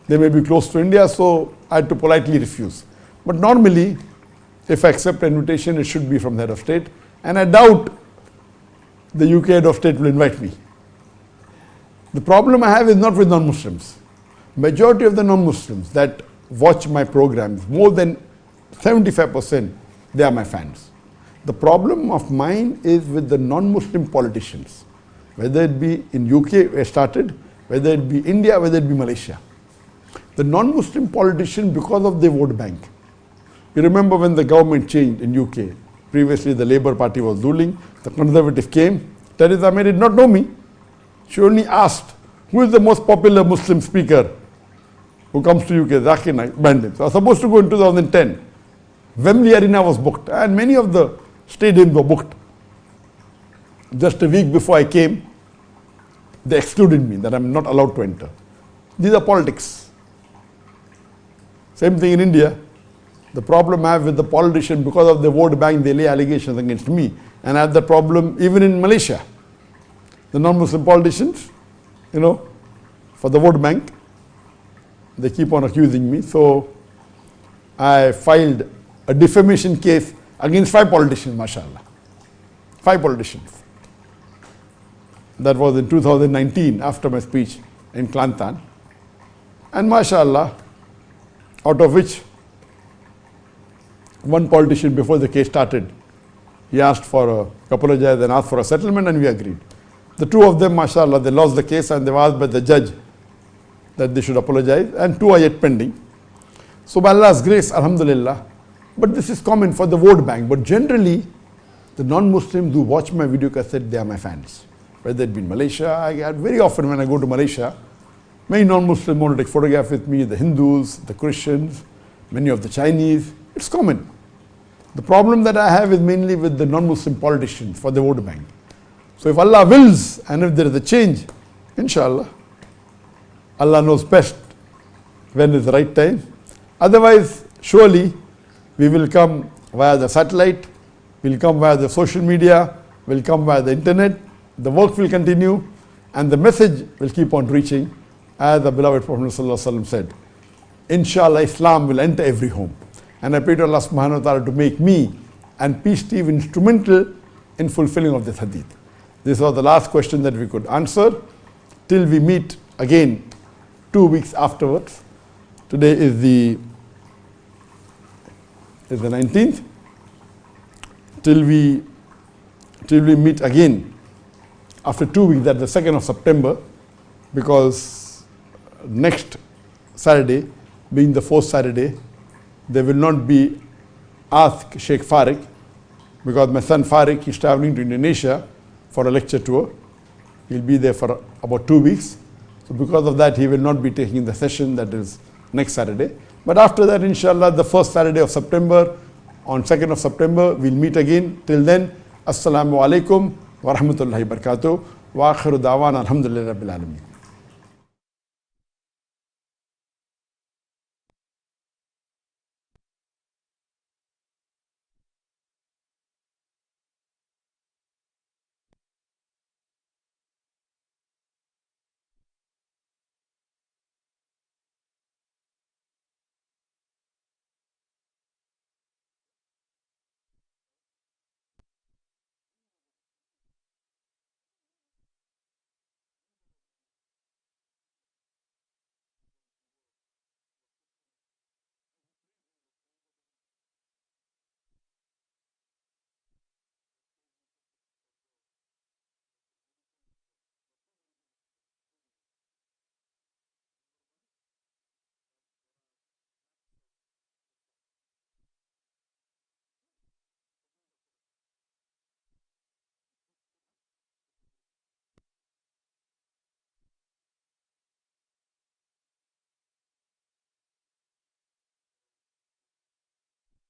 they may be close to India, so I had to politely refuse. But normally, if I accept an invitation, it should be from the head of state, and I doubt the UK head of state will invite me. The problem I have is not with non-Muslims. Majority of the non-Muslims that watch my programs, more than 75%, they are my fans. The problem of mine is with the non-Muslim politicians, whether it be in UK where I started, whether it be India, whether it be Malaysia. The non-Muslim politician, because of the vote bank. You remember when the government changed in UK, previously the Labour Party was ruling, the Conservative came, Theresa May did not know me. She only asked, who is the most popular Muslim speaker who comes to UK? Zakir Bandit. So I was supposed to go in 2010. Wembley Arena was booked, and many of the stadiums were booked. Just a week before I came, they excluded me, that I'm not allowed to enter. These are politics. Same thing in India. The problem I have with the politician, because of the vote bank, they lay allegations against me. And I have the problem even in Malaysia. The non-Muslim politicians, for the vote bank, they keep on accusing me. So I filed a defamation case against 5 politicians, mashallah. 5 politicians. That was in 2019 after my speech in Kelantan. And mashallah, out of which one politician before the case started, he asked for apologize and asked for a settlement, and we agreed. The 2 of them, mashallah, they lost the case and they were asked by the judge that they should apologize, and 2 are yet pending. So by Allah's grace, alhamdulillah, but this is common for the vote bank. But generally, the non-Muslims who watch my video cassette, they are my fans. Whether it be in Malaysia, I get very often when I go to Malaysia, many non-Muslims want to take photographs with me, the Hindus, the Christians, many of the Chinese. It's common. The problem that I have is mainly with the non-Muslim politicians for the vote bank. So if Allah wills and if there is a change, inshallah, Allah knows best when is the right time. Otherwise, surely we will come via the satellite, we'll come via the social media, we'll come via the internet, the work will continue and the message will keep on reaching. As the beloved Prophet ﷺ said, inshallah Islam will enter every home. And I pray to Allah subhanahu wa ta'ala to make me and Peace TV instrumental in fulfilling of this hadith. This was the last question that we could answer. Till we meet again 2 weeks afterwards. Today is the 19th. Till we meet again after 2 weeks, that's the 2nd of September, because next Saturday, being the 4th Saturday, there will not be Ask Sheikh Farik, because my son Farik is traveling to Indonesia for a lecture tour. He'll be there for about 2 weeks. So because of that, he will not be taking the session that is next Saturday. But after that, inshallah, the 1st Saturday of September, on 2nd of September, we'll meet again. Till then, Assalamu alaikum wa rahmatullahi wa barakatuh. Wa akhiru da'wana alhamdulillahi rabbil alameen.